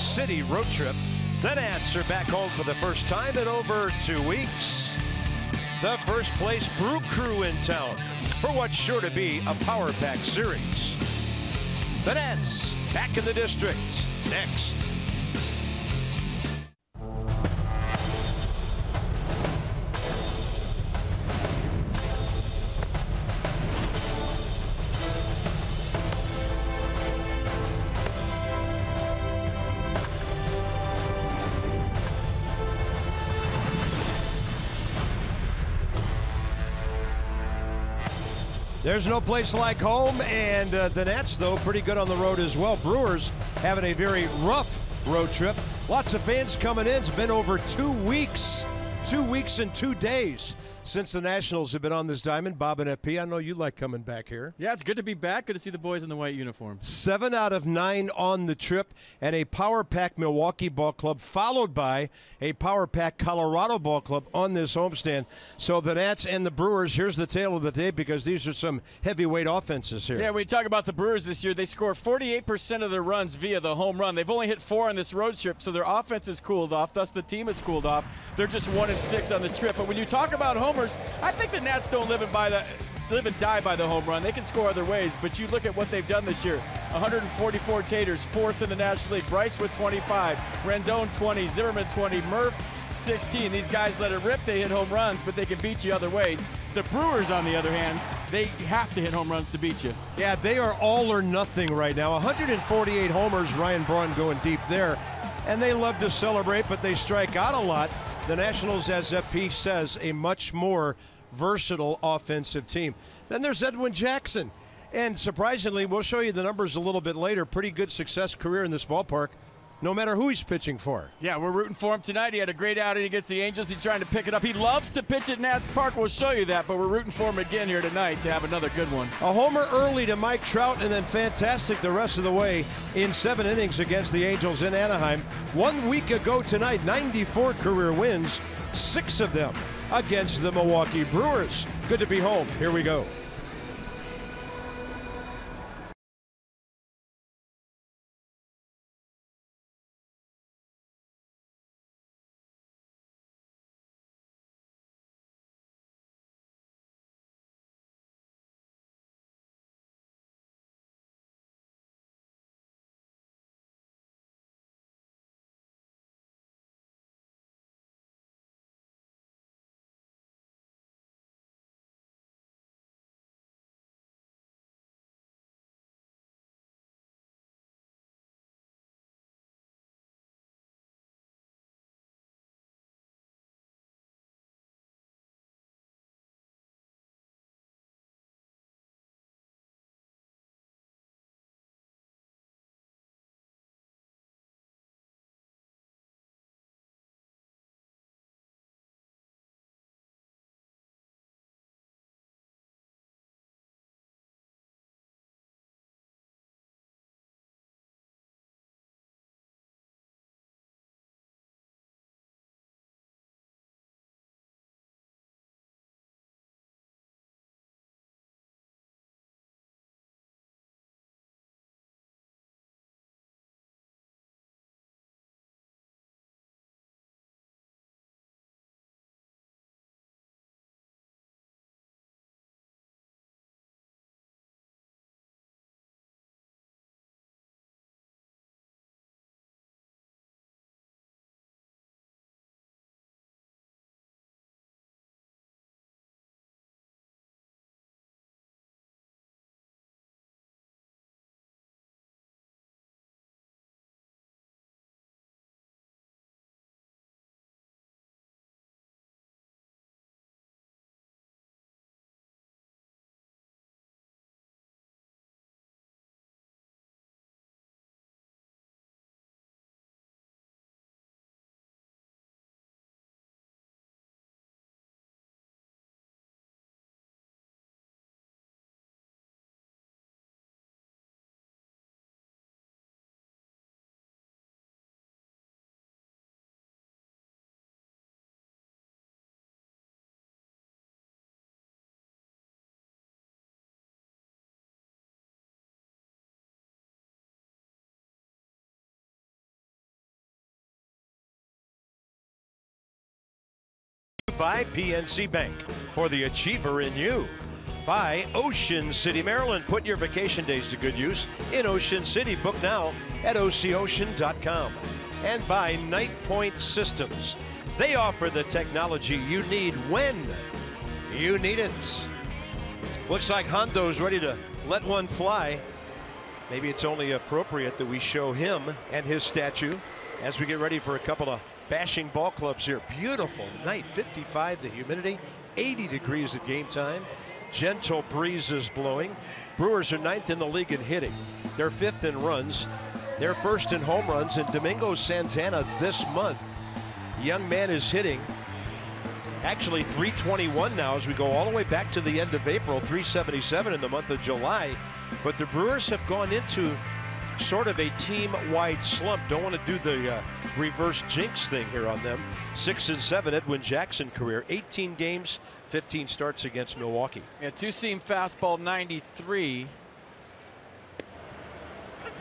City road trip. The Nats are back home for the first time in over 2 weeks. The first place Brew Crew in town for what's sure to be a power pack series. The Nats back in the district next. There's no place like home, and the Nats, though, pretty good on the road as well. Brewers having a very rough road trip. Lots of fans coming in. It's been over 2 weeks. 2 weeks and 2 days since the Nationals have been on this diamond. Bob and FP, I know you like coming back here. Yeah, it's good to be back. Good to see the boys in the white uniforms. 7 out of 9 on the trip, and a Power Pack Milwaukee ball club, followed by a Power Pack Colorado ball club on this homestand. So the Nats and the Brewers, here's the tale of the day, because these are some heavyweight offenses here. Yeah, when you talk about the Brewers this year, they score 48% of their runs via the home run. They've only hit 4 on this road trip, so their offense has cooled off, thus the team has cooled off. They're just 1-6 on this trip. But when you talk about homers, I think the Nats don't live and die by the home run. They can score other ways, but you look at what they've done this year. 144 taters, 4th in the National League. BRYCE with 25, Rendon 20, Zimmerman 20, Murph 16. These guys let it rip. They hit home runs, but they can beat you other ways. The Brewers, on the other hand, they have to hit home runs to beat you. Yeah, they are all or nothing right now. 148 homers, Ryan Braun going deep there. And they love to celebrate, but they strike out a lot. The Nationals, as FP says, a much more versatile offensive team. Then there's Edwin Jackson. And surprisingly, we'll show you the numbers a little bit later. Pretty good success career in this ballpark, no matter who he's pitching for. Yeah, we're rooting for him tonight. He had a great outing against the Angels. He's trying to pick it up. He loves to pitch at Nats Park. We'll show you that, but we're rooting for him again here tonight to have another good one. A homer early to Mike Trout, and then fantastic the rest of the way in 7 innings against the Angels in Anaheim. 1 week ago tonight, 94 career wins, 6 of them against the Milwaukee Brewers. Good to be home. Here we go. by PNC Bank, for the achiever in you. By Ocean City, Maryland. Put your vacation days to good use in Ocean City. Book now at OCOcean.com. And by Night Point Systems. They offer the technology you need when you need it. Looks like Hondo's ready to let one fly. Maybe it's only appropriate that we show him and his statue as we get ready for a couple of bashing ball clubs here. Beautiful night, 55 the humidity, 80 degrees at game time. Gentle breezes blowing. Brewers are 9th in the league in hitting. They're 5th in runs. They're 1st in home runs. And Domingo Santana this month, the young man is hitting actually .321 now as we go all the way back to the end of April, .377 in the month of July. But the Brewers have gone into sort of a team-wide slump. Don't want to do the reverse jinx thing here on them. 6-7 Edwin Jackson career, 18 games, 15 starts against Milwaukee. Yeah, two-seam fastball 93.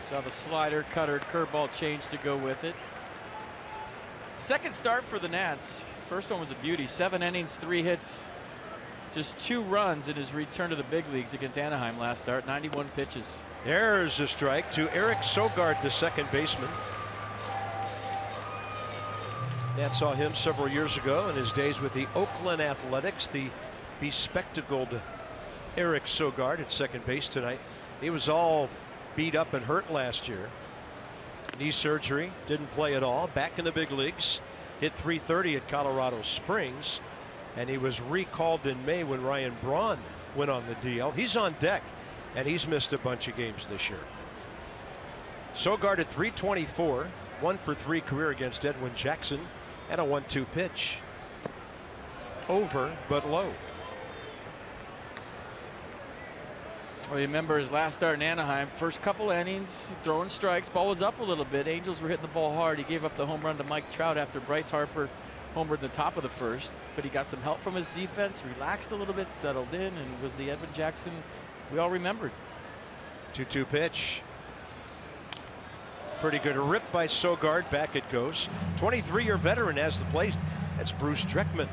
Saw the slider, cutter, curveball change to go with it. Second start for the Nats. First one was a beauty. 7 innings, 3 hits, just 2 runs in his return to the big leagues against Anaheim last start. 91 pitches. There's a strike to Eric Sogard, the second baseman. Nat saw him several years ago in his days with the Oakland Athletics. The bespectacled Eric Sogard at second base tonight. He was all beat up and hurt last year. Knee surgery, didn't play at all. Back in the big leagues. Hit .330 at Colorado Springs. And he was recalled in May when Ryan Braun went on the DL. He's on deck, and he's missed a bunch of games this year. Sogard at .324, 1 for 3 career against Edwin Jackson, and a 1-2 pitch. Over, but low. Well, you remember his last start in Anaheim, first couple innings, throwing strikes, ball was up a little bit. Angels were hitting the ball hard. He gave up the home run to Mike Trout after Bryce Harper homered in the top of the first, but he got some help from his defense, relaxed a little bit, settled in, and was the Edwin Jackson we all remembered. 2-2 pitch. Pretty good rip by Sogard. Back it goes. 23-year veteran has the plate. That's Bruce Dreckman.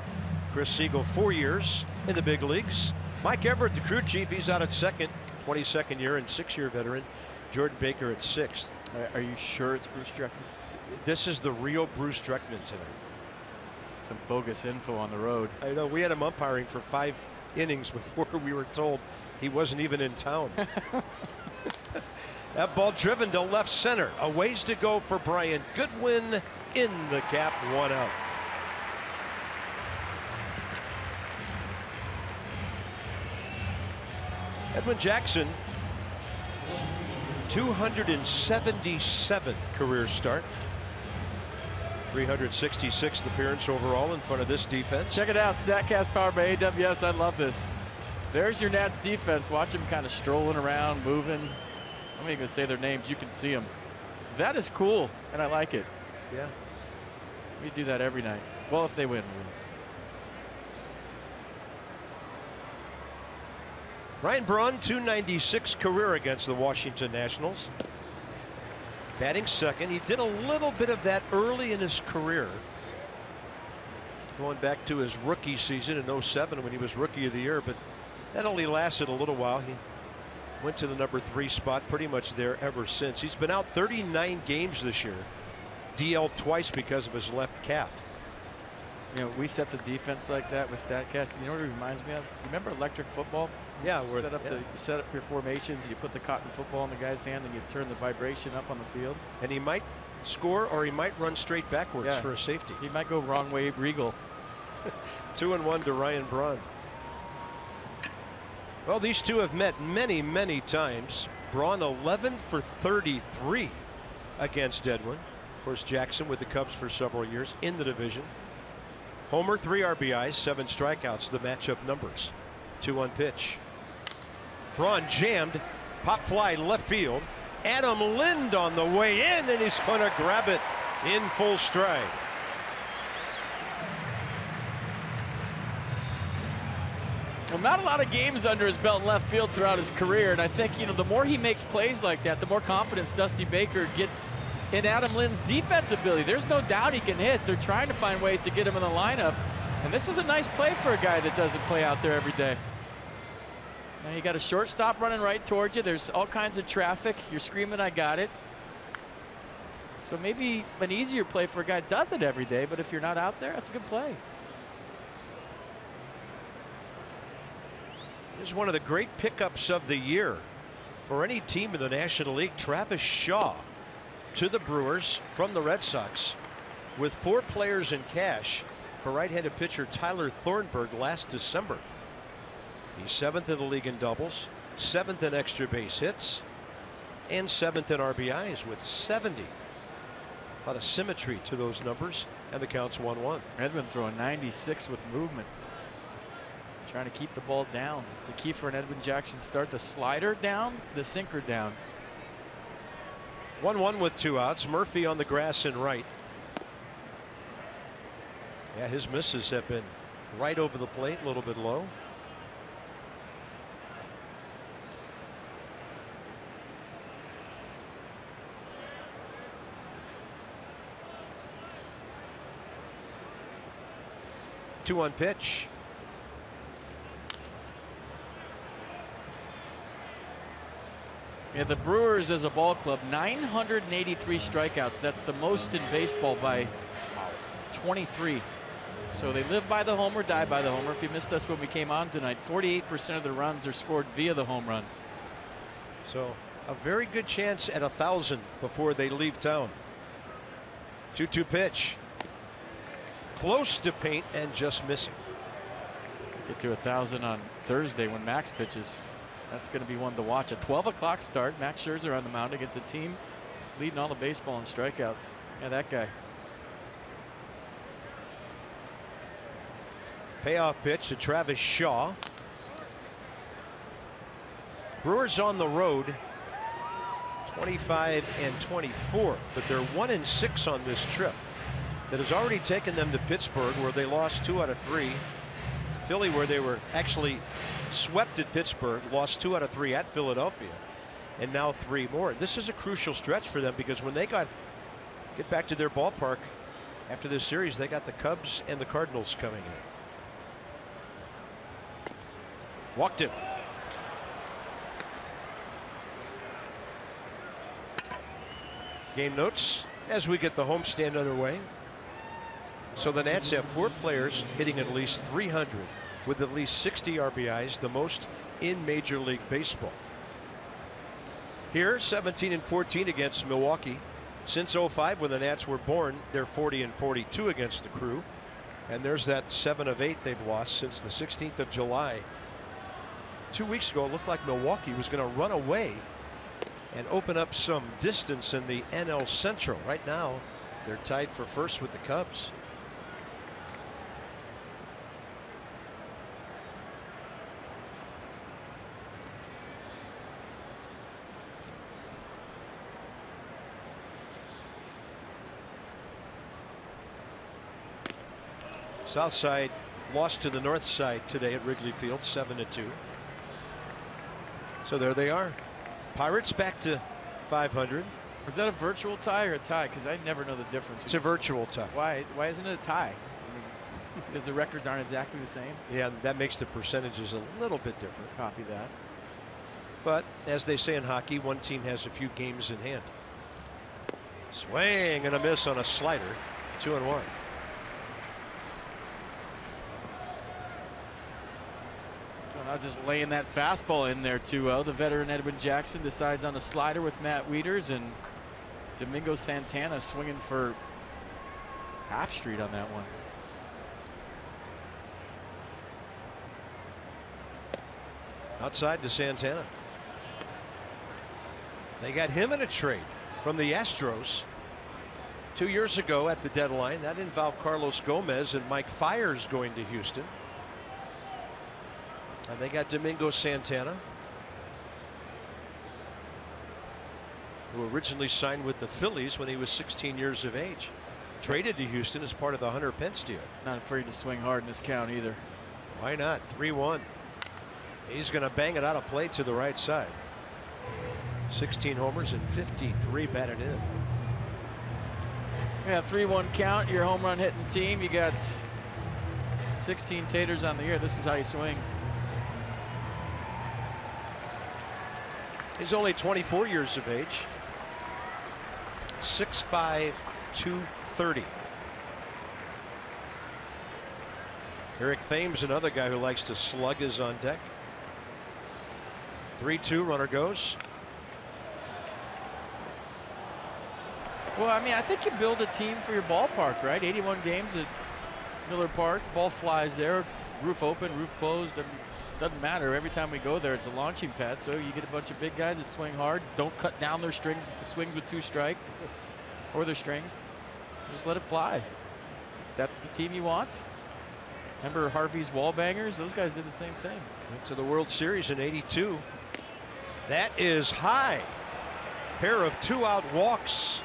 Chris Siegel, 4 years in the big leagues. Mike Everett, the crew chief, he's out at second. 22nd year and 6-year veteran. Jordan Baker at 6th. Are you sure it's Bruce Dreckman? This is the real Bruce Dreckman tonight. Some bogus info on the road. I know, we had him umpiring for 5 innings before we were told he wasn't even in town. That ball driven to left center. A ways to go for Brian Goodwin. In the cap, 1 out. Edwin Jackson, 277th career start. 366th appearance overall in front of this defense. Check it out, StatCast powered by AWS. I love this. There's your Nats defense. Watch them kind of strolling around, moving. I'm not even gonna say their names. You can see them. That is cool, and I like it. Yeah. We do that every night. Well, if they win. Ryan Braun, 296 career against the Washington Nationals. Batting second. He did a little bit of that early in his career. Going back to his rookie season in '07 when he was Rookie of the Year, but that only lasted a little while. He went to the number 3 spot, pretty much there ever since. He's been out 39 games this year. DL twice because of his left calf. You know, we set the defense like that with StatCast. You know what it reminds me of? You remember electric football? Yeah, you set up your formations. You put the cotton football in the guy's hand, and you turn the vibration up on the field. And he might score, or he might run straight backwards for a safety. He might go wrong way, Regal. 2-1 to Ryan Braun. Well, these two have met many, many times. Braun 11 for 33 against Edwin. Of course, Jackson with the Cubs for several years in the division. Homer, 3 RBIs, 7 strikeouts, the matchup numbers. 2-1 pitch. Braun jammed, pop fly left field. Adam Lind on the way in, and he's going to grab it in full stride. Well, not a lot of games under his belt in left field throughout his career, and I think, you know, the more he makes plays like that, the more confidence Dusty Baker gets in Adam Lind's defense ability. There's no doubt he can hit. They're trying to find ways to get him in the lineup. And this is a nice play for a guy that doesn't play out there every day. Now you got a shortstop running right towards you. There's all kinds of traffic. You're screaming, I got it. So maybe an easier play for a guy that does it every day, but if you're not out there, that's a good play. This is one of the great pickups of the year for any team in the National League. Travis Shaw to the Brewers from the Red Sox with 4 players in cash for right-handed pitcher Tyler Thornburg last December. He's 7th in the league in doubles, 7th in extra base hits, and 7th in RBIs with 70. A lot of symmetry to those numbers, and the count's 1-1. Edwin throwing 96 with movement. Trying to keep the ball down. It's a key for an Edwin Jackson start. The slider down, the sinker down. 1-1 with 2 outs. Murphy on the grass in right. Yeah, his misses have been right over the plate, a little bit low. Two on pitch. Yeah, the Brewers as a ball club, 983 strikeouts. That's the most in baseball by 23. So they live by the home or die by the homer. If you missed us when we came on tonight, 48% of the runs are scored via the home run. So a very good chance at 1,000 before they leave town. 2-2 pitch. Close to paint and just missing. Get to 1,000 on Thursday when Max pitches. That's going to be one to watch. A 12 o'clock start. Max Scherzer on the mound against a team leading all the baseball in strikeouts. Yeah, that guy. Payoff pitch to Travis Shaw. Brewers on the road 25-24, but they're 1-6 on this trip. That has already taken them to Pittsburgh, where they lost 2 out of 3. Philly, where they were actually swept at Pittsburgh, lost 2 out of 3 at Philadelphia, and now 3 more. This is a crucial stretch for them, because when they get back to their ballpark after this series, they got the Cubs and the Cardinals coming in. Walked him. Game notes as we get the homestand underway. So the Nats have 4 players hitting at least 300 with at least 60 RBIs, the most in Major League Baseball. Here, 17-14 against Milwaukee. Since 05, when the Nats were born, they're 40-42 against the Crew. And there's that 7 of 8 they've lost since the 16th of July. 2 weeks ago, it looked like Milwaukee was going to run away and open up some distance in the NL Central. Right now, they're tied for first with the Cubs. South side lost to the north side today at Wrigley Field, 7-2. So there they are. Pirates back to 500. Is that a virtual tie or a tie? Because I never know the difference. It's a virtual tie. Why isn't it a tie? I mean, because the records aren't exactly the same. Yeah, that makes the percentages a little bit different. Copy that. But as they say in hockey, one team has a few games in hand. Swing and a miss on a slider. 2-1. Now just laying that fastball in there too well. The veteran Edwin Jackson decides on a slider with Matt WIETERS, and Domingo Santana swinging for half street on that one. Outside to Santana. They got him in a trade from the Astros 2 years ago at the deadline. That involved Carlos Gomez and Mike Fiers going to Houston. And they got Domingo Santana, who originally signed with the Phillies when he was 16 years of age. Traded to Houston as part of the Hunter Pence deal. Not afraid to swing hard in this count either. Why not? 3-1. He's going to bang it out of play to the right side. 16 homers and 53 batted in. Yeah, 3-1 count. Your home run hitting team. You got 16 taters on the year. This is how you swing. He's only 24 years of age. 6'5", 230. Eric Thames, another guy who likes to slug, is on deck. 3-2, runner goes. Well, I mean, I think you build a team for your ballpark, right? 81 games at Miller Park. The ball flies there. Roof open, roof closed. Doesn't matter. Every time we go there, it's a launching pad. So you get a bunch of big guys that swing hard. Don't cut down their swings with 2 strike or their strings. Just let it fly. That's the team you want. Remember Harvey's wall bangers? Those guys did the same thing. Went to the World Series in '82. That is high. Pair of 2-out walks.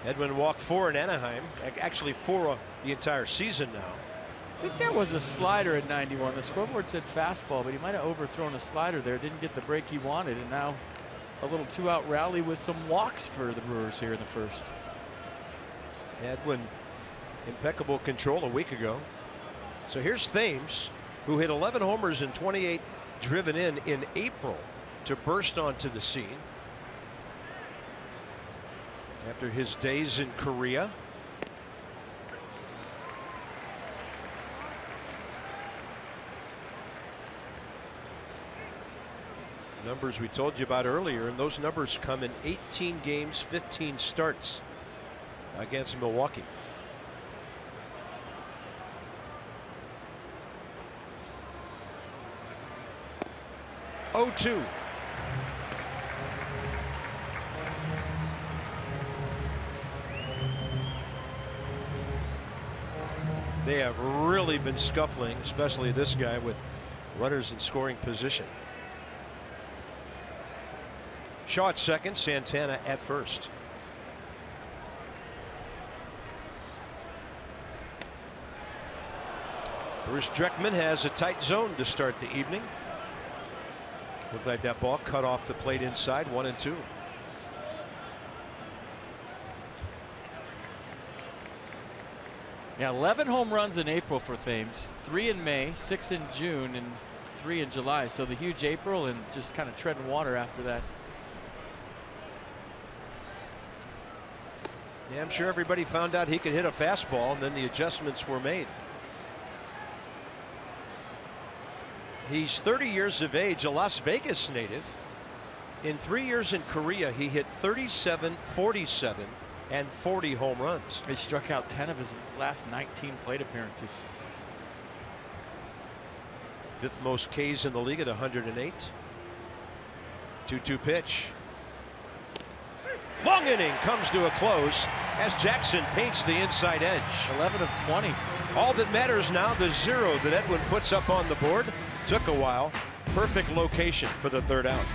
Edwin walked 4 in Anaheim. Actually 4 the entire season now. I think that was a slider at 91. The scoreboard said fastball, but he might have overthrown a slider there. Didn't get the break he wanted, and now a little 2-out rally with some walks for the Brewers here in the first. Edwin, impeccable control a week ago. So here's Thames, who hit 11 homers and 28 driven in April to burst onto the scene after his days in Korea. Numbers we told you about earlier, and those numbers come in 18 games, 15 starts against Milwaukee. Oh, 2. They have really been scuffling, especially this guy, with runners in scoring position. Shaw at second, Santana at first. Bruce Dreckman has a tight zone to start the evening. Looked like that ball cut off the plate inside. 1-2. Yeah, 11 home runs in April for Thames. 3 in May, 6 in June, and 3 in July. So the huge April and just kind of treading water after that. Yeah, I'm sure everybody found out he could hit a fastball, and then the adjustments were made. He's 30 years of age, a Las Vegas native. In 3 years in Korea, he hit 37, 47, and 40 home runs. He struck out 10 of his last 19 plate appearances. 5th most Ks in the league at 108. 2-2 pitch. Long inning comes to a close as Jackson paints the inside edge. 11 of 20. All that matters now, the 0 that Edwin puts up on the board. Took a while. Perfect location for the 3rd out.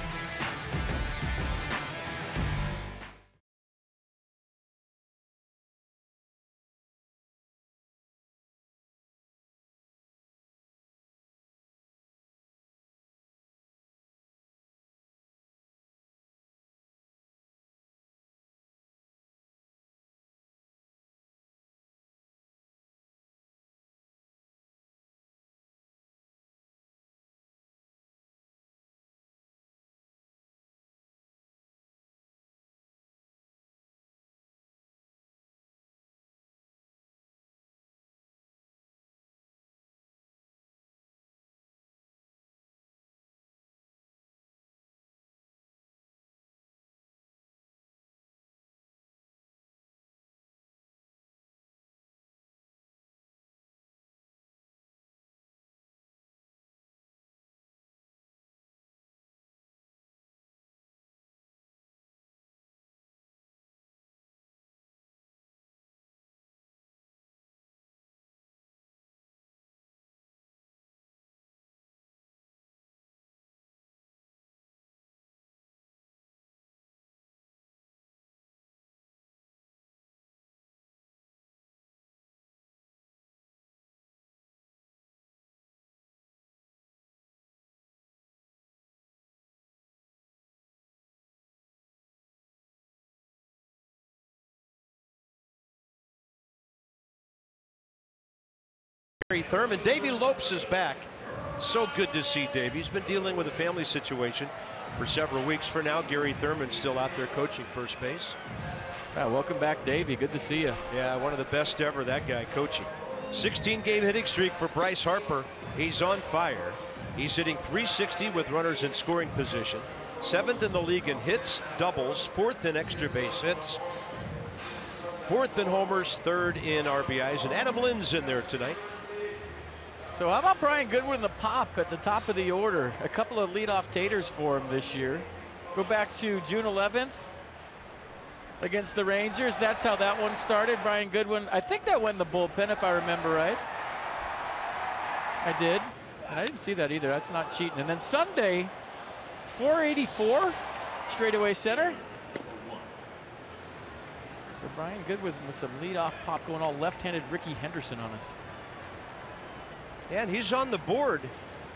Thurman. Davey Lopes is back. So good to see Davey. He's been dealing with a family situation for several weeks. For now, Gary Thurman's still out there coaching first base. Welcome back, Davey. Good to see you. Yeah, one of the best ever, that guy coaching. 16-game hitting streak for Bryce Harper. He's on fire. He's hitting .360 with runners in scoring position. 7th in the league in hits, doubles, 4th in extra base hits, 4th in homers, 3rd in RBIs, and Adam Lynn's in there tonight. So how about Brian Goodwin in the pop at the top of the order? A couple of leadoff taters for him this year. Go back to June 11th against the Rangers. That's how that one started. Brian Goodwin, I think that went in the bullpen if I remember right. I did. And I didn't see that either. That's not cheating. And then Sunday, 484 straightaway center. So Brian Goodwin with some leadoff pop going all left-handed Ricky Henderson on us. And he's on the board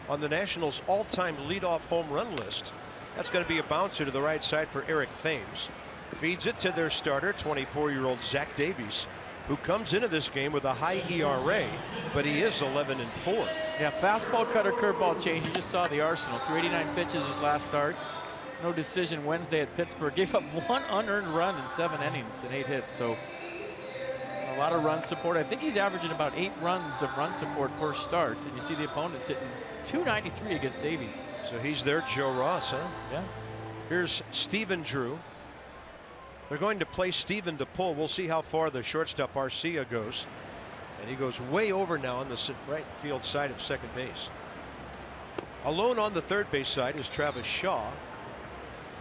on the Nationals' all-time leadoff home run list. That's going to be a bouncer to the right side for Eric Thames. Feeds it to their starter, 24-year-old Zach Davies, who comes into this game with a high ERA, but he is 11-4. Yeah, fastball, cutter, curveball change. You just saw the arsenal. 389 pitches his last start. No decision Wednesday at Pittsburgh. Gave up 1 unearned run in 7 innings and 8 hits. So a lot of run support. I think he's averaging about 8 runs of run support per start. And you see the opponent's hitting .293 against Davies. So he's their Joe Ross, huh? Yeah. Here's Stephen Drew. They're going to play Stephen to pull. We'll see how far the shortstop Arcia goes. And he goes way over now on the right field side of second base. Alone on the third base side is Travis Shaw.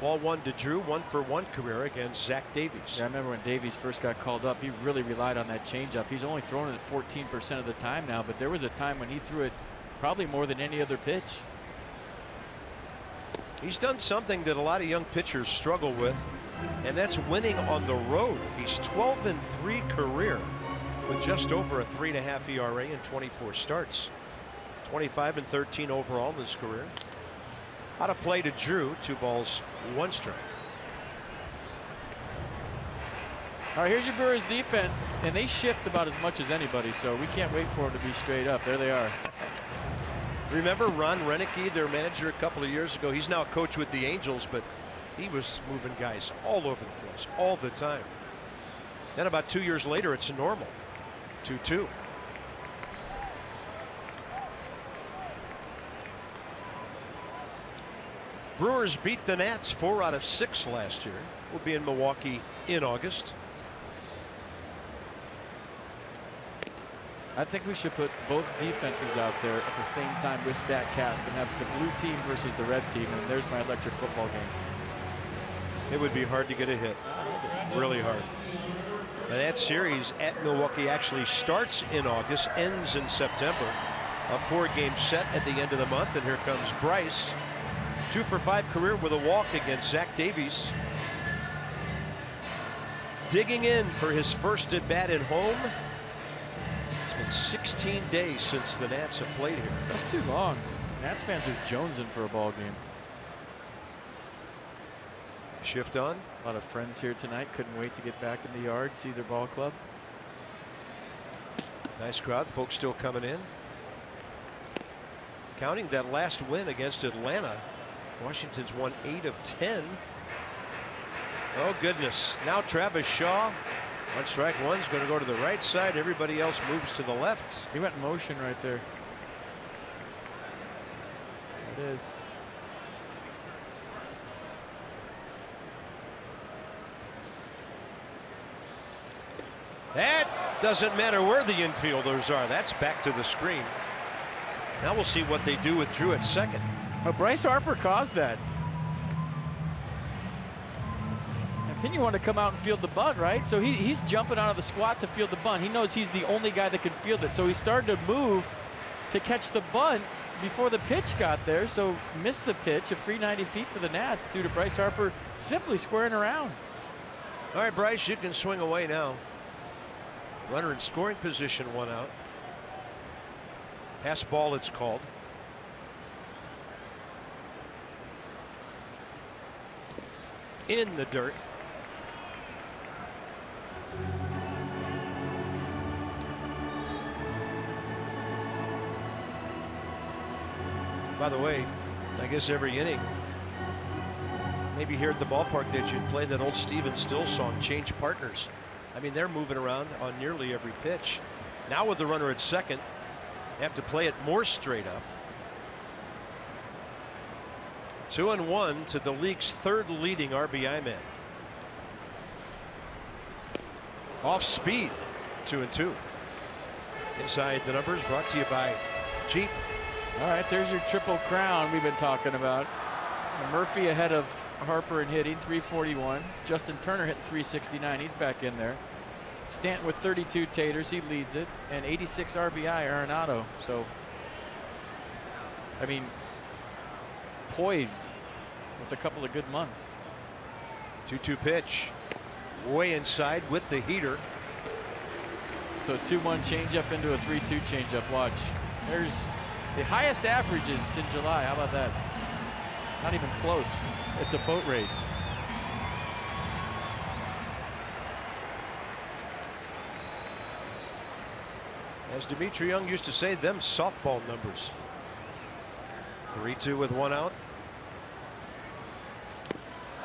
Ball 1 to Drew, 1-for-1 career against Zach Davies. Yeah, I remember when Davies first got called up, he really relied on that changeup. He's only thrown it 14% of the time now, but there was a time when he threw it probably more than any other pitch. He's done something that a lot of young pitchers struggle with, and that's winning on the road. He's 12-3 career with just over a 3.5 ERA in 24 starts. 25-13 overall in his career. Out of play to Drew, 2 balls, 1 strike. All right, here's your Brewers defense, and they shift about as much as anybody, so we can't wait for them to be straight up. There they are. Remember Ron Renicky, their manager a couple of years ago? He's now a coach with the Angels, but he was moving guys all over the place all the time. Then about 2 years later, it's normal. 2-2. Brewers beat the Nats 4 out of 6 last year. We'll be in Milwaukee in August. I think we should put both defenses out there at the same time with StatCast and have the blue team versus the red team, and there's my electric football game. It would be hard to get a hit. Really hard. The Nats series at Milwaukee actually starts in August, ends in September. A 4-game set at the end of the month, and here comes Bryce. 2-for-5 career with a walk against Zach Davies. Digging in for his first at bat at home. It's been 16 days since the Nats have played here. That's too long. Nats fans are jonesing for a ball game. Shift on. A lot of friends here tonight. Couldn't wait to get back in the yard, see their ball club. Nice crowd. Folks still coming in. Counting that last win against Atlanta, Washington's won 8 of 10. Oh goodness. Now Travis Shaw. 1 strike, 1's going to go to the right side. Everybody else moves to the left. He went in motion right there. There it is. That doesn't matter where the infielders are. That's back to the screen. Now we'll see what they do with Drew at second. Well, Bryce Harper caused that. Then you want to come out and field the bunt, right? So he's jumping out of the squat to field the bunt. He knows he's the only guy that can field it. So he started to move to catch the bunt before the pitch got there. So missed the pitch, a free 90 feet for the Nats due to Bryce Harper simply squaring around. All right, Bryce, you can swing away now. Runner in scoring position, 1 out. Pass ball, it's called. In the dirt. By the way, I guess every inning, maybe here at the ballpark, they should play that old Stephen Still song, Change Partners. I mean, they're moving around on nearly every pitch. Now with the runner at second, they have to play it more straight up. 2-1 to the league's third leading RBI man. Off speed, 2-2. Inside the numbers brought to you by Jeep. All right, there's your triple crown we've been talking about. Murphy ahead of Harper in hitting, 341. Justin Turner hit 369. He's back in there. Stanton with 32 taters. He leads it. And 86 RBI, Arenado. So, I mean, poised with a couple of good months. 2-2 pitch. Way inside with the heater. So 2-1 changeup into a 3-2 changeup. Watch. There's the highest averages in July. How about that? Not even close. It's a boat race. As Dimitri Young used to say, them softball numbers. 3-2 with one out.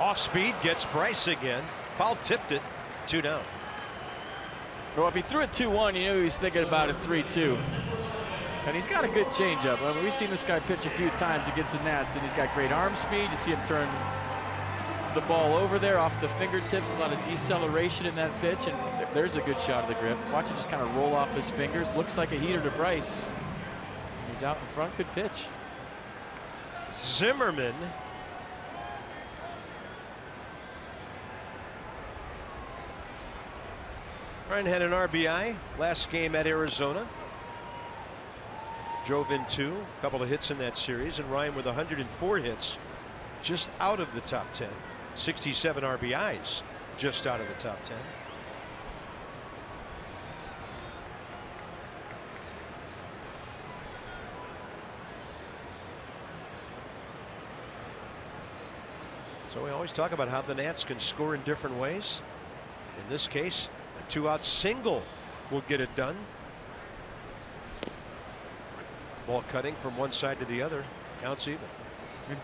Off speed, gets BRYCE again. Foul tipped it, 2 down. Well, if he threw it 2-1, you knew he was thinking about it 3-2. And he's got a good changeup. I mean, we've seen this guy pitch a few times against the Nats, and he's got great arm speed. You see him turn the ball over there off the fingertips, a lot of deceleration in that pitch, and there's a good shot of the grip. Watch it just kind of roll off his fingers. Looks like a heater to BRYCE. He's out in front. Good pitch. Zimmerman. Ryan had an RBI last game at Arizona. Drove in 2, a couple of hits in that series, and Ryan with 104 hits, just out of the top 10. 67 RBIs, just out of the top 10. So we always talk about how the Nats can score in different ways. In this case, a 2-out single will get it done. Ball cutting from one side to the other, counts even.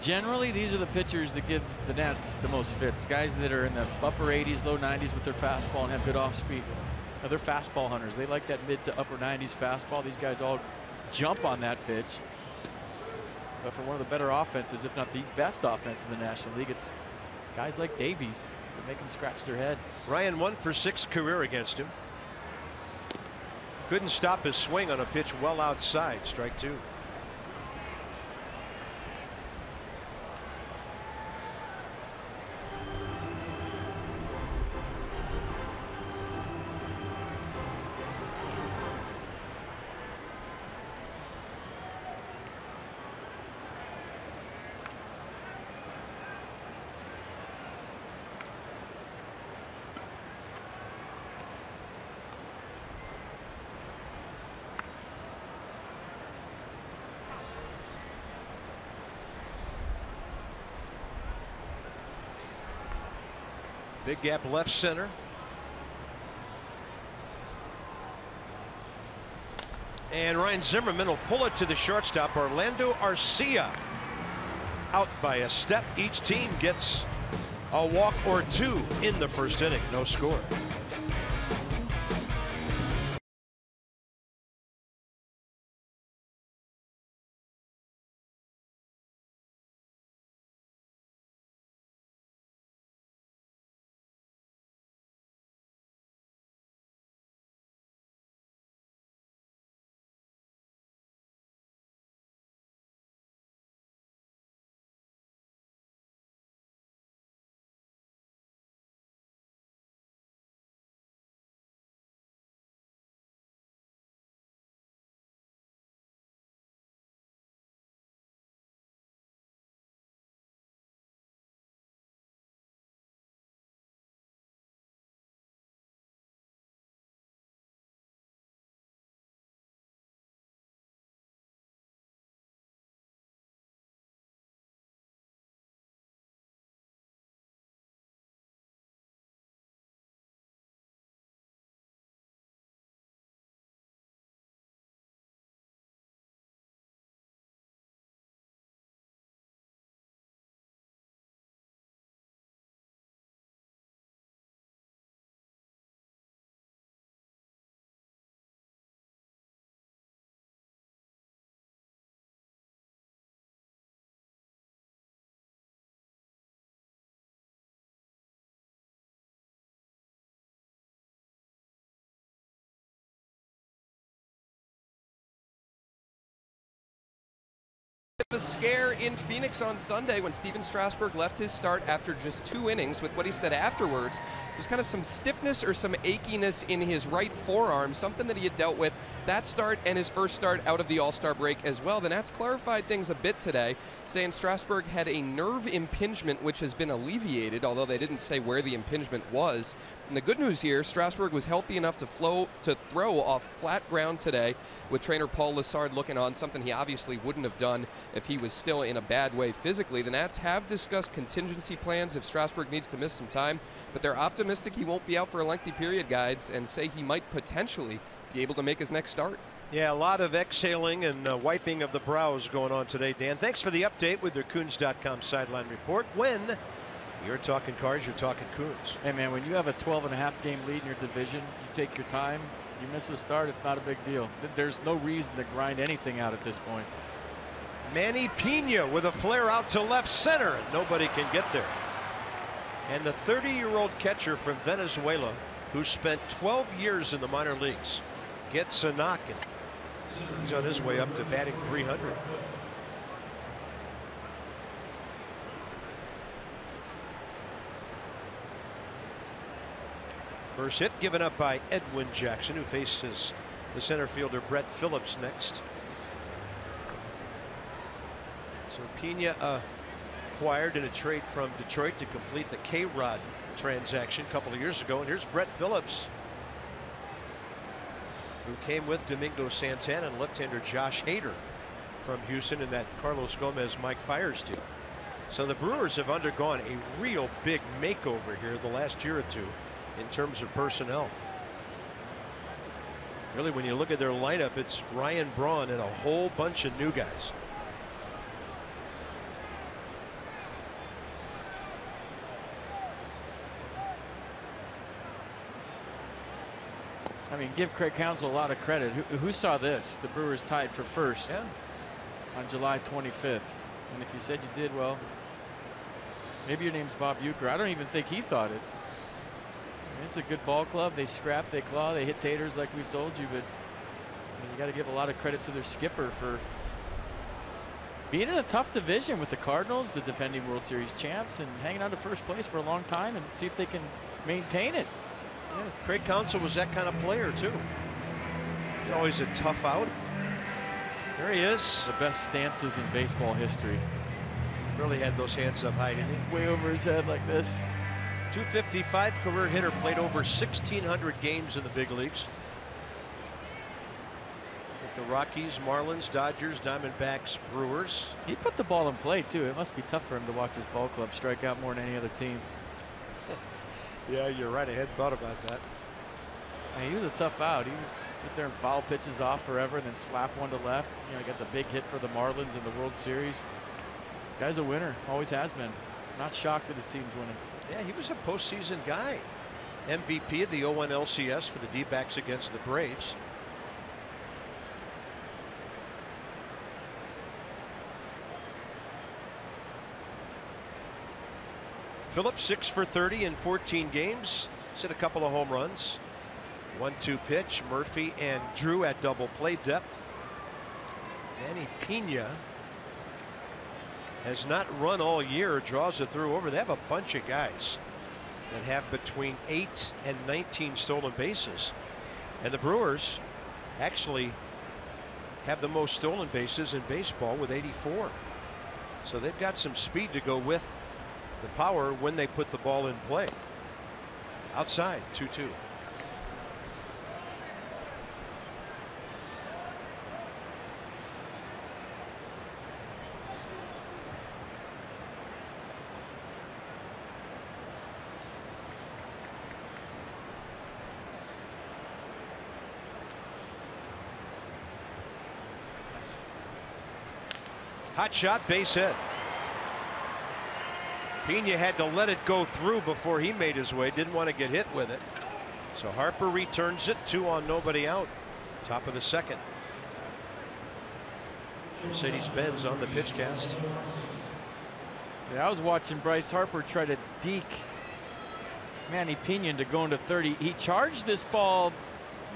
Generally, these are the pitchers that give the Nats the most fits. Guys that are in the upper 80s, low 90s with their fastball and have good off speed. Now, they're fastball hunters. They like that mid to upper 90s fastball. These guys all jump on that pitch. But for one of the better offenses, if not the best offense in the National League, it's guys like Davies that make them scratch their head. Ryan 1 for 6 career against him. Couldn't stop his swing on a pitch well outside. Strike 2. Big gap left center. And Ryan Zimmerman will pull it to the shortstop, Orlando Arcia. Out by a step. Each team gets a walk or 2 in the first inning. No score. a scare in Phoenix on Sunday when Steven Strasburg left his start after just 2 innings. With what he said afterwards, there's kind of some stiffness or some achiness in his right forearm, something that he had dealt with that start and his first start out of the All-Star break as well. The Nats clarified things a bit today, saying Strasburg had a nerve impingement which has been alleviated, although they didn't say where the impingement was. And the good news here, Strasburg was healthy enough to throw off flat ground today, with trainer Paul Lessard looking on, something he obviously wouldn't have done if he was still in a bad way physically. The Nats have discussed contingency plans if Strasburg needs to miss some time, but they're optimistic he won't be out for a lengthy period, guys, and say he might potentially be able to make his next start. Yeah, a lot of exhaling and wiping of the brows going on today, Dan. Thanks for the update with your Coons.com sideline report. When you're talking Cards, you're talking Coons. Hey, man, when you have a 12.5 game lead in your division, you take your time. You miss a start, it's not a big deal. There's no reason to grind anything out at this point. Manny Pena with a flare out to left center, and nobody can get there. And the 30-year-old catcher from Venezuela, who spent 12 years in the minor leagues, gets a knock, and he's on his way up to batting 300. First hit given up by Edwin Jackson, who faces the center fielder Brett Phillips next. So Pena acquired in a trade from Detroit to complete the K-Rod transaction a couple of years ago. And here's Brett Phillips, who came with Domingo Santana and left-hander Josh Hader from Houston in that Carlos Gomez, Mike Fiers deal. So the Brewers have undergone a real big makeover here the last year or two in terms of personnel. Really, when you look at their lineup, it's Ryan Braun and a whole bunch of new guys. I mean, give Craig Counsell a lot of credit. Who saw this? The Brewers tied for first on July 25th. And if you said you did, well, maybe your name's Bob Uecker. I don't even think he thought it. I mean, it's a good ball club. They scrap, they claw, they hit taters like we've told you, but I mean, you got to give a lot of credit to their skipper for being in a tough division with the Cardinals, the defending World Series champs, and hanging on to first place for a long time and see if they can maintain it. Yeah, Craig Counsell was that kind of player too. He's always a tough out. There he is. The best stances in baseball history. Really had those hands up high, didn't he? Way over his head like this. 255 career hitter, played over 1,600 games in the big leagues. With the Rockies, Marlins, Dodgers, Diamondbacks, Brewers. He put the ball in play too. It must be tough for him to watch his ball club strike out more than any other team. Yeah, you're right. I hadn't thought about that. I mean, he was a tough out. He would sit there and foul pitches off forever and then slap one to left. You know, he got the big hit for the Marlins in the World Series. Guy's a winner. Always has been. Not shocked that his team's winning. Yeah, he was a postseason guy. MVP of the 0-1 LCS for the D-backs against the Braves. Phillips 6 for 30 in 14 games. He's hit a couple of home runs. 1-2 pitch. Murphy and Drew at double play depth. Manny Pena has not run all year. Draws it through over. They have a bunch of guys that have between 8 and 19 stolen bases. And the Brewers actually have the most stolen bases in baseball with 84. So they've got some speed to go with the power when they put the ball in play. Outside, 2-2. Hot shot, base hit. Pena had to let it go through before he made his way. Didn't want to get hit with it. So Harper returns it. 2 on, nobody out. Top of the second. Mercedes-Benz on the pitch cast. Yeah, I was watching Bryce Harper try to deke Manny Pena into going to 30. He charged this ball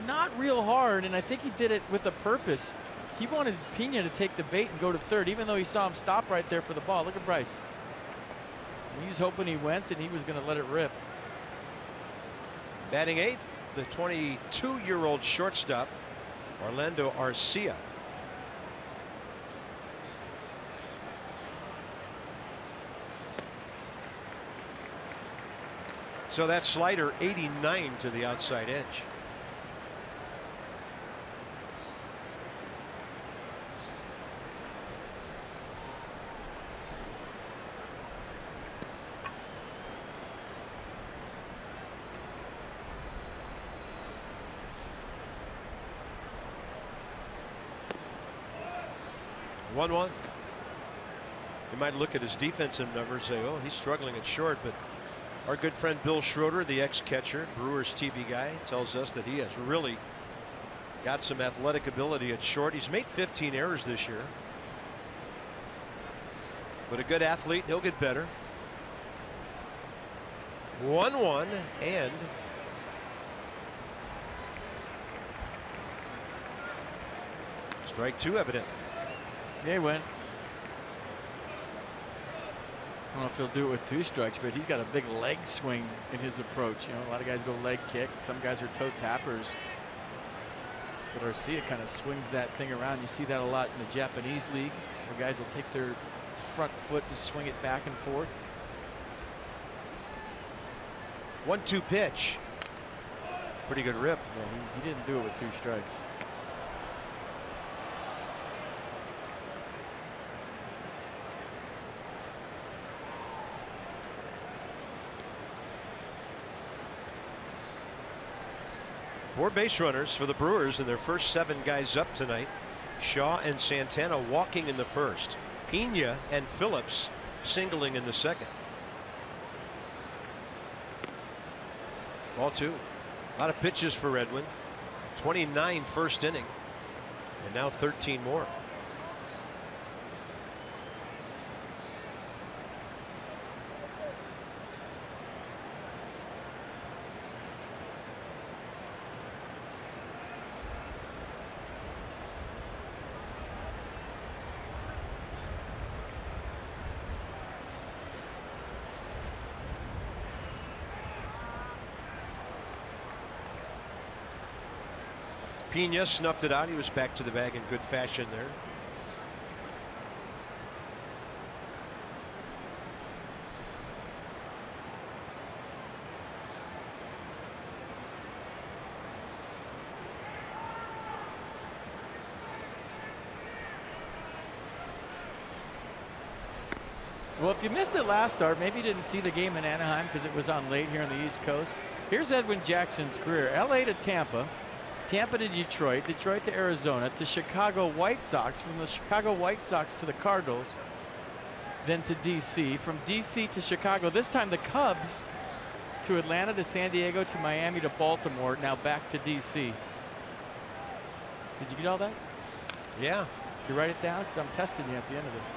not real hard, and I think he did it with a purpose. He wanted Pena to take the bait and go to third, even though he saw him stop right there for the ball. Look at Bryce. He's hoping he went, and he was going to let it rip. Batting eighth, the 22-year-old shortstop, Orlando Arcia. So that slider 89 to the outside edge. One. You might look at his defensive numbers and say, oh, he's struggling at short, but our good friend Bill Schroeder, the ex-catcher, Brewers TV guy, tells us that he has really got some athletic ability at short. He's made 15 errors this year. But a good athlete, he'll get better. 1-1 and strike two evident. Yeah, he went. I don't know if he'll do it with 2 strikes, but he's got a big leg swing in his approach. You know, a lot of guys go leg kick. Some guys are toe tappers. But Arcia kind of swings that thing around. You see that a lot in the Japanese league, where guys will take their front foot and swing it back and forth. 1-2 pitch. Pretty good rip. Yeah, he didn't do it with 2 strikes. Four base runners for the Brewers, and their first 7 guys up tonight. Shaw and Santana walking in the first. Pena and Phillips singling in the second. Ball 2. A lot of pitches for Edwin. 29 first inning, and now 13 more. Pena snuffed it out. He was back to the bag in good fashion there. Well, if you missed it last start, maybe you didn't see the game in Anaheim because it was on late here on the East Coast. Here's Edwin Jackson's career. LA to Tampa. Tampa to Detroit, Detroit to Arizona, to Chicago White Sox, from the Chicago White Sox to the Cardinals, then to DC, from DC to Chicago, this time the Cubs, to Atlanta, to San Diego, to Miami, to Baltimore, now back to DC. Did you get all that? Yeah. Did you write it down? Because I'm testing you at the end of this.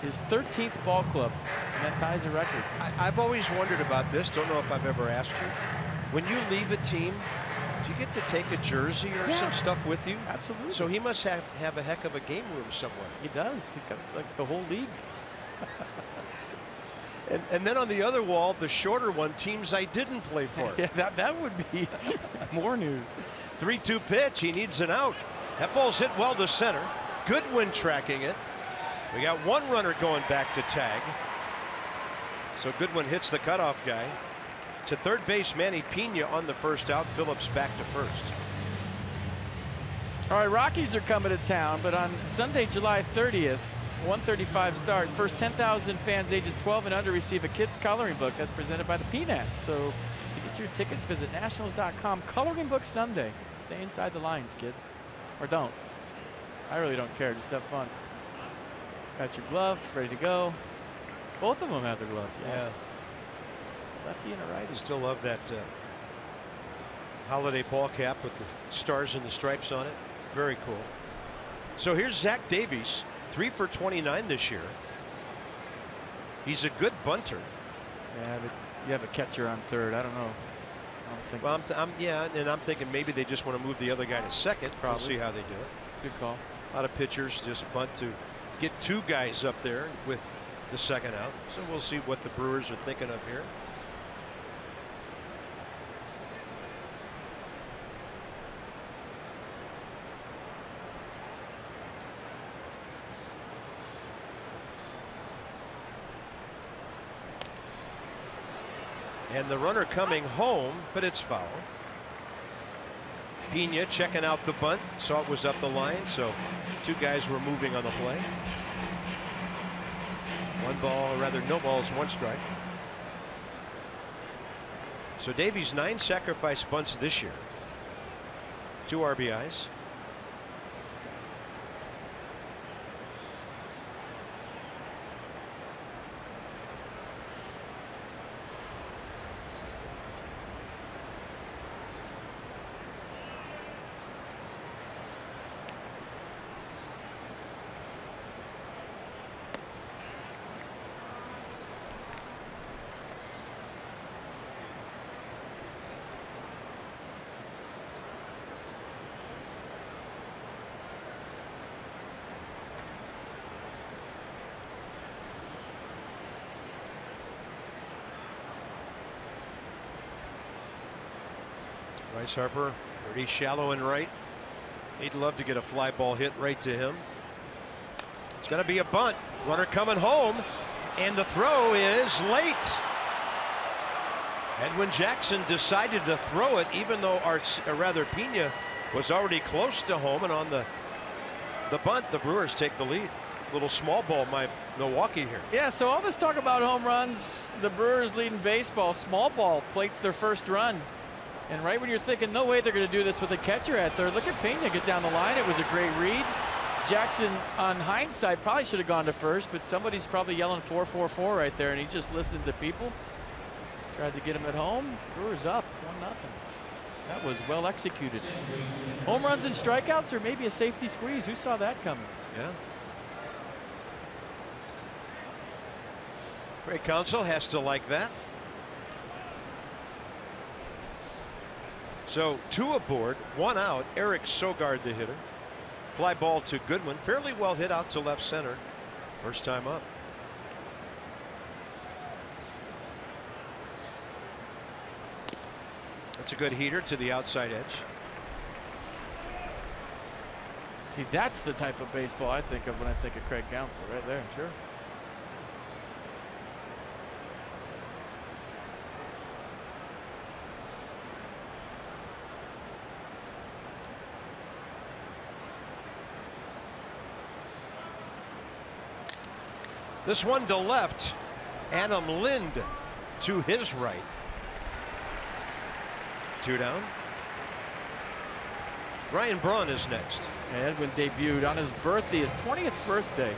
His 13th ball club, and that ties a record. I've always wondered about this. Don't know if I've ever asked you. When you leave a team, do you get to take a jersey or some stuff with you? Absolutely. So he must have a heck of a game room somewhere. He does. He's got like the whole league. and then on the other wall, the shorter one, teams I didn't play for. Yeah, that would be more news. 3-2 pitch. He needs an out. That ball's hit well to center. Goodwin tracking it. We got one runner going back to tag. So Goodwin hits the cutoff guy. To third base, Manny Pena on the first out. Phillips back to first. All right, Rockies are coming to town, but on Sunday, July 30th, 1:35 start. First 10,000 fans ages 12 and under receive a kid's coloring book that's presented by the Peanuts. So to get your tickets, visit nationals.com. Coloring book Sunday. Stay inside the lines, kids. Or don't. I really don't care. Just have fun. Got your glove, ready to go. Both of them have their gloves, yes. Yeah. Lefty and a righty. Still love that holiday ball cap with the stars and the stripes on it. Very cool. So here's Zach Davies, 3 for 29 this year. He's a good bunter. Yeah, but you have a catcher on third. I don't know. Well, I'm thinking maybe they just want to move the other guy to second. Probably. We'll see how they do it. Good call. A lot of pitchers just bunt to get 2 guys up there with the second out. So we'll see what the Brewers are thinking of here. And the runner coming home, but it's foul. Pena checking out the bunt, saw it was up the line, so 2 guys were moving on the play. 1 ball, or rather no balls, 1 strike. So Davies 9 sacrifice bunts this year. 2 RBIs. Bryce Harper pretty shallow and right. He'd love to get a fly ball hit right to him. It's going to be a bunt. Runner coming home, and the throw is late. Edwin Jackson decided to throw it, even though Pena was already close to home, and on the bunt, the Brewers take the lead. Little small ball by Milwaukee here. Yeah, so all this talk about home runs, the Brewers leading baseball, small ball plates their first run. And right when you're thinking, no way they're going to do this with a catcher at third, look at Pena get down the line. It was a great read. Jackson, on hindsight, probably should have gone to first, but somebody's probably yelling 4-4-4 right there, and he just listened to people. Tried to get him at home. Brewers up 1-0. That was well executed. Home runs and strikeouts, or maybe a safety squeeze. Who saw that coming? Yeah. Craig Counsell has to like that. So 2 aboard, 1 out. Eric Sogard, the hitter. Fly ball to Goodwin, fairly well hit out to left center. First time up. That's a good heater to the outside edge. See, that's the type of baseball I think of when I think of Craig Counsell right there. Sure. This one to left. Adam Lind to his right. 2 down. Ryan Braun is next. And Edwin debuted on his birthday, his 20th birthday,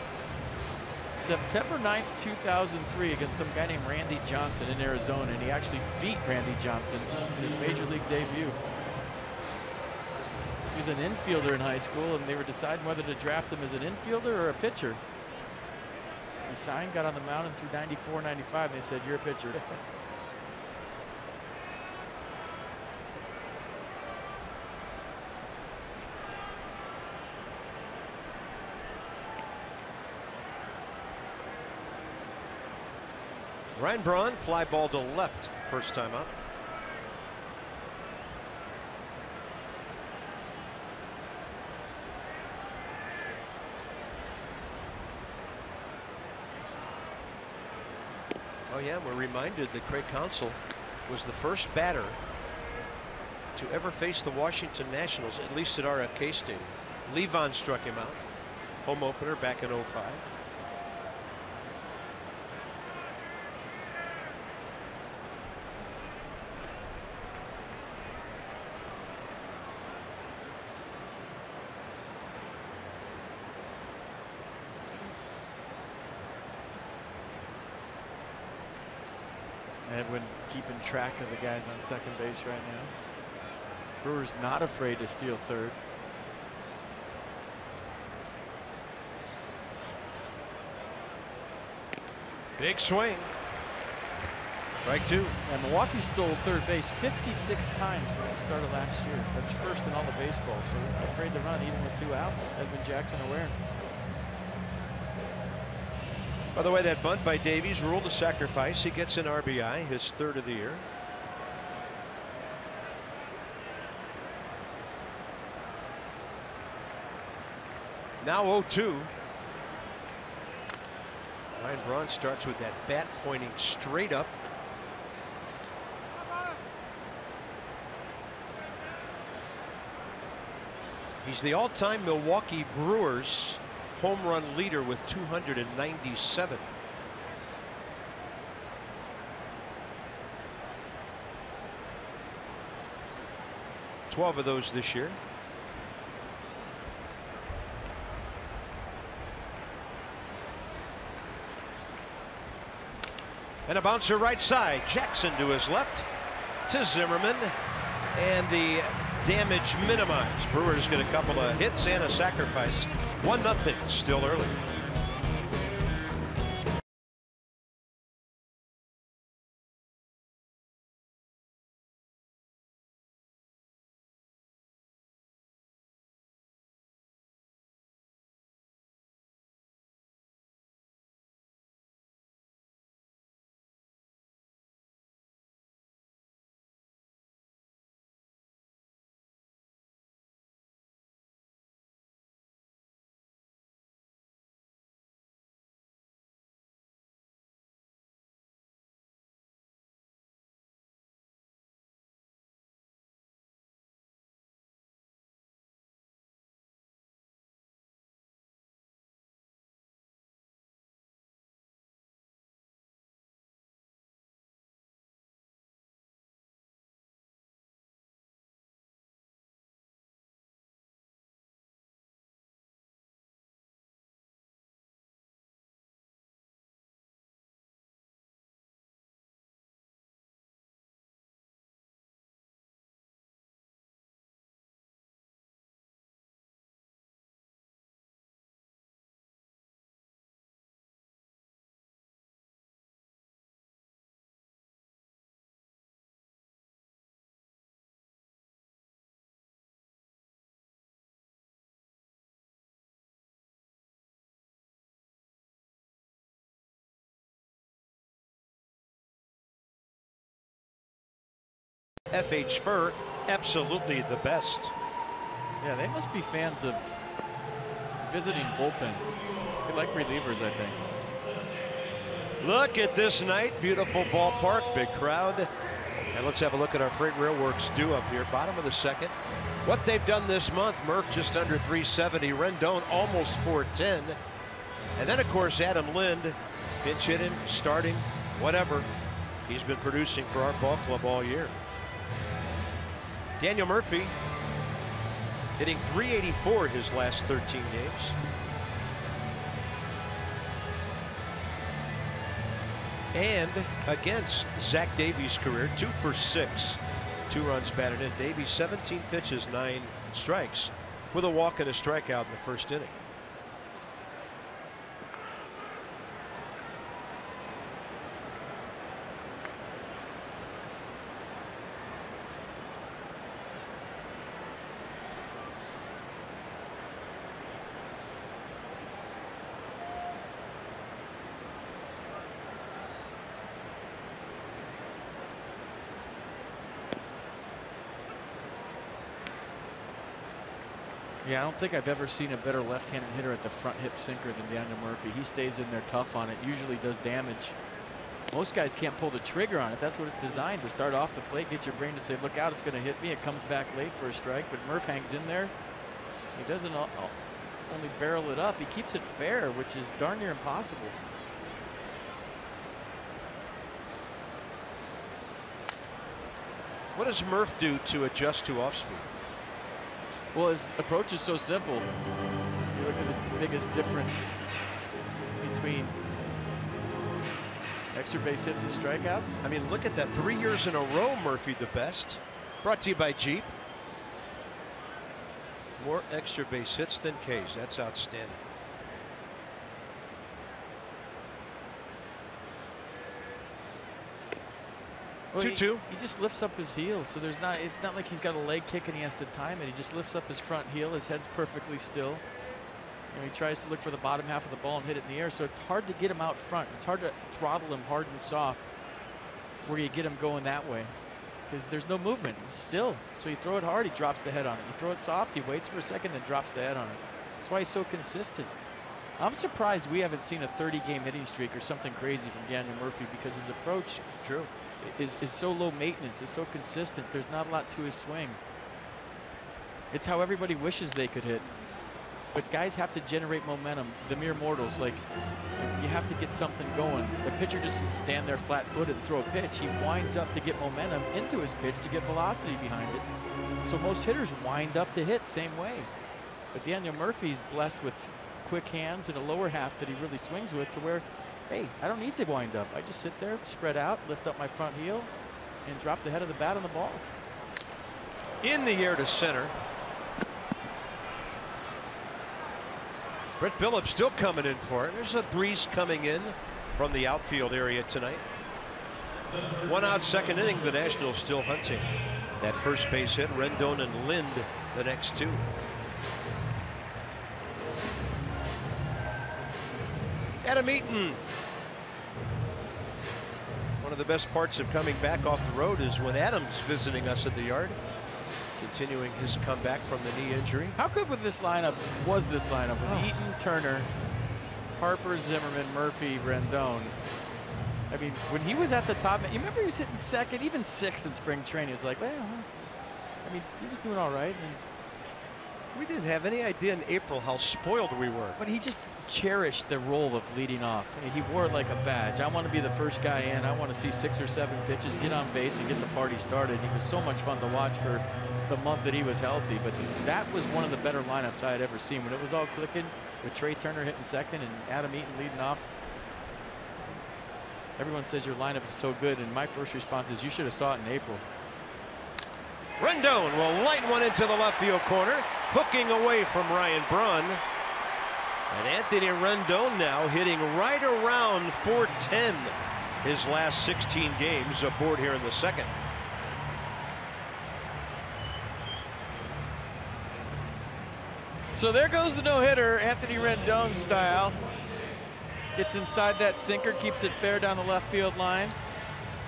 September 9th, 2003, against some guy named Randy Johnson in Arizona, and he actually beat Randy Johnson in his major league debut. He was an infielder in high school, and they were deciding whether to draft him as an infielder or a pitcher. He signed, got on the mound, and threw 94, 95, and they said, "You're a pitcher." Ryan Braun, fly ball to left, first time up. Oh yeah, we're reminded that Craig Counsell was the first batter to ever face the Washington Nationals, at least at RFK Stadium. Levon struck him out. Home opener back in '05. Edwin keeping track of the guys on second base right now. Brewers not afraid to steal third. Big swing. Strike two. And Milwaukee stole third base 56 times since the start of last year. That's first in all of baseball, so we're afraid to run even with 2 outs. Edwin Jackson aware. By the way, that bunt by Davies ruled a sacrifice. He gets an RBI, his 3rd of the year. Now 0-2. Ryan Braun starts with that bat pointing straight up. He's the all-time Milwaukee Brewers home run leader with 297. Twelve of those this year. And a bouncer right side. Jackson to his left to Zimmerman. And the damage minimized. Brewers get a couple of hits and a sacrifice. 1-0 still early. FH Fur, absolutely the best. Yeah, they must be fans of visiting bullpens. They like relievers, I think. Look at this night. Beautiful ballpark, big crowd. And let's have a look at our Freight Railworks do up here. Bottom of the 2nd. What they've done this month, Murph just under 370. Rendon almost 410. And then, of course, Adam Lind, pinch hitting, starting, whatever. He's been producing for our ball club all year. Daniel Murphy hitting .384 his last 13 games. And against Zach Davies' career, 2 for 6, 2 runs batted in. Davies 17 pitches, 9 strikes, with a walk and a strikeout in the first inning. Yeah, I don't think I've ever seen a better left-handed hitter at the front hip sinker than Daniel Murphy. He stays in there tough on it, usually does damage. Most guys can't pull the trigger on it. That's what it's designed, to start off the plate, get your brain to say, look out, it's going to hit me. It comes back late for a strike, but Murph hangs in there. He doesn't only barrel it up, he keeps it fair, which is darn near impossible. What does Murph do to adjust to off speed? Well, his approach is so simple. You look at the biggest difference between extra base hits and strikeouts. I mean, look at that. 3 years in a row, Murphy the best. Brought to you by Jeep. More extra base hits than Ks. That's outstanding. Well, 2-2. He just lifts up his heel, so there's not. It's not like he's got a leg kick and he has to time it. He just lifts up his front heel. His head's perfectly still. He tries to look for the bottom half of the ball and hit it in the air. So it's hard to get him out front. It's hard to throttle him hard and soft where you get him going that way, because there's no movement. He's still. So you throw it hard, he drops the head on it. You throw it soft, he waits for a second, then drops the head on it. That's why he's so consistent. I'm surprised we haven't seen a 30-game hitting streak or something crazy from Daniel Murphy, because his approach is so low maintenance, is so consistent. There's not a lot to his swing. It's how everybody wishes they could hit. But guys have to generate momentum. The mere mortals, like, you have to get something going. The pitcher just stand there flat-footed and throw a pitch. He winds up to get momentum into his pitch to get velocity behind it. So most hitters wind up to hit same way. But Daniel Murphy's blessed with quick hands and a lower half that he really swings with, to where, hey, I don't need to wind up. I just sit there, spread out, lift up my front heel, and drop the head of the bat on the ball. In the air to center. Brett Phillips still coming in for it. There's a breeze coming in from the outfield area tonight. 1 out, second inning. The Nationals still hunting that first base hit. Rendon and Lind the next two. Adam Eaton. One of the best parts of coming back off the road is when Adam's visiting us at the yard, continuing his comeback from the knee injury. How good was this lineup with Eaton, Turner, Harper, Zimmerman, Murphy, Rendon? I mean, when he was at the top, you remember he was hitting second, even sixth in spring training. He was like, well, I mean, he was doing all right. And we didn't have any idea in April how spoiled we were. But he just cherished the role of leading off. I mean, he wore it like a badge. I want to be the first guy in. I want to see 6 or 7 pitches, get on base, and get the party started. He was so much fun to watch for the month that he was healthy. But that was one of the better lineups I had ever seen, when it was all clicking, with Trey Turner hitting second and Adam Eaton leading off. Everyone says your lineup is so good, and my first response is you should have saw it in April. Rendon will light one into the left field corner, hooking away from Ryan Braun. And Anthony Rendon now hitting right around .410 his last 16 games aboard here in the second. So there goes the no-hitter, Anthony Rendon style. Gets inside that sinker, keeps it fair down the left field line.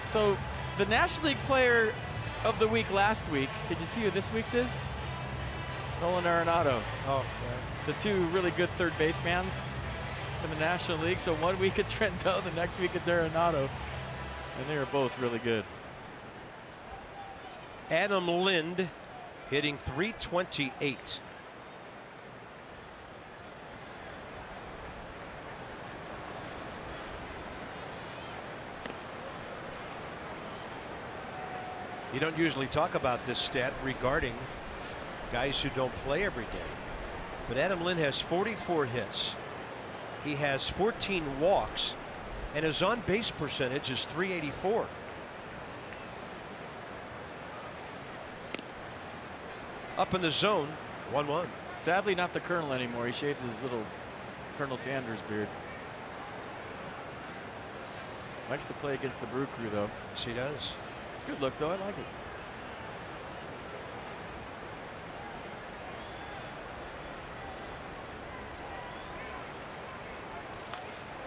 So the National League Player of the Week last week, did you see who this week's is? Nolan Arenado. Oh, the two really good third basemans in the National League. So 1 week it's Rendon, the next week it's Arenado, and they are both really good. Adam Lind hitting .328. You don't usually talk about this stat regarding guys who don't play every day, but Adam Lind has 44 hits. He has 14 walks, and his on-base percentage is .384. Up in the zone, 1-1. Sadly, not the Colonel anymore. He shaved his little Colonel Sanders beard. Likes to play against the Brew Crew, though. Yes, he does. It's a good look, though. I like it.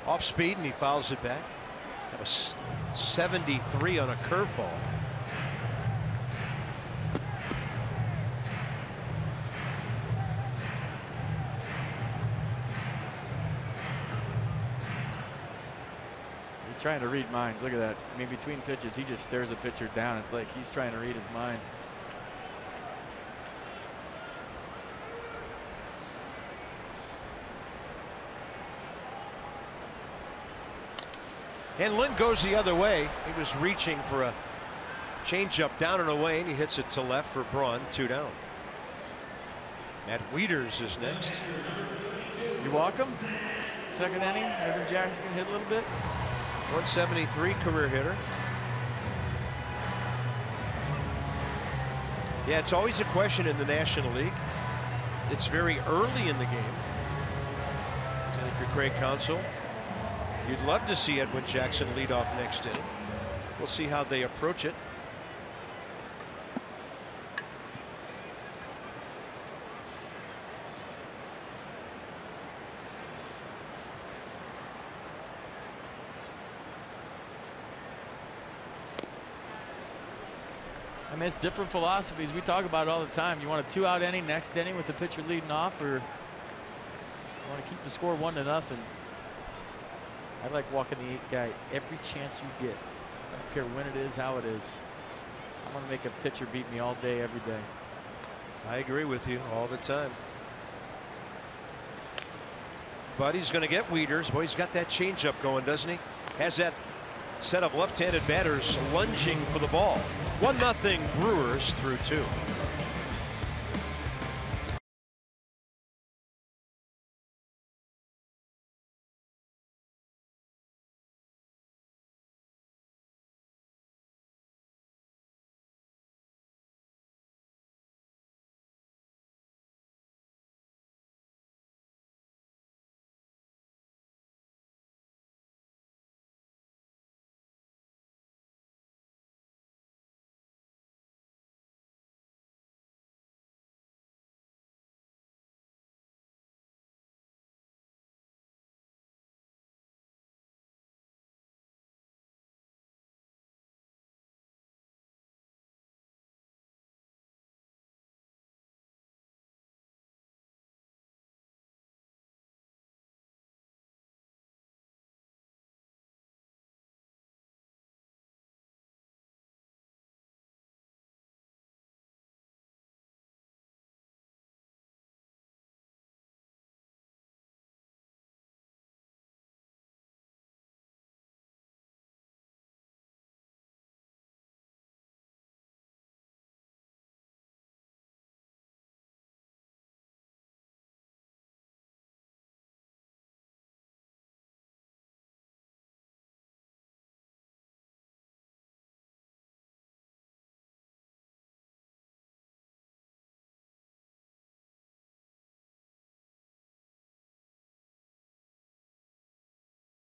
Off speed, and he fouls it back. That was 73 on a curveball. He's trying to read minds. Look at that. I mean, between pitches, he just stares a pitcher down. It's like he's trying to read his mind. And Lind goes the other way. He was reaching for a changeup down and away, and he hits it to left for Braun. 2 down. Matt WIETERS is next. You walk him. Second inning. Evan Jackson can hit a little bit. 173 career hitter. Yeah, it's always a question in the National League. It's very early in the game. And if you're Craig Counsell, you'd love to see Edwin Jackson lead off next inning. We'll see how they approach it. I mean, it's different philosophies. We talk about it all the time. You want a 2-out inning, next inning with the pitcher leading off, or you want to keep the score 1-0. I like walking the 8th guy every chance you get. I don't care when it is, how it is. I want to make a pitcher beat me all day, every day. I agree with you all the time. But he's going to get Wieters. Boy, he's got that changeup going, doesn't he? Has that set of left-handed batters lunging for the ball. 1-0 Brewers through 2.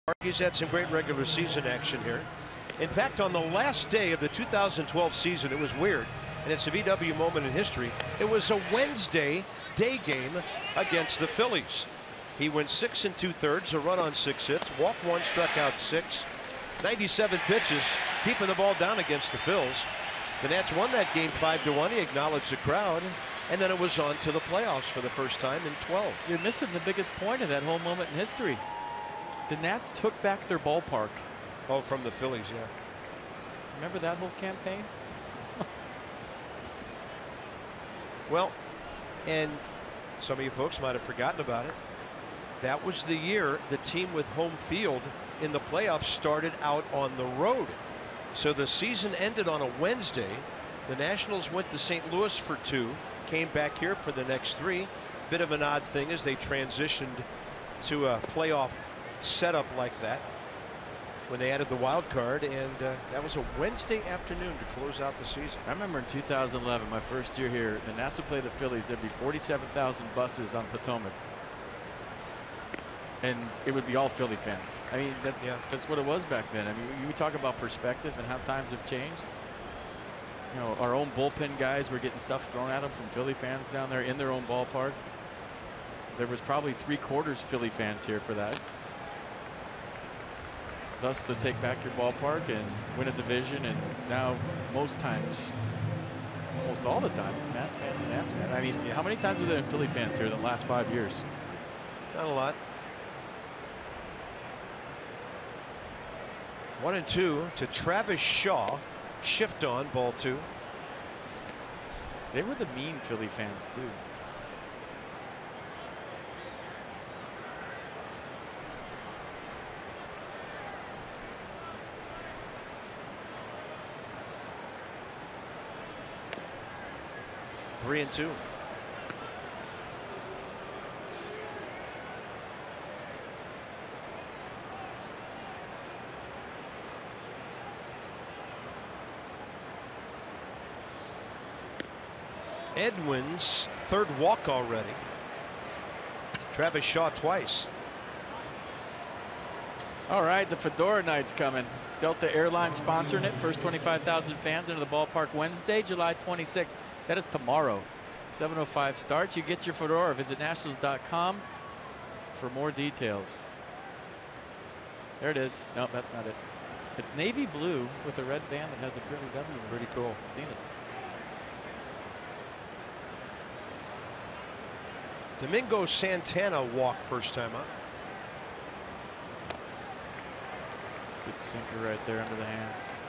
Rockies had some great regular season action here. In fact, on the last day of the 2012 season, it was weird, and it's a VW moment in history. It was a Wednesday day game against the Phillies. He went 6 2/3, a run on 6 hits, walked 1, struck out 6, 97 pitches, keeping the ball down against the Phils. The Nats won that game 5-1. He acknowledged the crowd, and then it was on to the playoffs for the first time in 12. You're missing the biggest point of that whole moment in history. The Nats took back their ballpark. Oh, from the Phillies, yeah. Remember that whole campaign? Well, and some of you folks might have forgotten about it. That was the year the team with home field in the playoffs started out on the road. So the season ended on a Wednesday. The Nationals went to St. Louis for 2, came back here for the next 3. Bit of an odd thing as they transitioned to a playoff setup like that when they added the wild card, and that was a Wednesday afternoon to close out the season. I remember in 2011, my first year here, the Nats would play the Phillies. There'd be 47,000 buses on Potomac, and it would be all Philly fans. I mean, that's what it was back then. I mean, you talk about perspective and how times have changed. You know, our own bullpen guys were getting stuff thrown at them from Philly fans down there in their own ballpark. There was probably 3/4 Philly fans here for that. Thus, to take back your ballpark and win a division, and now most times, almost all the time, it's Nats fans and Nats fans. I mean, how many times have there been Philly fans here in the last 5 years? Not a lot. 1-2 to Travis Shaw. Shift on, ball 2. They were the mean Philly fans too. 3-2. Edwin's third walk already. Travis Shaw twice. All right, the Fedora Night's coming. Delta Airlines sponsoring it. First 25,000 fans into the ballpark Wednesday, July 26th. That is tomorrow. 7:05 start. You get your Fedora. Visit nationals.com for more details. There it is. Nope, that's not it. It's navy blue with a red band that has a pretty W. Pretty cool. Seen it. Domingo Santana walked first time up. Good sinker right there under the hands.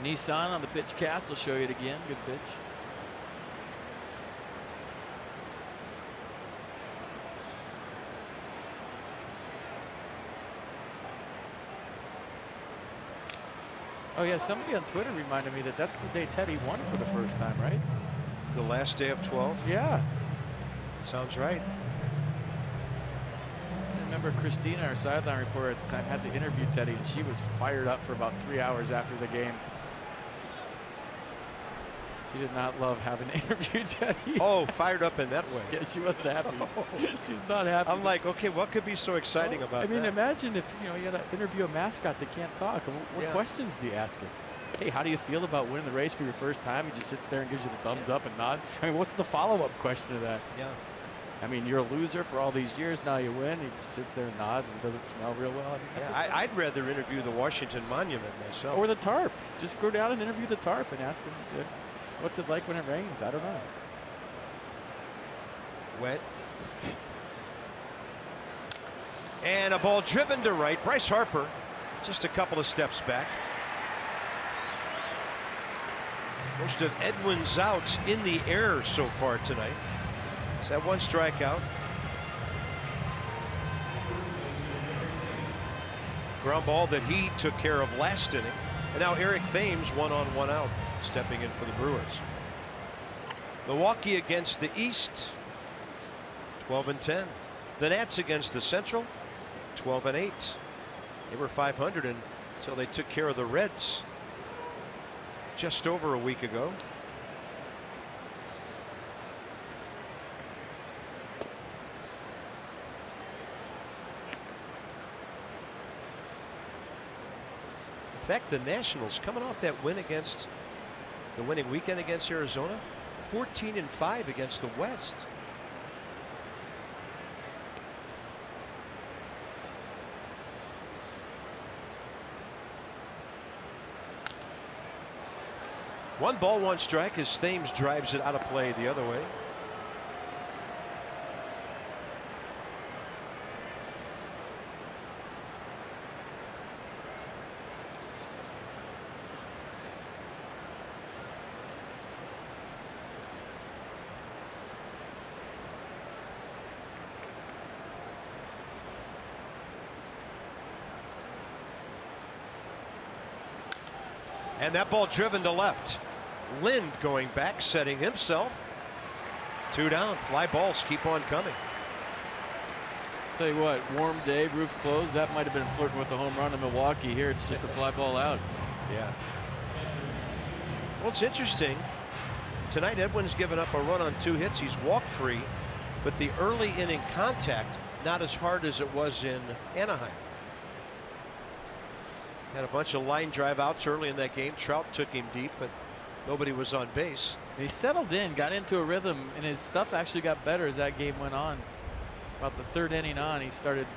Nissan on the pitch cast. I'll show you it again. Good pitch. Oh yeah, somebody on Twitter reminded me that that's the day Teddy won for the first time, right? The last day of 12? Yeah. Sounds right. I remember Christina, our sideline reporter at the time, had to interview Teddy, and she was fired up for about 3 hours after the game. She did not love having to interview Teddy. Oh, fired up in that way. Yeah, she wasn't happy. She's not happy. I'm like, okay, what could be so exciting about that? I mean, imagine if you got to interview a mascot that can't talk. What questions do you ask him? Hey, how do you feel about winning the race for your first time? He just sits there and gives you the thumbs up and nod. I mean, what's the follow-up question to that? Yeah. I mean, you're a loser for all these years. Now you win. He just sits there and nods and doesn't smell real well. I mean, I'd rather interview the Washington Monument myself. Or the tarp. Just go down and interview the tarp and ask him, what's it like when it rains? I don't know. Wet. And a ball driven to right. Bryce Harper just a couple of steps back. Most of Edwin's outs in the air so far tonight. He's had one strikeout. Ground ball that he took care of last inning. And now Eric Thames 1 on 1 out, stepping in for the Brewers. Milwaukee against the East, 12-10. The Nats against the Central, 12-8. They were 500 until they took care of the Reds just over a week ago. In fact, the Nationals coming off that win against the winning weekend against Arizona, 14-5 against the West. One ball, one strike as Thames drives it out of play the other way. And that ball driven to left. Lind going back, setting himself. 2 down. Fly balls keep on coming. Tell you what, warm day, roof closed. That might have been flirting with the home run in Milwaukee. Here it's just a fly ball out. Yeah. Well, it's interesting. Tonight Edwin's given up a run on 2 hits. He's walked 3, but the early inning contact not as hard as it was in Anaheim. Had a bunch of line drive outs early in that game. Trout took him deep, but nobody was on base. He settled in, got into a rhythm, and his stuff actually got better as that game went on. About the 3rd inning on, he started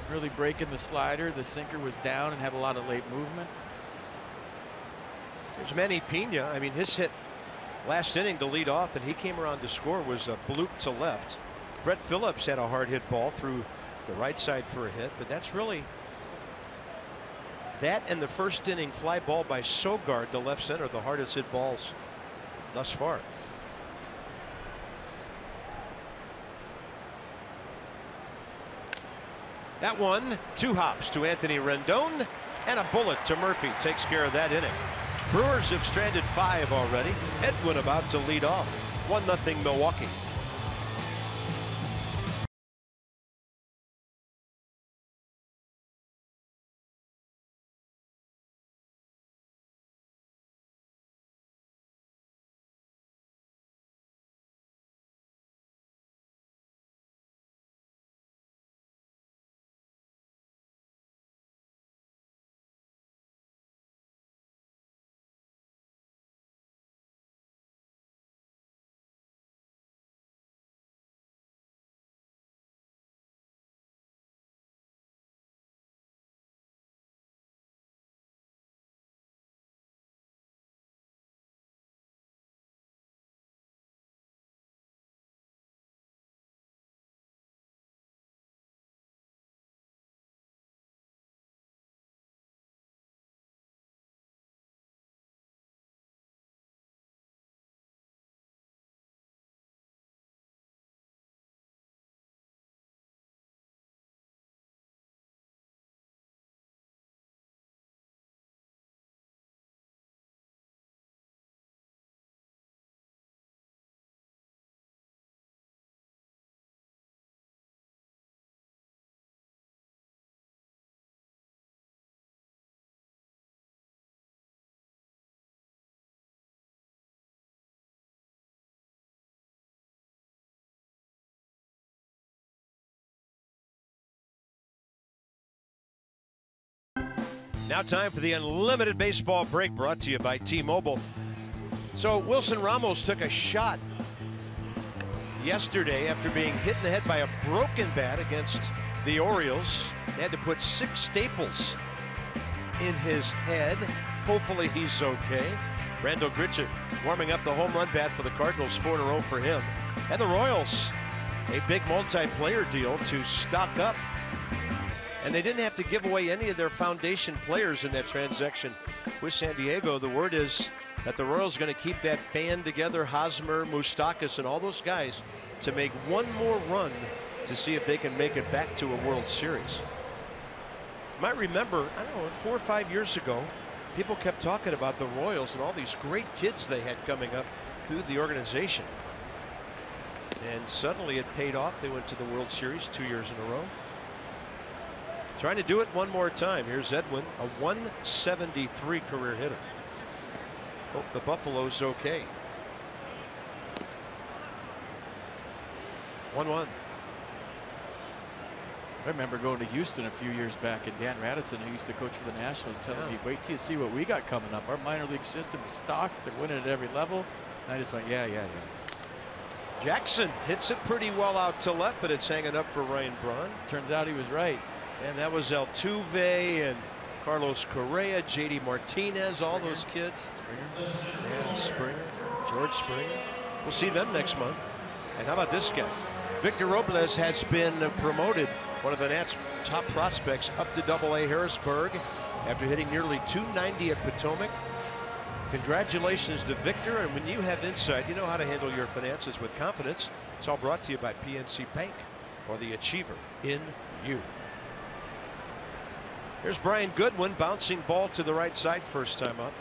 really breaking the slider. The sinker was down and had a lot of late movement. There's Manny Pena. I mean, his hit last inning to lead off, and he came around to score, was a bloop to left. Brett Phillips had a hard hit ball through the right side for a hit, but that's really that and the first inning fly ball by Sogard to left center, the hardest hit balls thus far. That one, 2 hops to Anthony Rendon, and a bullet to Murphy takes care of that inning. Brewers have stranded 5 already. Edwin about to lead off. 1-0 Milwaukee. Now time for the unlimited baseball break, brought to you by T-Mobile. So Wilson Ramos took a shot yesterday after being hit in the head by a broken bat against the Orioles. They had to put 6 staples in his head. Hopefully he's okay. Randall Grichuk warming up the home run bat for the Cardinals, 4 in a row for him. And the Royals, a big multiplayer deal to stock up. And they didn't have to give away any of their foundation players in that transaction with San Diego. The word is that the Royals are going to keep that band together, Hosmer, Moustakas, and all those guys, to make one more run to see if they can make it back to a World Series. You might remember, I don't know, 4 or 5 years ago, people kept talking about the Royals and all these great kids they had coming up through the organization. And suddenly it paid off. They went to the World Series 2 years in a row. Trying to do it one more time. Here's Edwin, a 173 career hitter. Hope the Buffalo's okay. 1-1. I remember going to Houston a few years back, and Dan Radisson, who used to coach for the Nationals, telling me, wait till you see what we got coming up. Our minor league system is stocked. They're winning at every level. And I just went, yeah. Jackson hits it pretty well out to left, but it's hanging up for Ryan Braun. Turns out he was right. And that was Altuve and Carlos Correa, J.D. Martinez, all those kids. Springer. Yeah, Springer, George Springer. We'll see them next month. And how about this guy? Victor Robles has been promoted, one of the Nats' top prospects, up to Double-A Harrisburg after hitting nearly .290 at Potomac. Congratulations to Victor, and when you have insight, you know how to handle your finances with confidence. It's all brought to you by PNC Bank, for the achiever in you. Here's Brian Goodwin, bouncing ball to the right side, first time up.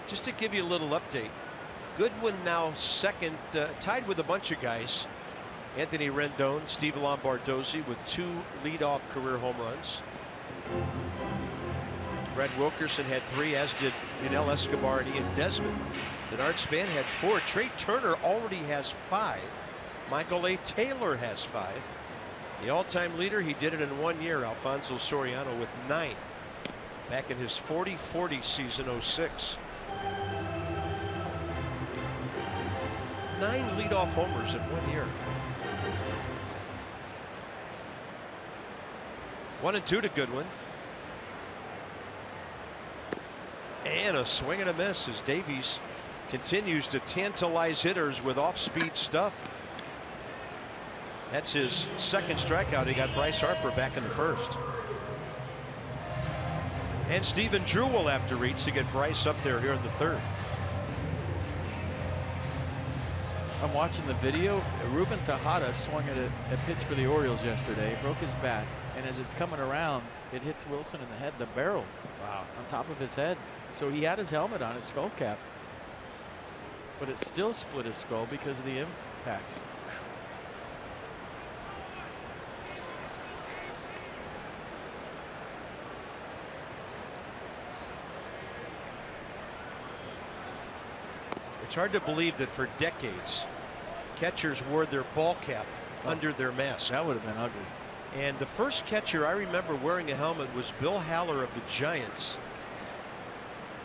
Just to give you a little update, Goodwin now second, tied with a bunch of guys. Anthony Rendon, Steve Lombardozzi with 2 leadoff career home runs. Brad Wilkerson had 3, as did Yunel Escobar and Ian Desmond. Denard Span had 4. Trey Turner already has 5. Michael A. Taylor has 5. The all-time leader, he did it in 1 year, Alfonso Soriano, with 9 back in his 40-40 season, 06. 9 leadoff homers in 1 year. 1-2 to Goodwin. And a swing and a miss as Davies continues to tantalize hitters with off-speed stuff. That's his second strikeout. He got Bryce Harper back in the first. And Stephen Drew will have to reach to get Bryce up there here in the third. I'm watching the video. Ruben Tejada swung at a pitch for the Orioles yesterday, broke his bat, and as it's coming around, it hits Wilson in the head, the barrel. Wow. On top of his head. So he had his helmet on, his skull cap, but it still split his skull because of the impact. It's hard to believe that for decades, catchers wore their ball cap under their mask. That would have been ugly. And the first catcher I remember wearing a helmet was Bill Haller of the Giants,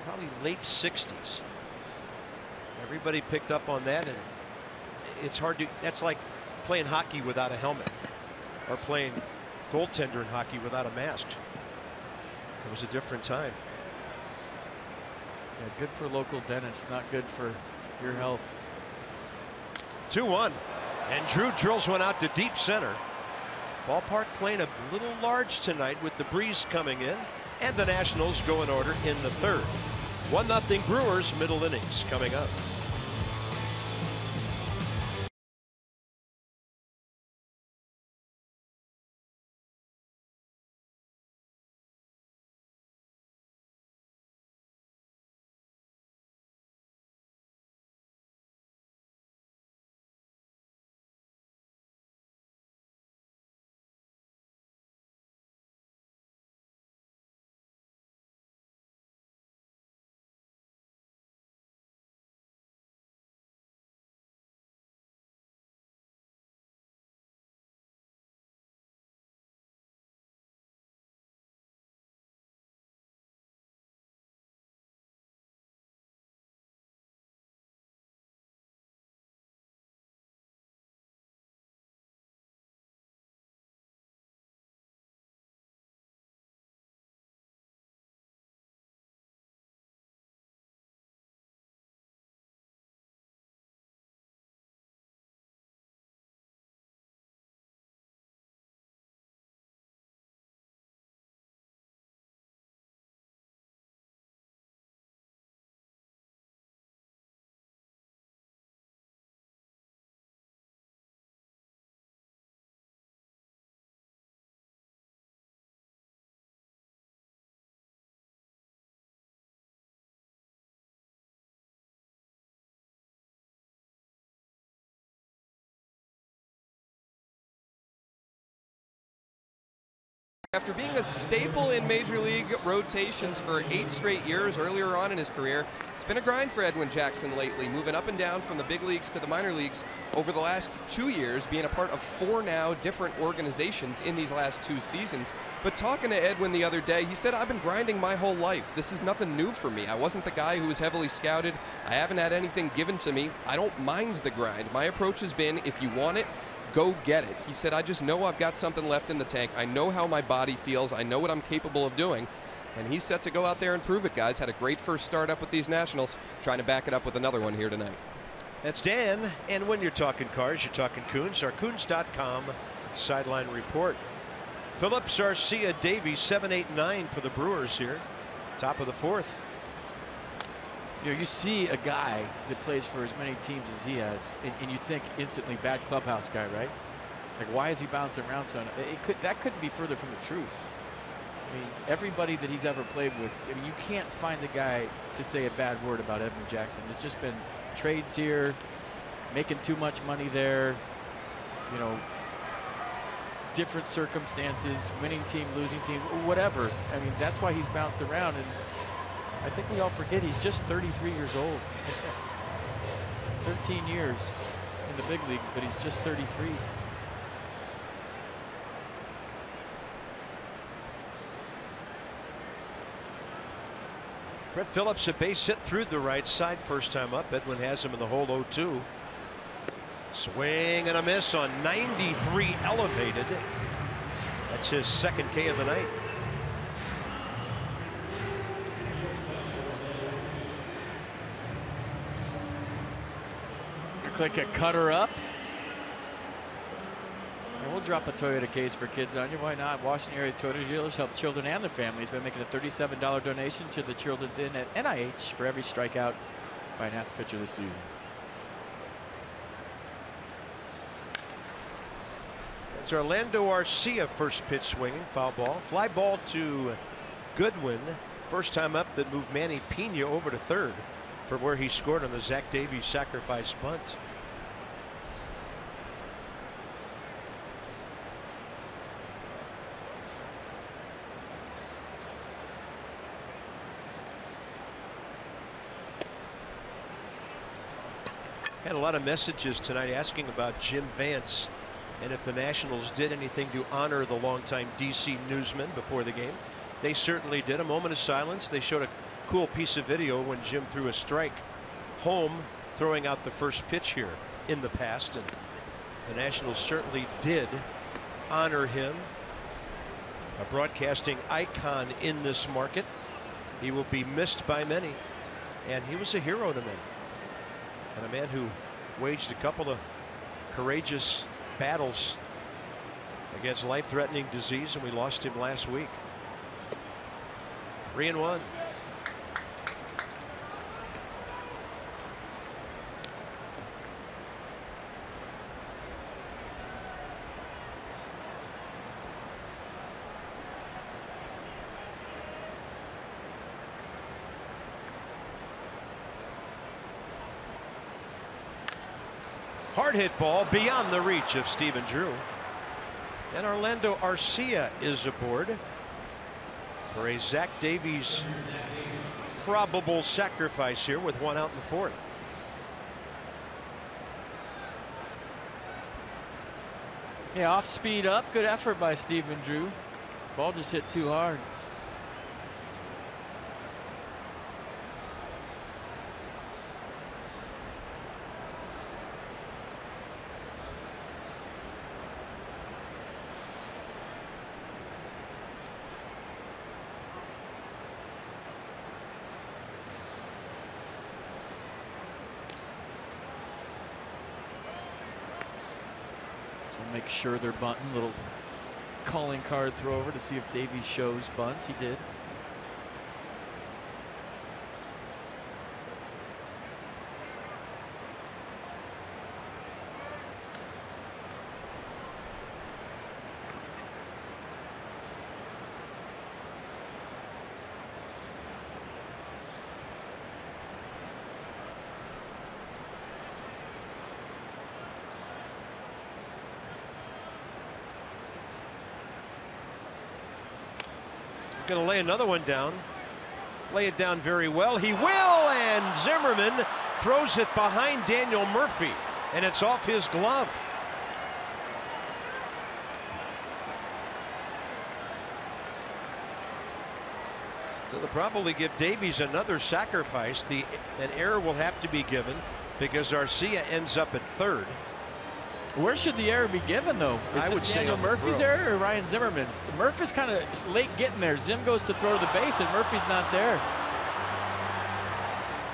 probably late 60s. Everybody picked up on that, and it's hard to, that's like playing hockey without a helmet or playing goaltender in hockey without a mask. It was a different time. Yeah, good for local dentists, not good for your health. 2-1, and Drew drills one out to deep center. Ballpark playing a little large tonight with the breeze coming in, and the Nationals go in order in the third. 1-0 Brewers, middle innings coming up. After being a staple in Major League rotations for 8 straight years earlier on in his career, it's been a grind for Edwin Jackson lately, moving up and down from the big leagues to the minor leagues over the last 2 years, being a part of 4 now different organizations in these last 2 seasons. But talking to Edwin the other day, he said, I've been grinding my whole life. This is nothing new for me. I wasn't the guy who was heavily scouted. I haven't had anything given to me. I don't mind the grind. My approach has been, if you want it, go get it. He said, I just know I've got something left in the tank. I know how my body feels. I know what I'm capable of doing. And he's set to go out there and prove it, guys. Had a great first start up with these Nationals. Trying to back it up with another one here tonight. That's Dan. And when you're talking cars, you're talking Coons. Our Coons.com sideline report. Phillips, Arcia, Davies, 7, 8, 9 for the Brewers here. Top of the 4th. You know, you see a guy that plays for as many teams as he has, and you think instantly bad clubhouse guy, right? Like, why is he bouncing around so? That couldn't be further from the truth. I mean, everybody that he's ever played with, I mean, you can't find a guy to say a bad word about Edwin Jackson. It's just been trades here, making too much money there, you know, different circumstances, winning team, losing team, whatever. I mean, that's why he's bounced around. And I think we all forget he's just 33 years old. 13 years in the big leagues, but he's just 33. Brett Phillips, a base hit through the right side first time up. Edwin has him in the hole 0-2. Swing and a miss on 93 elevated. That's his second K of the night. Click a cutter up. And we'll drop a Toyota case for kids on you. Why not? Washington area Toyota dealers help children and their families by making a $37 donation to the Children's Inn at NIH for every strikeout by a Nats pitcher this season. It's Orlando Arcia, first pitch swinging, foul ball. Fly ball to Goodwin. First time up that moved Manny Pena over to third from where he scored on the Zach Davies sacrifice bunt. Had a lot of messages tonight asking about Jim Vance and if the Nationals did anything to honor the longtime DC newsman before the game. They certainly did. A moment of silence. They showed a cool piece of video when Jim threw a strike home, throwing out the first pitch here in the past, and the Nationals certainly did honor him. A broadcasting icon in this market. He will be missed by many, and he was a hero to many, and a man who waged a couple of courageous battles against life-threatening disease, and we lost him last week. 3-1. Hard hit ball beyond the reach of Stephen Drew. And Orlando Arcia is aboard for a Zach Davies probable sacrifice here with one out in the 4th. Yeah, off speed up. Good effort by Stephen Drew. Ball just hit too hard. Make sure they're bunting. Little calling card throw over to see if Davies shows bunt. He did. going to lay another one down. Lay it down very well. He will, and Zimmerman throws it behind Daniel Murphy, and it's off his glove. So they'll probably give Davies another sacrifice. An error will have to be given because Arcia ends up at third. Where should the error be given, though? I would say Daniel Murphy's error or Ryan Zimmerman's? Murphy's kind of late getting there. Zim goes to throw to the base, and Murphy's not there.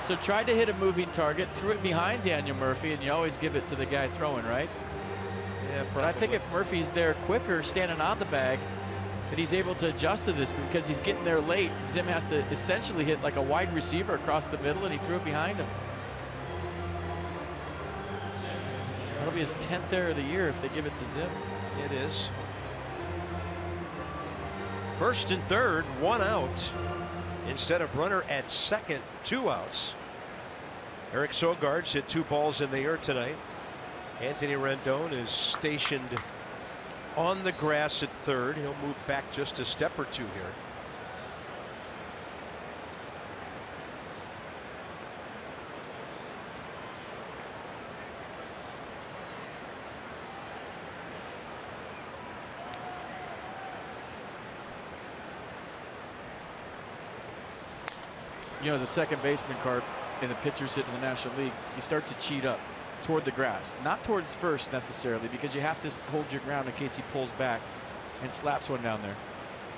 So tried to hit a moving target, threw it behind Daniel Murphy, and you always give it to the guy throwing, right? Yeah, probably. But I think if Murphy's there quicker, standing on the bag, that he's able to adjust to this because he's getting there late. Zim has to essentially hit like a wide receiver across the middle, and he threw it behind him. That'll be his 10th error of the year if they give it to Zim. It is. First and third, 1 out. Instead of runner at second, 2 outs. Eric Sogard's hit 2 balls in the air tonight. Anthony Rendon is stationed on the grass at third. He'll move back just a step or two here. You know, as a second baseman, Carp, and the pitchers hitting in the National League, you start to cheat up toward the grass, not towards first necessarily, because you have to hold your ground in case he pulls back and slaps one down there.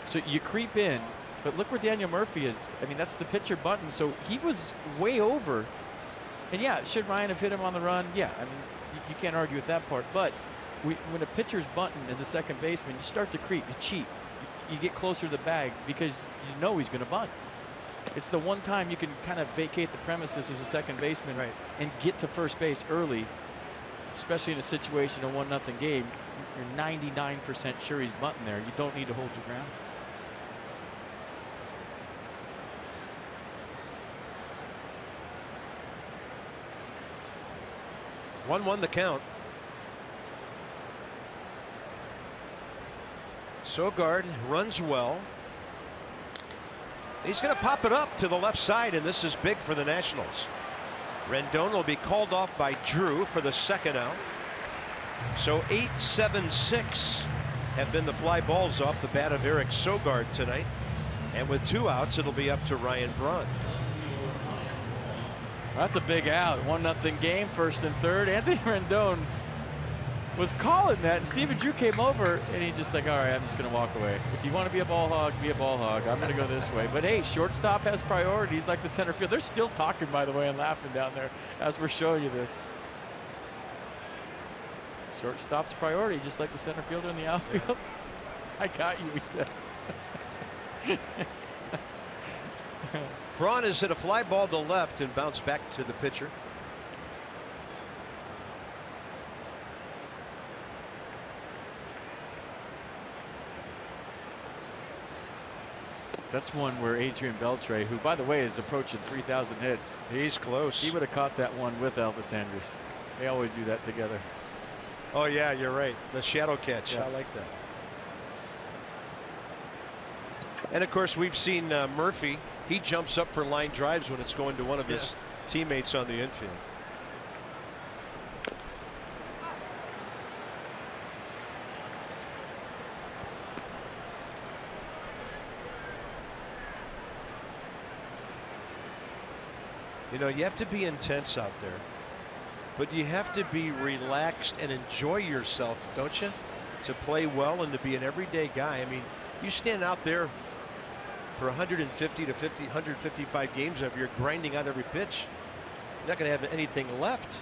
So you creep in, but look where Daniel Murphy is. I mean, that's the pitcher button, so he was way over. And yeah, should Ryan have hit him on the run? Yeah, I mean, you can't argue with that part. But when a pitcher's button as a second baseman, you start to creep, you cheat. You get closer to the bag because you know he's going to bunt. It's the one time you can kind of vacate the premises as a second baseman, right, and get to first base early, especially in a situation, a 1-0 game. You're 99% sure he's bunting there. You don't need to hold your ground. One the count. Sogard runs well. He's going to pop it up to the left side, and this is big for the Nationals. Rendon will be called off by Drew for the second out. So 8, 7, 6 have been the fly balls off the bat of Eric Sogard tonight. And with 2 outs, it'll be up to Ryan Braun. That's a big out. 1-0 game, first and third. Anthony Rendon was calling that, and Stephen Drew came over, and he's just like, all right, I'm just going to walk away. If you want to be a ball hog, be a ball hog. I'm going to go this way. But hey, shortstop has priorities like the center field. They're still talking, by the way, and laughing down there as we're showing you this. Shortstop's priority, just like the center fielder in the outfield. Yeah. I got you, we said. Braun has hit a fly ball to left and bounced back to the pitcher. That's one where Adrian Beltre, who, by the way, is approaching 3,000 hits. He's close. He would have caught that one with Elvis Andrus. They always do that together. Oh, yeah, you're right. The shadow catch. Yeah. I like that. And, of course, we've seen Murphy. He jumps up for line drives when it's going to one of his teammates on the infield. You know, you have to be intense out there, but you have to be relaxed and enjoy yourself, don't you? To play well and to be an everyday guy. I mean, you stand out there for 150 to 155 games of you're grinding out every pitch. You're not going to have anything left.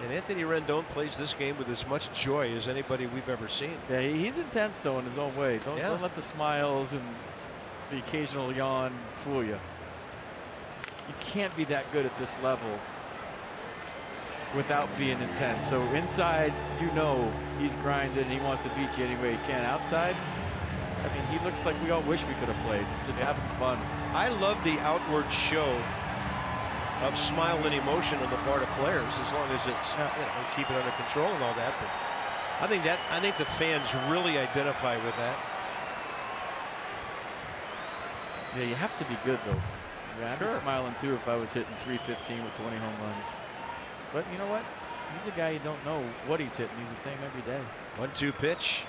And Anthony Rendon plays this game with as much joy as anybody we've ever seen. Yeah, he's intense, though, in his own way. Don't let the smiles and the occasional yawn fool you. You can't be that good at this level without being intense. So inside, you know he's grinding and he wants to beat you any way he can. Outside, I mean, he looks like we all wish we could have played, just having fun. I love the outward show of smile and emotion on the part of players, as long as it's you know, keep it under control and all that. But I think the fans really identify with that. Yeah, you have to be good though. Yeah, I'd be smiling too if I was hitting 315 with 20 home runs. But you know what? He's a guy you don't know what he's hitting. He's the same every day. 1-2 pitch.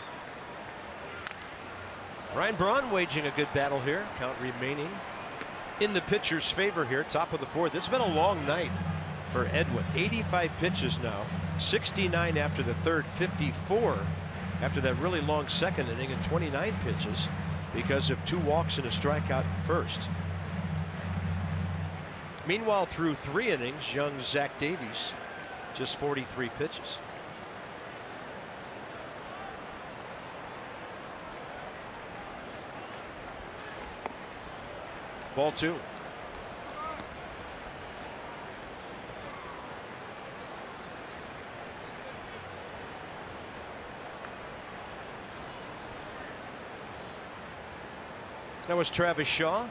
Ryan Braun waging a good battle here. Count remaining in the pitcher's favor here. Top of the fourth. It's been a long night for Edwin. 85 pitches now. 69 after the third. 54 after that really long second inning, and 29 pitches because of 2 walks and a strikeout first. Meanwhile, through 3 innings, young Zach Davies just 43 pitches. Ball 2. That was Travis Shaw.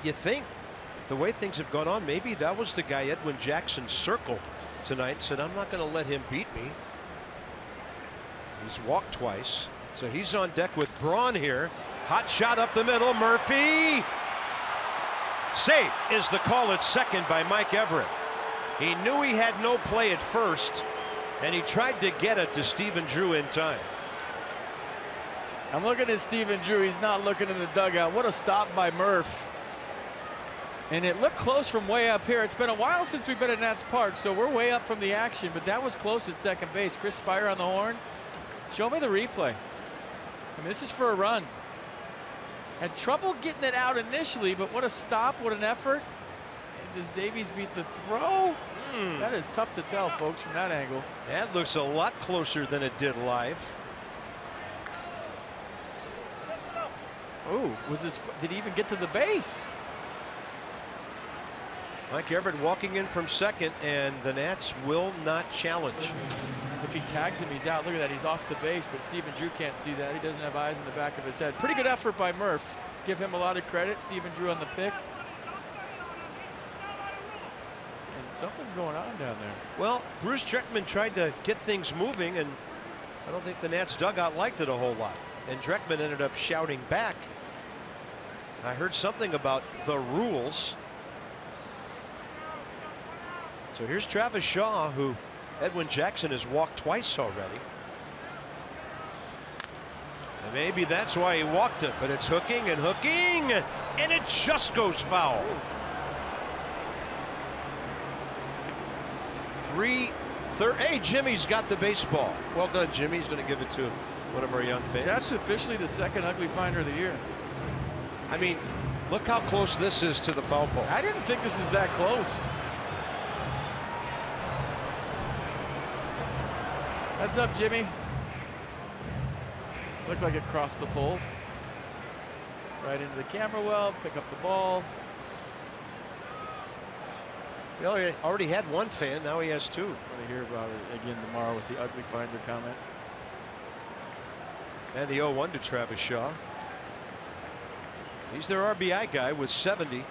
You think the way things have gone on, maybe that was the guy Edwin Jackson circled tonight, said, I'm not going to let him beat me. He's walked twice, so he's on deck with Braun here. Hot shot up the middle. Murphy. Safe is the call at second by Mike Everett. He knew he had no play at first, and he tried to get it to Stephen Drew in time. I'm looking at Stephen Drew. He's not looking in the dugout. What a stop by Murph. And it looked close from way up here. It's been a while since we've been at Nats Park, so we're way up from the action, but that was close at second base. Chris Spire on the horn. Show me the replay. I mean, this is for a run. Had trouble getting it out initially, but what a stop, what an effort. And does Davies beat the throw? That is tough to tell, folks, from that angle. That looks a lot closer than it did live. Oh, did he even get to the base? Mike Everett walking in from second, and the Nats will not challenge. If he tags him, he's out. Look at that. He's off the base, but Stephen Drew can't see that. He doesn't have eyes in the back of his head. Pretty good effort by Murph. Give him a lot of credit. Stephen Drew on the pick. And something's going on down there. Well, Bruce Dreckman tried to get things moving, and I don't think the Nats dugout liked it a whole lot. And Dreckman ended up shouting back. I heard something about the rules. So here's Travis Shaw, who Edwin Jackson has walked twice already. And maybe that's why he walked him, but it's hooking and hooking, and it just goes foul. 3-3. Hey, Jimmy's got the baseball. Well done, Jimmy. He's going to give it to one of our young fans. That's officially the second ugly finder of the year. I mean, look how close this is to the foul pole. I didn't think this is that close. Heads up, Jimmy. Looked like it crossed the pole. Right into the camera well, pick up the ball. He already had one fan, now he has 2. I'm going to hear about it again tomorrow with the ugly finder comment. And the 0-1 to Travis Shaw. He's their RBI guy with 70.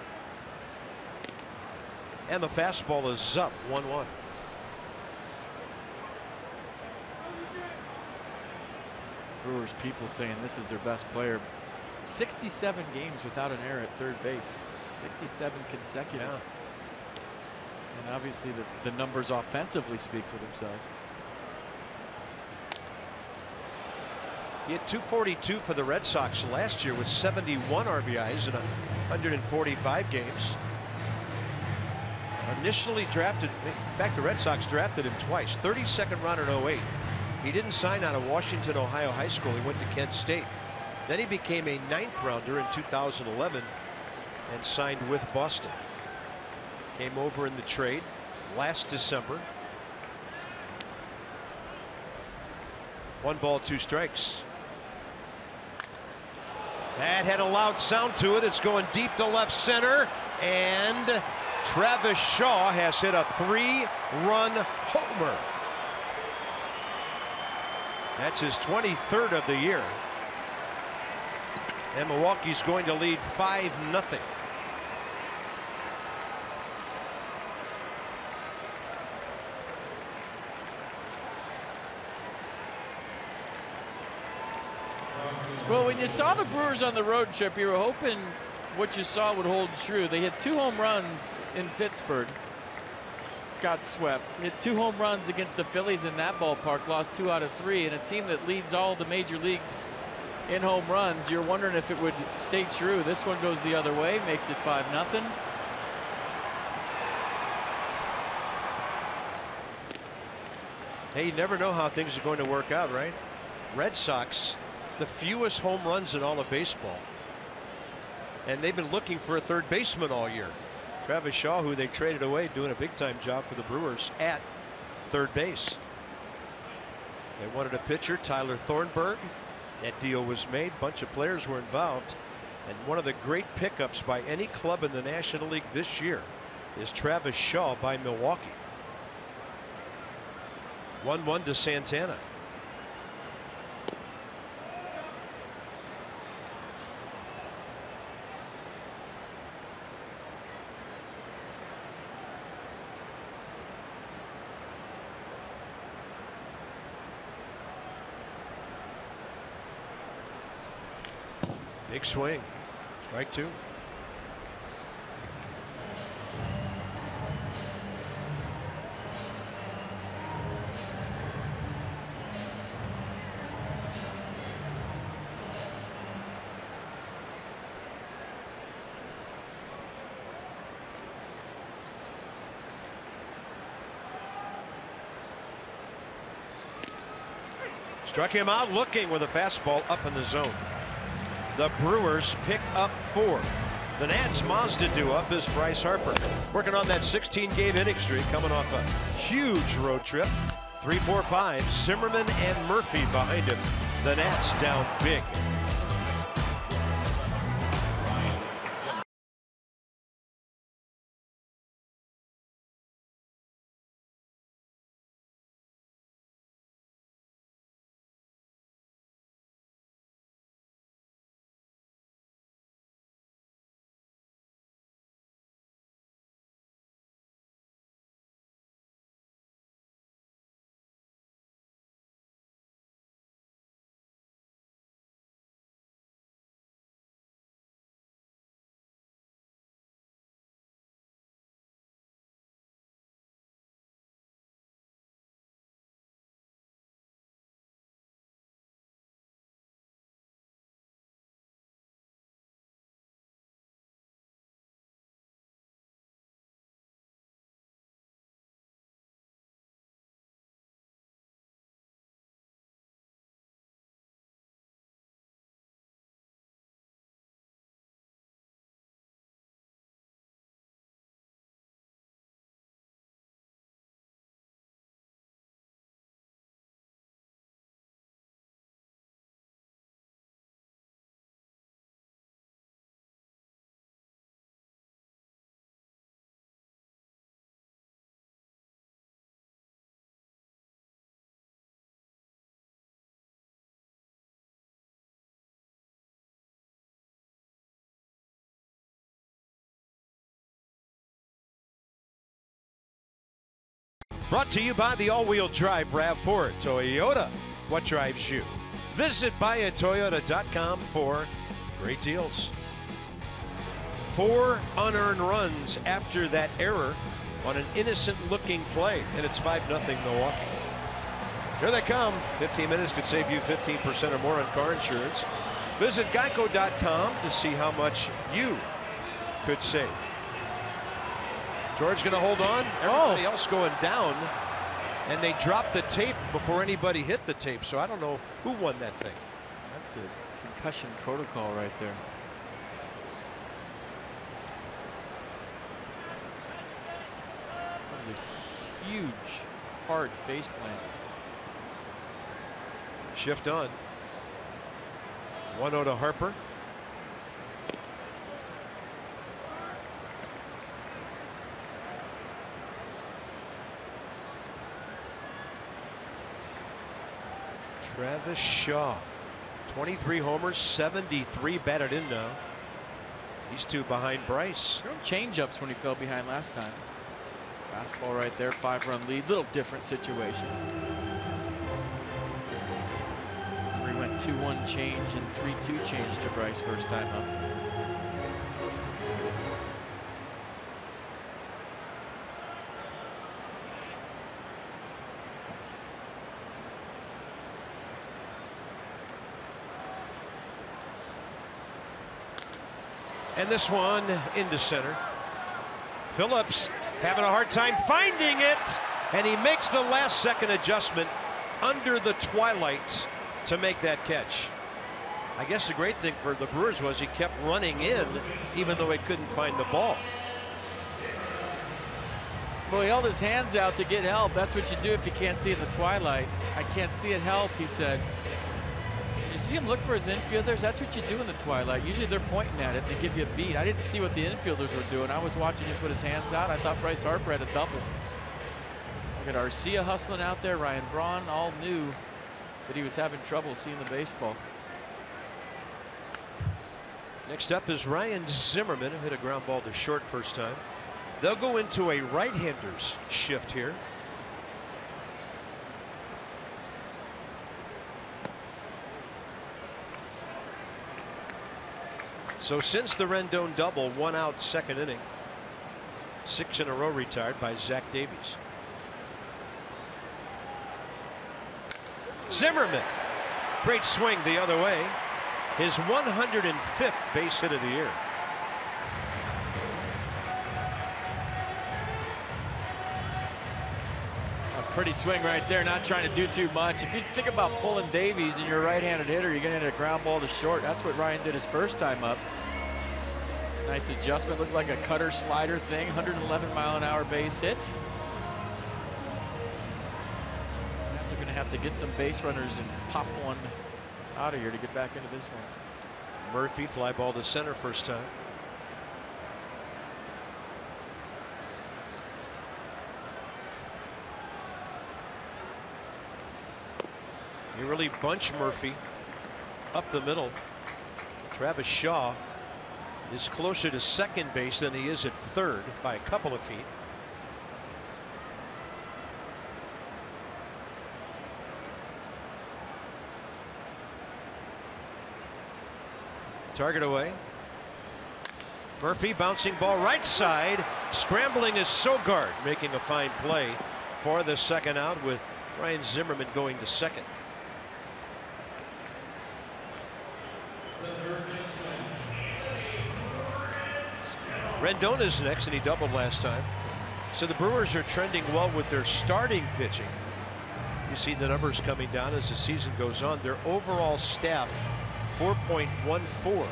And the fastball is up 1-1. Brewers people saying this is their best player. 67 games without an error at third base. 67 consecutive. Yeah. And obviously the numbers offensively speak for themselves. He had 242 for the Red Sox last year with 71 RBIs in 145 games. Initially drafted, in fact, the Red Sox drafted him twice. 32nd round in 08. He didn't sign out of Washington, Ohio high school. He went to Kent State. Then he became a 9th rounder in 2011 and signed with Boston. Came over in the trade last December. 1 ball, 2 strikes. That had a loud sound to it. It's going deep to left center, and Travis Shaw has hit a 3-run homer. That's his 23rd of the year. And Milwaukee's going to lead 5-0. Well, when you saw the Brewers on the road trip, you were hoping what you saw would hold true. They hit 2 home runs in Pittsburgh, got swept. Hit 2 home runs against the Phillies in that ballpark, lost 2 out of 3, and a team that leads all the major leagues in home runs. You're wondering if it would stay true. This one goes the other way, makes it 5-0. Hey, you never know how things are going to work out, right? Red Sox, the fewest home runs in all of baseball. And they've been looking for a third baseman all year. Travis Shaw, who they traded away, doing a big time job for the Brewers at third base. They wanted a pitcher, Tyler Thornburg. That deal was made. Bunch of players were involved. And one of the great pickups by any club in the National League this year is Travis Shaw by Milwaukee. 1-1 to Santana. Big swing. Strike 2. Struck him out looking with a fastball up in the zone. The Brewers pick up 4. The Nats Mazda do up is Bryce Harper, working on that 16-game inning streak, coming off a huge road trip. 3, 4, 5. Zimmerman and Murphy behind him. The Nats down big. Brought to you by the all-wheel drive RAV4 Toyota. What drives you? Visit buyatoyota.com for great deals. 4 unearned runs after that error on an innocent-looking play, and it's 5-0 Milwaukee. Here they come. 15 minutes could save you 15% or more on car insurance. Visit geico.com to see how much you could save. George going to hold on. Everybody else going down. And they dropped the tape before anybody hit the tape. So I don't know who won that thing. That's a concussion protocol right there. That was a huge, hard face plant. Shift on. 1-0 to Harper. Travis Shaw, 23 homers, 73 batted in now. These 2 behind Bryce. Change-ups when he fell behind last time. Fastball right there, 5-run lead. Little different situation. He went 2-1 change and 3-2 change to Bryce first time up. And this one into center. Phillips having a hard time finding it, and he makes the last second adjustment under the twilight to make that catch. I guess the great thing for the Brewers was he kept running in even though he couldn't find the ball. Well, he held his hands out to get help. That's what you do if you can't see in the twilight. I can't see it, help, he said. You see him look for his infielders? That's what you do in the twilight. Usually they're pointing at it. They give you a beat. I didn't see what the infielders were doing. I was watching him put his hands out. I thought BRYCE Harper had a double. Look at Arcia hustling out there. Ryan Braun all knew that he was having trouble seeing the baseball. Next up is Ryan Zimmerman, who hit a ground ball to short first time. They'll go into a right-hander's shift here. So since the Rendon double, 1 out, 2nd inning. 6 in a row retired by Zach Davies. Zimmerman, great swing the other way. His 105th base hit of the year. A pretty swing right there, not trying to do too much. If you think about pulling Davies and you're a right-handed hitter, you're going to hit a ground ball to short. That's what Ryan did his first time up. Nice adjustment, looked like a cutter slider thing, 111-mile-an-hour base hit. Nats are going to have to get some base runners and pop one out of here to get back into this one. Murphy fly ball to center first time. You really bunch Murphy up the middle. Travis Shaw is closer to second base than he is at third by a couple of feet. Target away. Murphy bouncing ball right side. Scrambling is Sogard, making a fine play for the second out with Ryan Zimmerman going to second. Rendon is next, and he doubled last time. So the Brewers are trending well with their starting pitching. You see the numbers coming down as the season goes on. Their overall staff 4.14,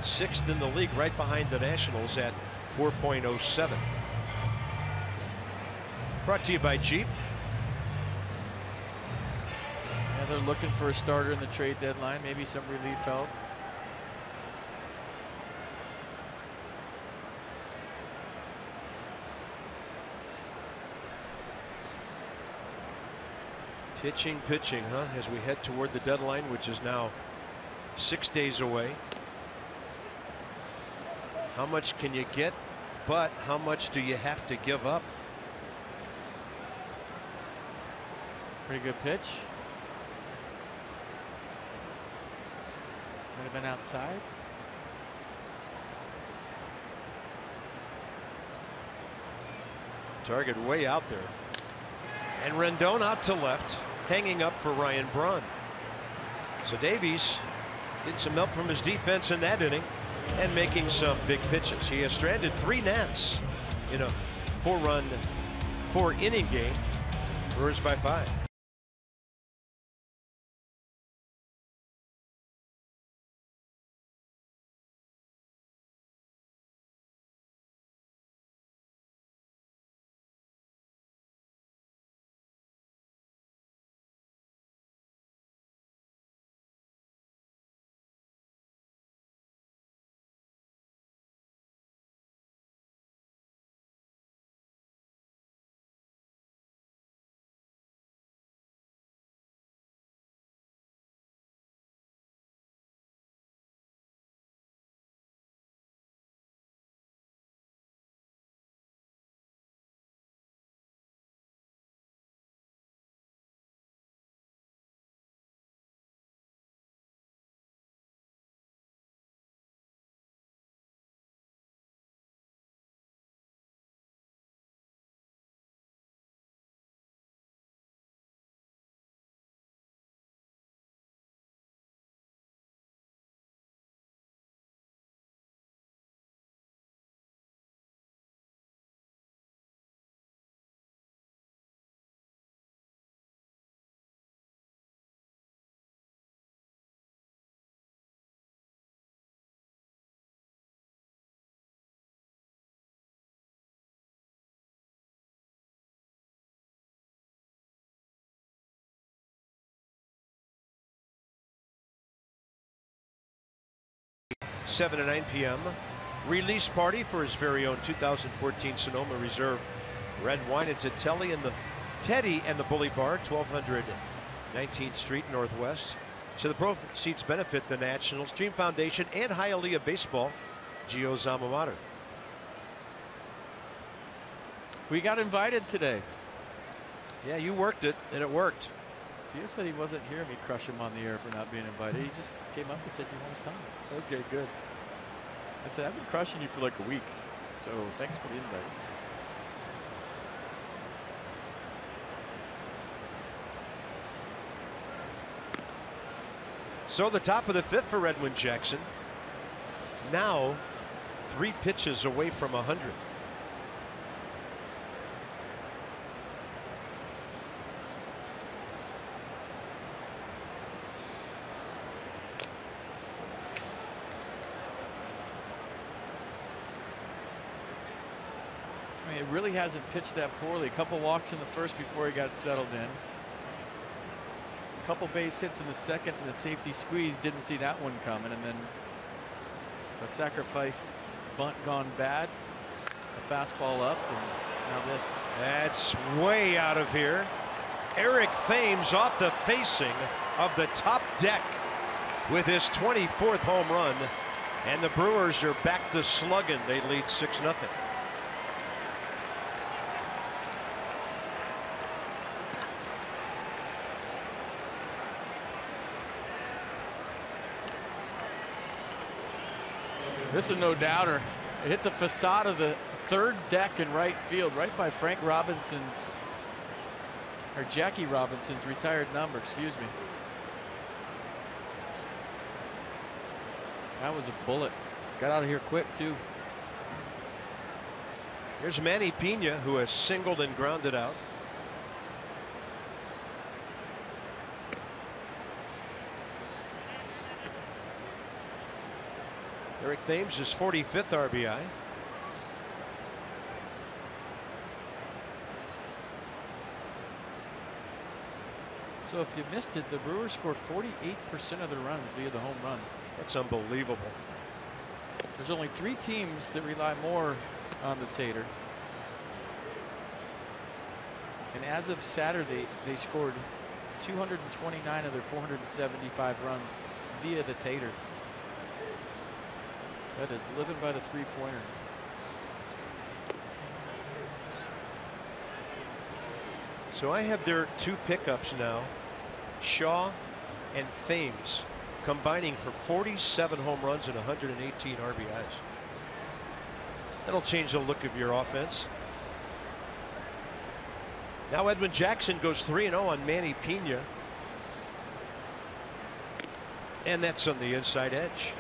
6th in the league, right behind the Nationals at 4.07. Brought to you by Jeep. Yeah, they're looking for a starter in the trade deadline, maybe some relief help. Pitching, huh? As we head toward the deadline, which is now 6 days away. How much can you get, but how much do you have to give up? Pretty good pitch. Might have been outside. Target way out there. And Rendon out to left, hanging up for Ryan Braun. So Davies getting some help from his defense in that inning and making some big pitches. He has stranded 3 Nats in a 4-run, 4-inning game. Brewers by 5. 7 to 9 p.m. release party for his very own 2014 Sonoma Reserve red wine. It's at Teddy and the Bully Bar, 1200 19th Street Northwest. So the proceeds benefit the National Stream Foundation and Hialeah Baseball, Gio's alma mater. We got invited today. Yeah, you worked it, and it worked. Gio said he wasn't hearing me crush him on the air for not being invited. He just came up and said, "You want to come?" Okay, good. I said, "I've been crushing you for like a week, so thanks for the invite." So the top of the 5th for Edwin Jackson. Now 3 pitches away from 100. I mean, it really hasn't pitched that poorly. A couple walks in the first before he got settled in. A couple base hits in the second and the safety squeeze. Didn't see that one coming. And then a sacrifice bunt gone bad. A fastball up, and now this. That's way out of here. Eric Thames off the facing of the top deck with his 24th home run. And the Brewers are back to slugging. They lead 6-0. This is no doubter. It hit the facade of the 3rd deck in right field, right by Frank Robinson's, or Jackie Robinson's retired number, excuse me. That was a bullet. Got out of here quick, too. Here's Manny Pena, who has singled and grounded out. Eric Thames is 45th RBI. So if you missed it, the Brewers scored 48% of their runs via the home run. That's unbelievable. There's only 3 teams that rely more on the Tater. And as of Saturday, they scored 229 of their 475 runs via the Tater. That is living by the 3-pointer. So I have their 2 pickups now, Shaw and Thames, combining for 47 home runs and 118 RBIs. That'll change the look of your offense. Now Edwin Jackson goes 3-0 on Manny Pena. And that's on the inside edge.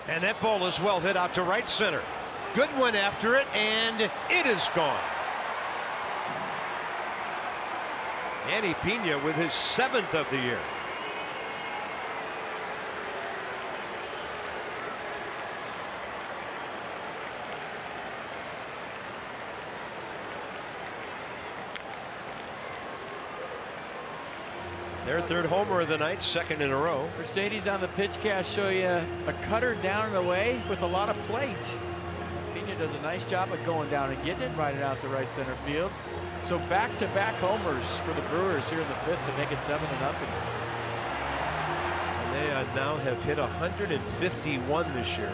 And that ball is well hit out to right center. Good one after it, and it is gone. Manny Pena with his 7th of the year. Their 3rd homer of the night, 2nd in a row. Mercedes on the pitch cast show you a cutter down and away with a lot of plate. Pena does a nice job of going down and getting it, right out to right center field. So back-to-back homers for the Brewers here in the 5th to make it 7-0. And they now have hit 151 this year.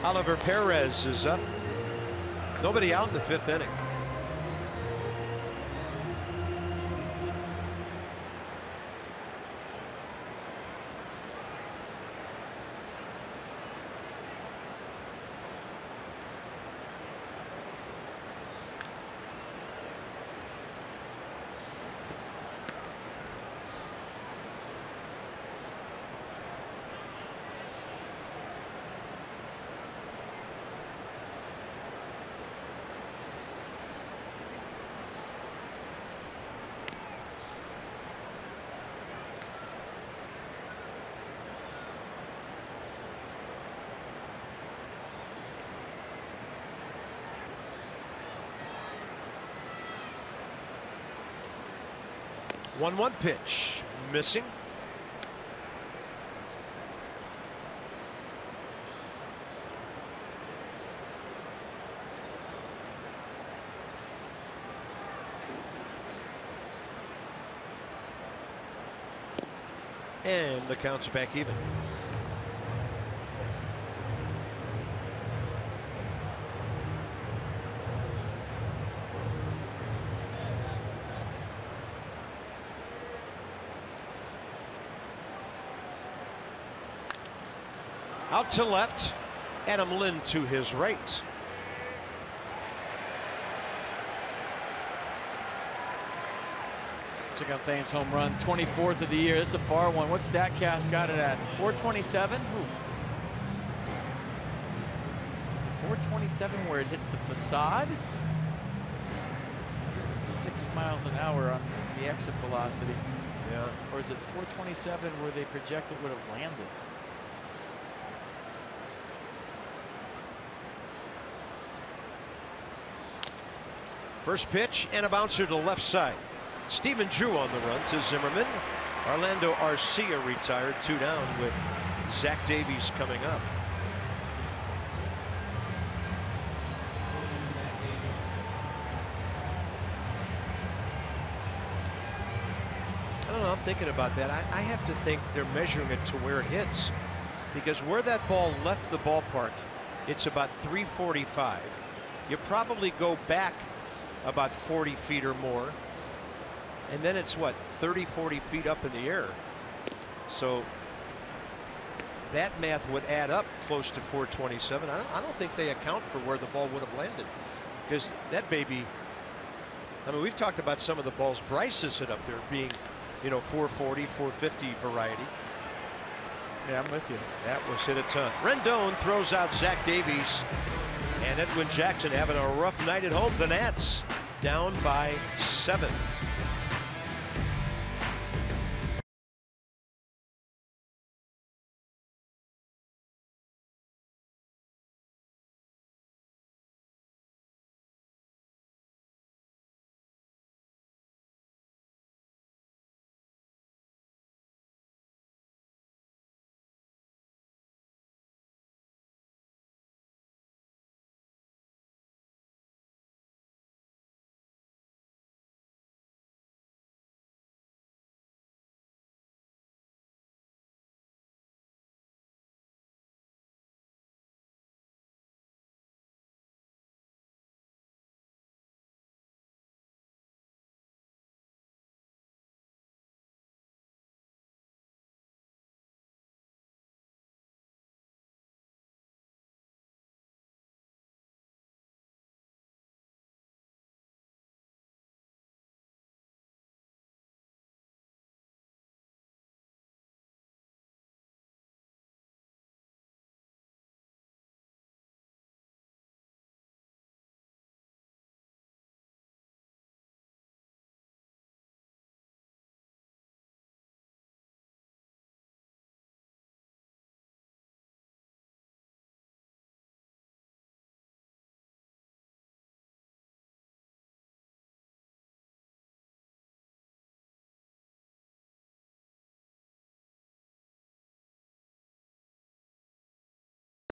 Oliver Perez is up. Nobody out in the 5th inning. 1-1 pitch. Missing. And the count's back even. Out to left, Adam Lind to his right. Check out Thames' home run, 24th of the year. This is a far one. What StatCast got it at? 427? Ooh. Is it 427 where it hits the facade? 6 miles an hour on the exit velocity. Yeah. Or is it 427 where they project it would have landed? First pitch and a bouncer to left side. Stephen Drew on the run to Zimmerman. Orlando Arcia retired, 2 down with Zach Davies coming up. I don't know, I'm thinking about that. I have to think they're measuring it to where it hits, because where that ball left the ballpark, it's about 345. You probably go back about 40 feet or more, and then it's what, 30-40 feet up in the air. So that math would add up close to 427. I don't think they account for where the ball would have landed, because that baby, I mean, we've talked about some of the balls BRYCE has hit up there being, you know, 440, 450 variety. Yeah, I'm with you. That was hit a ton. Rendon throws out Zach Davies, and Edwin Jackson having a rough night at home. The Nats down by 7.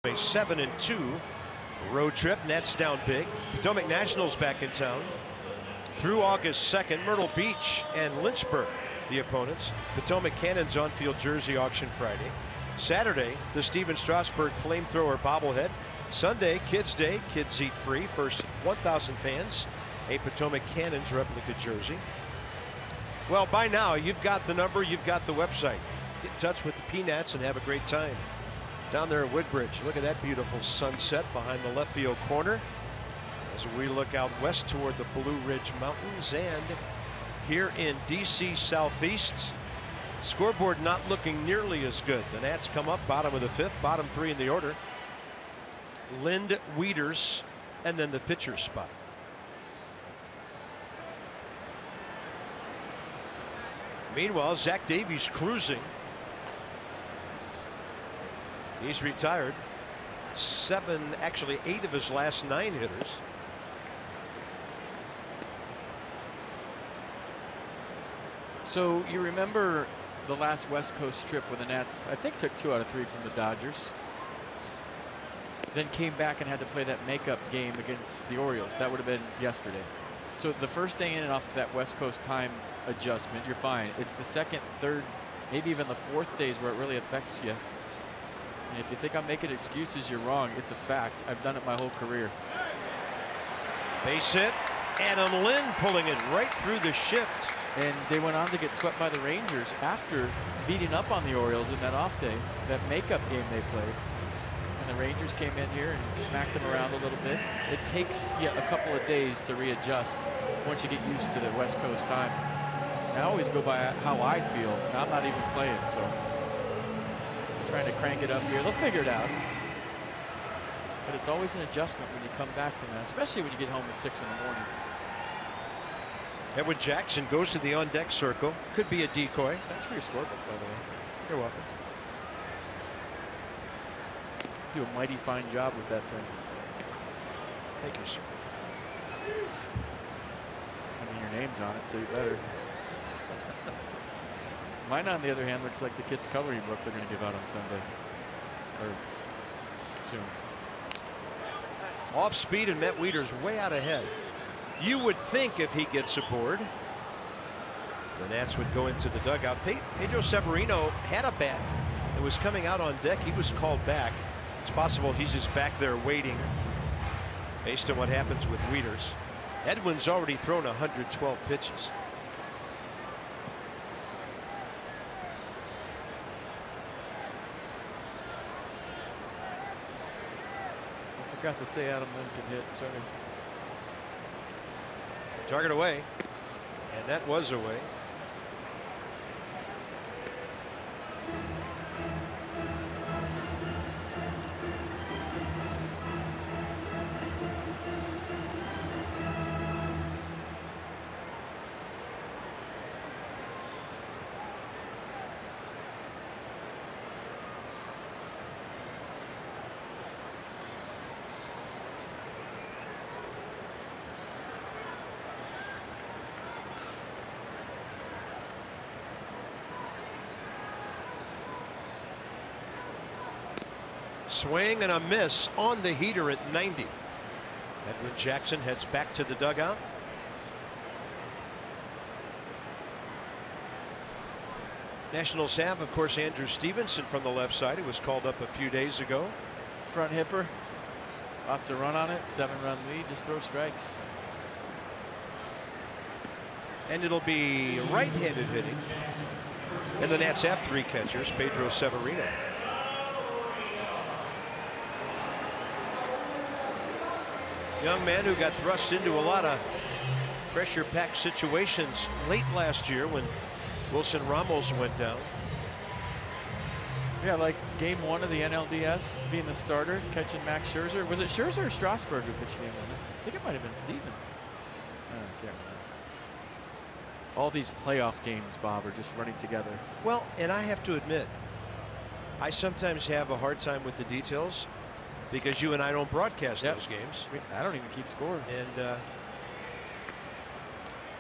A 7-2 road trip. Nets down big. Potomac Nationals back in town through August 2nd. Myrtle Beach and Lynchburg the opponents. Potomac Cannons on-field jersey auction Friday. Saturday, the Steven Strasburg Flamethrower bobblehead. Sunday, Kids Day. Kids eat free. First 1,000 fans a Potomac Cannons replica jersey. Well, by now you've got the number, you've got the website. Get in touch with the Peanuts and have a great time down there at Woodbridge. Look at that beautiful sunset behind the left field corner as we look out west toward the Blue Ridge Mountains. And here in DC Southeast, scoreboard not looking nearly as good. The Nats come up bottom of the 5th, bottom 3 in the order. Lind, WIETERS, and then the pitcher's spot. Meanwhile, Zach Davies cruising. He's retired. 8 of his last 9 hitters. So you remember the last West Coast trip when the Nats, I think, took 2 out of 3 from the Dodgers. Then came back and had to play that makeup game against the Orioles. That would have been yesterday. So the first day in and off that West Coast time adjustment, you're fine. It's the second, third, maybe even the fourth days where it really affects you. And if you think I'm making excuses, you're wrong. It's a fact. I've done it my whole career. Base hit. Adam Lynn pulling it right through the shift. And they went on to get swept by the Rangers after beating up on the Orioles in that off day, that makeup game they played. And the Rangers came in here and smacked them around a little bit. It takes you a couple of days to readjust once you get used to the West Coast time. I always go by how I feel. I'm not even playing, so I'm trying to crank it up here. They'll figure it out. But it's always an adjustment when you come back from that, especially when you get home at 6 in the morning. Edwin Jackson goes to the on-deck circle. Could be a decoy. Thanks for your scorebook, by the way. You're welcome. Do a mighty fine job with that thing. Thank you, sir. I mean, your name's on it, so you better. Mine, on the other hand, looks like the kids' coloring book they're going to give out on Sunday. Or soon. Off speed, and Matt Wieters way out ahead. You would think if he gets aboard, the Nats would go into the dugout. Pedro Severino had a bat. It was coming out on deck. He was called back. It's possible he's just back there waiting based on what happens with Wieters. Edwin's already thrown 112 pitches. I forgot to say Adam Lynn can hit. Sorry. Target away, and that was away. Swing and a miss on the heater at 90. Edwin Jackson heads back to the dugout. Nationals have, of course, Andrew Stevenson from the left side, who was called up a few days ago. Front hipper. Lots of run on it. 7-run lead. Just throw strikes. And it'll be right-handed hitting. And the Nats have 3 catchers. Pedro Severino. Young man who got thrust into a lot of pressure-packed situations late last year when Wilson Ramos went down. Yeah, like game 1 of the NLDS, being the starter, catching Max Scherzer. Was it Scherzer or Strasburg who pitched game 1? I think it might have been Steven. I can't remember. All these playoff games, Bob, are just running together. Well, and I have to admit, I sometimes have a hard time with the details because you and I don't broadcast those games. I don't even keep score. And,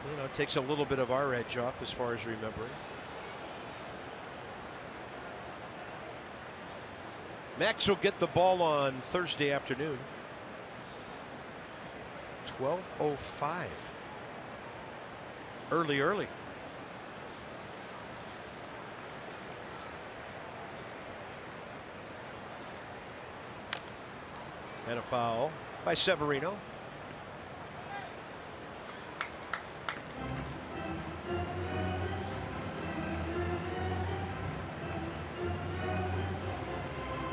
you know, it takes a little bit of our edge off as far as remembering. Max will get the ball on Thursday afternoon. 12:05. Early. And a foul by Severino.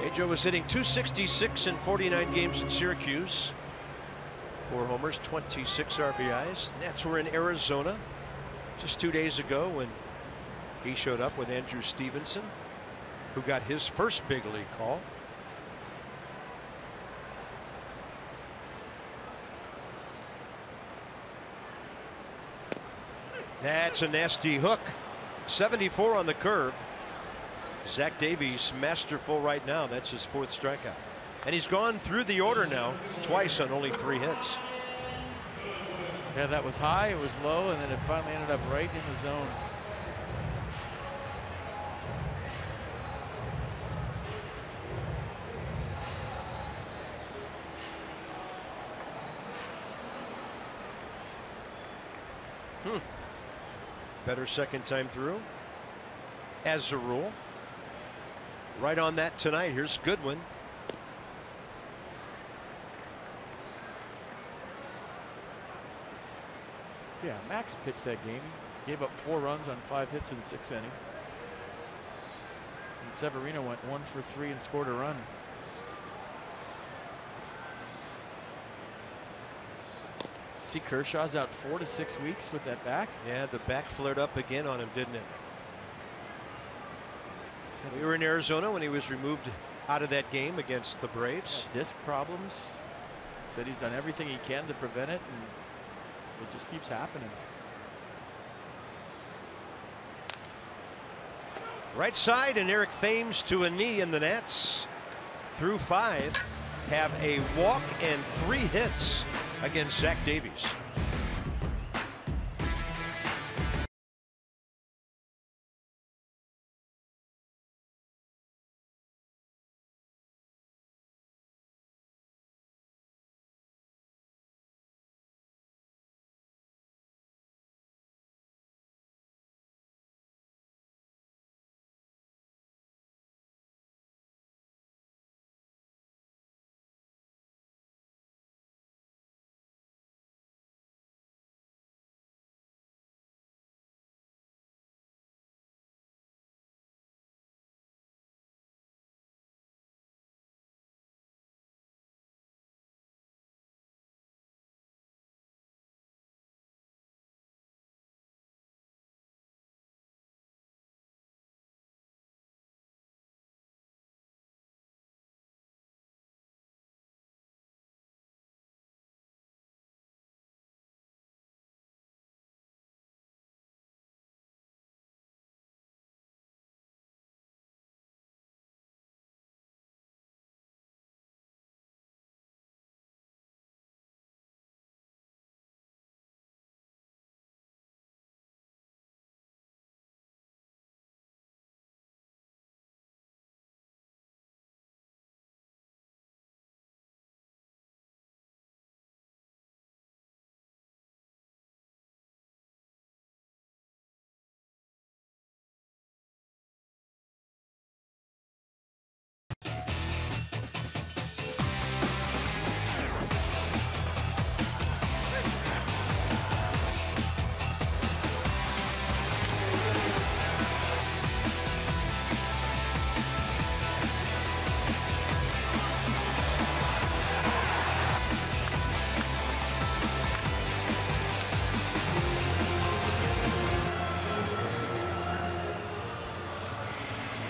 Pedro was hitting .266 in 49 games in Syracuse. 4 homers, 26 RBIs. Nats were in Arizona just 2 days ago when he showed up with Andrew Stevenson, who got his first big league call. That's a nasty hook. 74 on the curve. Zach Davies masterful right now. That's his 4th strikeout. And he's gone through the order now twice on only 3 hits. Yeah, that was high, it was low, and then it finally ended up right in the zone. Better second time through, as a rule. Right on that tonight. Here's Goodwin. Yeah, Max pitched that game. Gave up 4 runs on 5 hits in 6 innings. And Severino went 1 for 3 and scored a run. See, Kershaw's out 4 to 6 weeks with that back. Yeah, the back flared up again on him, didn't it? We were in Arizona when he was removed out of that game against the Braves. Yeah, disc problems. Said he's done everything he can to prevent it, and it just keeps happening. Right side, and Eric Thames to a knee in the Nats. Through 5, have a walk and 3 hits against Zach Davies.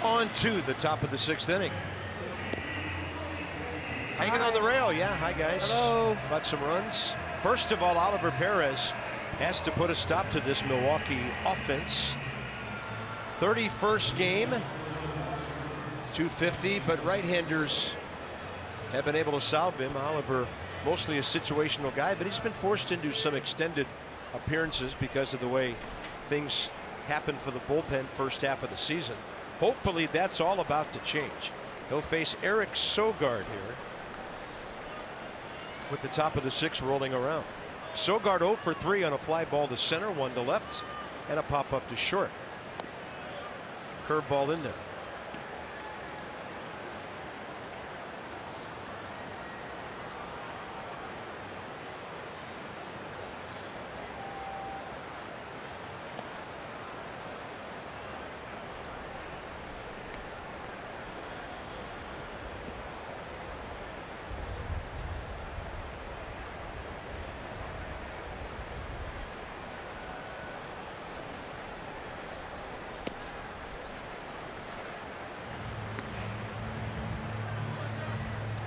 On to the top of the 6th inning. Hanging on the rail. Yeah, hi guys. Hello. About some runs. First of all, Oliver Perez has to put a stop to this Milwaukee offense. 31st game, 250, but right-handers have been able to solve him. Oliver, mostly a situational guy, but he's been forced into some extended appearances because of the way things happened for the bullpen first half of the season. Hopefully that's all about to change. He'll face Eric Sogard here with the top of the 6th rolling around. Sogard 0 for 3 on a fly ball to center, 1 to left, and a pop up to short. Curveball in there.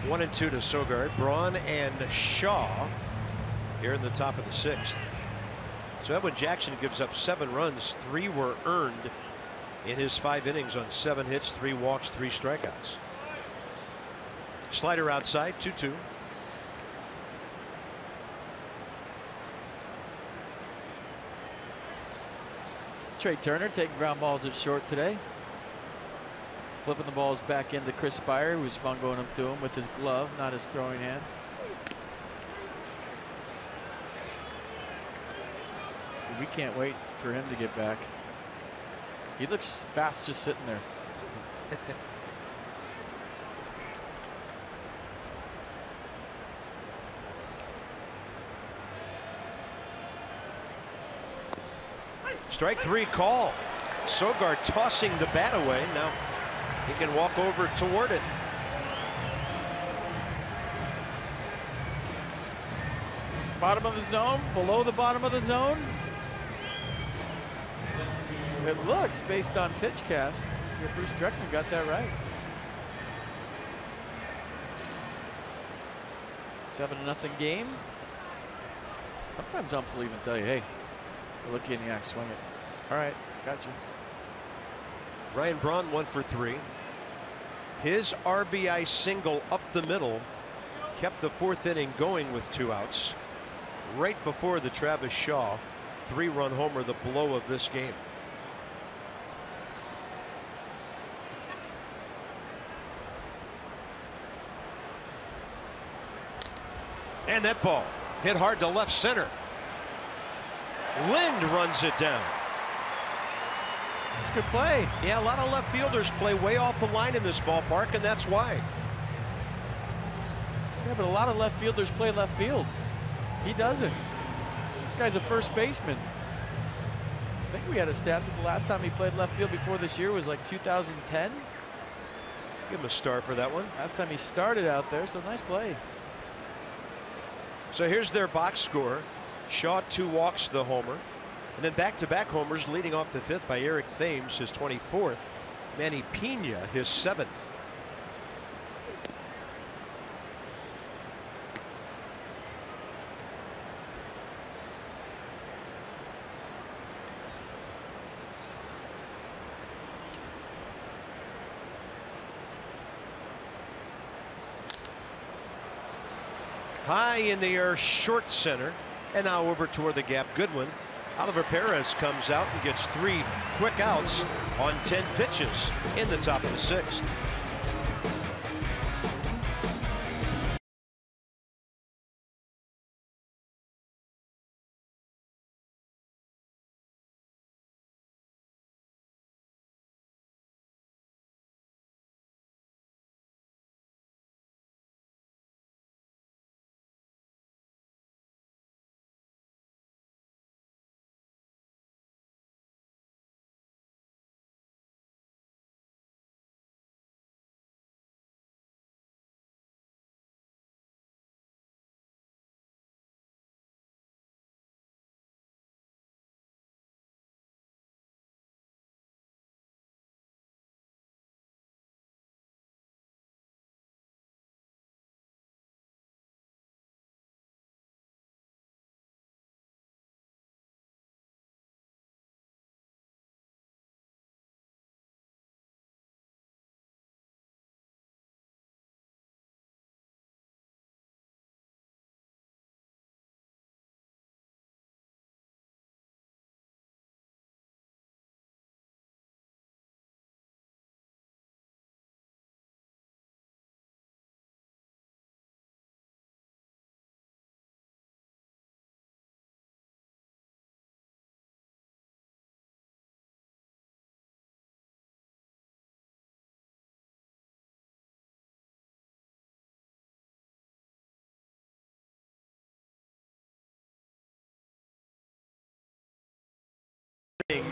One and 2 to Sogard. Braun and Shaw here in the top of the 6th. So Edwin Jackson gives up 7 runs. 3 were earned in his 5 innings on 7 hits, 3 walks, 3 strikeouts. Slider outside, 2-2. Trey Turner taking ground balls at short today. Flipping the balls back into Chris Spire, who was fun going up to him with his glove, not his throwing hand. We can't wait for him to get back. He looks fast just sitting there. Strike 3 call. Sogard tossing the bat away. Now he can walk over toward it. Bottom of the zone, below the bottom of the zone. It looks, based on pitch cast, that Bruce Dreckman got that right. 7-0 game. Sometimes umps will even tell you, hey, look you in the eye, swing it. All right, gotcha. Ryan Braun 1 for 3. His RBI single up the middle kept the 4th inning going with 2 outs. Right before the Travis Shaw 3-run homer, the blow of this game. And that ball hit hard to left center. Lind runs it down. That's a good play. Yeah, a lot of left fielders play way off the line in this ballpark, and that's why. Yeah, but a lot of left fielders play left field. He doesn't. This guy's a first baseman. I think we had a stat that the last time he played left field before this year was like 2010. Give him a star for that one. Last time he started out there, so nice play. So here's their box score. Shaw 2 walks, the homer. And then back-to-back homers leading off the 5th by Eric Thames, his 24th. Manny Pena, his 7th. High in the air, short center, and now over toward the gap. Goodwin. Oliver Perez comes out and gets 3 quick outs on 10 pitches in the top of the 6th.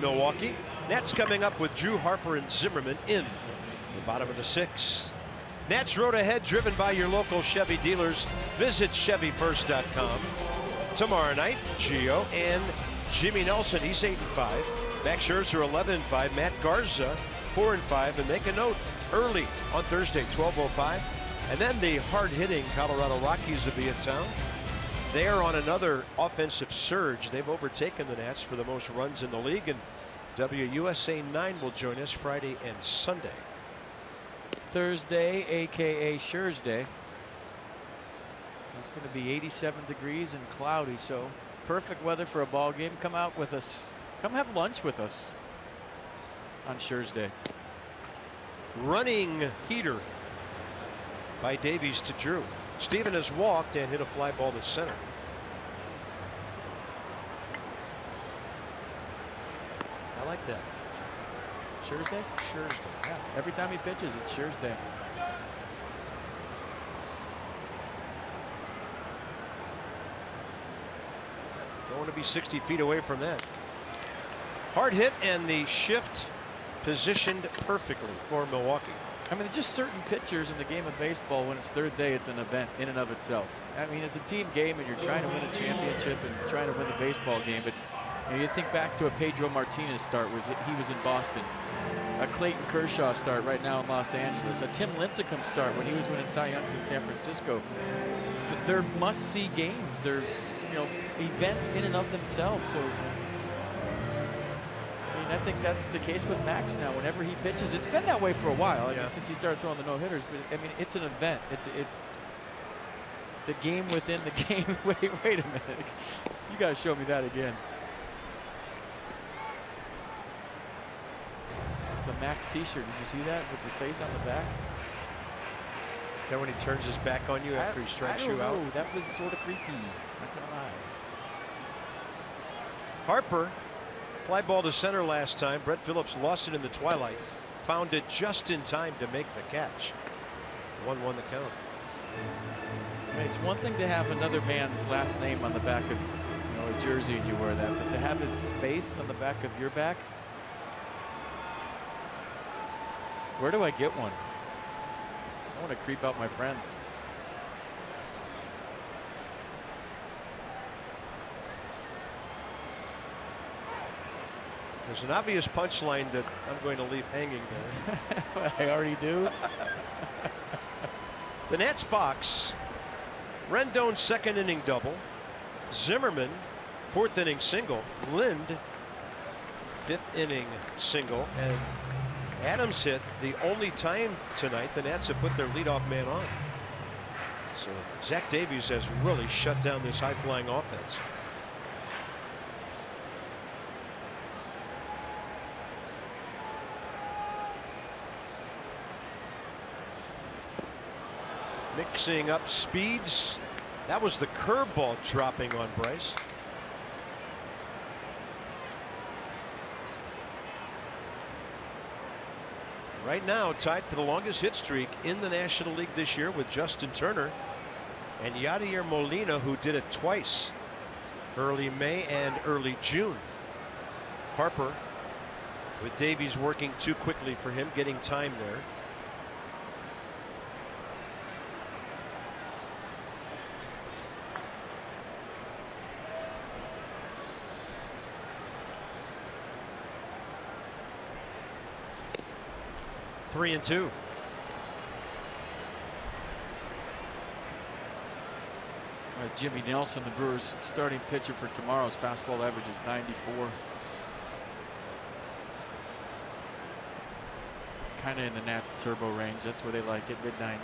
Milwaukee. Nats coming up with Drew Harper and Zimmerman in the bottom of the 6th. Nats road ahead, driven by your local Chevy dealers. Visit ChevyFirst.com. Tomorrow night, Gio and Jimmy Nelson. He's 8-5. Max Scherzer 11-5. Matt Garza 4-5. And make a note, early on Thursday, 12:05. And then the hard-hitting Colorado Rockies will be in town. They are on another offensive surge. They've overtaken the Nats for the most runs in the league, and WUSA 9 will join us Friday and Sunday. Thursday, aka Thursday. It's going to be 87 degrees and cloudy, so perfect weather for a ball game. Come out with us. Come have lunch with us on Thursday. Running heater by Davies to Drew. Steven has walked and hit a fly ball to center. like that. Scher's day? Scher's day. Yeah. Every time he pitches, it's Scher's day. Don't want to be 60 feet away from that. Hard hit, and the shift positioned perfectly for Milwaukee. I mean, just certain pitchers in the game of baseball, when it's third day, it's an event in and of itself. I mean, it's a team game, and you're trying to win a championship and trying to win the baseball game. But you think back to a Pedro Martinez start, he was in Boston. A Clayton Kershaw start right now in Los Angeles. A Tim Lincecum start when he was winning Cy Youngs in San Francisco. They're must-see games. They're, events in and of themselves. So, I think that's the case with Max now. Whenever he pitches, it's been that way for a while. I mean, since he started throwing the no-hitters. But I mean, it's an event. It's the game within the game. Wait a minute. You got to show me that again. It's a Max T-shirt. Did you see that with his face on the back? Is that when he turns his back on you after he strikes you out? I don't know. That was sort of creepy. Not gonna lie. Harper, fly ball to center last time. Brett Phillips lost it in the twilight. Found it just in time to make the catch. 1-1 the count. I mean, it's one thing to have another man's last name on the back of a jersey and you wear that, but to have his face on the back of your back. Where do I get one? I want to creep out my friends. There's an obvious punchline that I'm going to leave hanging there. I already do. The Nats box. Rendon second inning double. Zimmerman fourth inning single. Lind fifth inning single. And Adams hit the only time tonight the Nats have put their leadoff man on. So Zach Davies has really shut down this high-flying offense. Mixing up speeds. That was the curveball dropping on Bryce. Right now tied for the longest hit streak in the National League this year with Justin Turner and Yadier Molina, who did it twice, early May and early June. Harper with Davies working too quickly for him, getting time there. Three and two. Jimmy Nelson, the Brewers starting pitcher for tomorrow's fastball average is 94. It's kind of in the Nats turbo range. That's where they like it, mid-90s.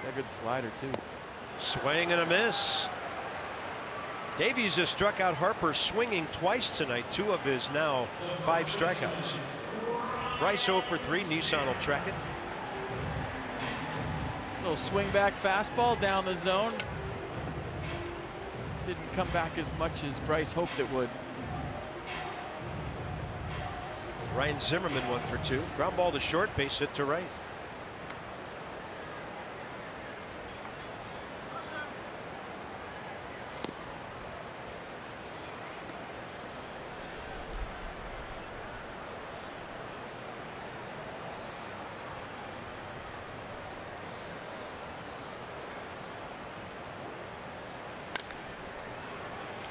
Got a good slider too. Swing and a miss. Davies has struck out Harper swinging twice tonight, 2 of his now 5 strikeouts. Bryce 0 for 3. Nissan will track it. Little swing back fastball down the zone. Didn't come back as much as Bryce hoped it would. Ryan Zimmerman 1 for 2. Ground ball to short, base hit to right.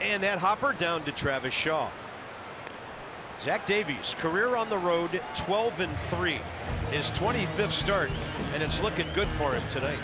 And that hopper down to Travis Shaw. Zach Davies, career on the road, 12-3. His 25th start, and it's looking good for him tonight.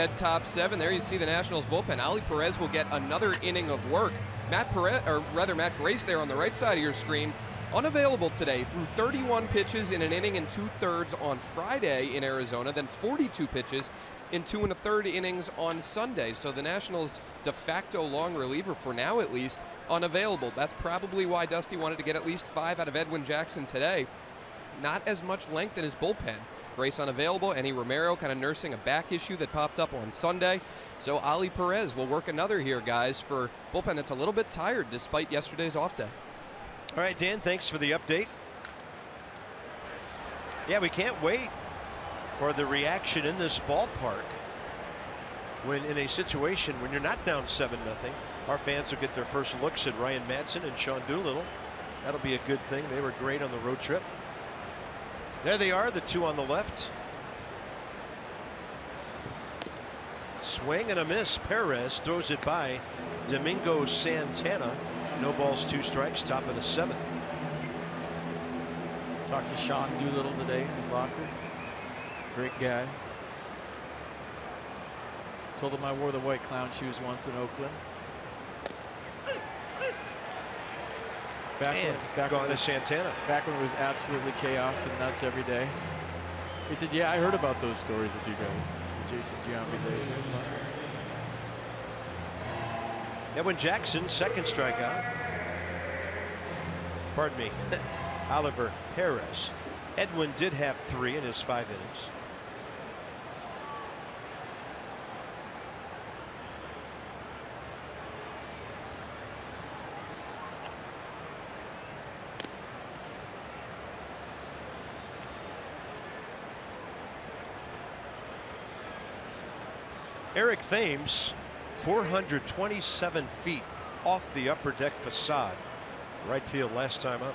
At top 7 there, you see the Nationals bullpen. Ali Perez will get another inning of work. Matt Brace there on the right side of your screen, unavailable today, threw 31 pitches in an inning and 2/3 on Friday in Arizona, then 42 pitches in 2 1/3 innings on Sunday. So the Nationals' de facto long reliever, for now at least, unavailable. That's probably why Dusty wanted to get at least 5 out of Edwin Jackson today. Not as much length in his bullpen. Grace unavailable, Enny Romero kind of nursing a back issue that popped up on Sunday. So Ali Perez will work another here, guys, for bullpen that's a little bit tired despite yesterday's off day. All right, Dan, thanks for the update. Yeah, we can't wait for the reaction in this ballpark when in a situation when you're not down 7-0. Our fans will get their first looks at Ryan Madson and Sean Doolittle. That'll be a good thing. They were great on the road trip. There they are, the 2 on the left. Swing and a miss. Perez throws it by Domingo Santana. No balls, 2 strikes, top of the 7th. Talked to Sean Doolittle today in his locker. Great guy. Told him I wore the white clown shoes once in Oakland. Back on to Santana. Back when it was absolutely chaos and nuts every day. He said, yeah, I heard about those stories with you guys. Jason Giambi days. Edwin Jackson, second strikeout. Pardon me. Oliver Perez. Edwin did have 3 in his 5 innings. Eric Thames, 427 feet off the upper deck facade. Right field last time up.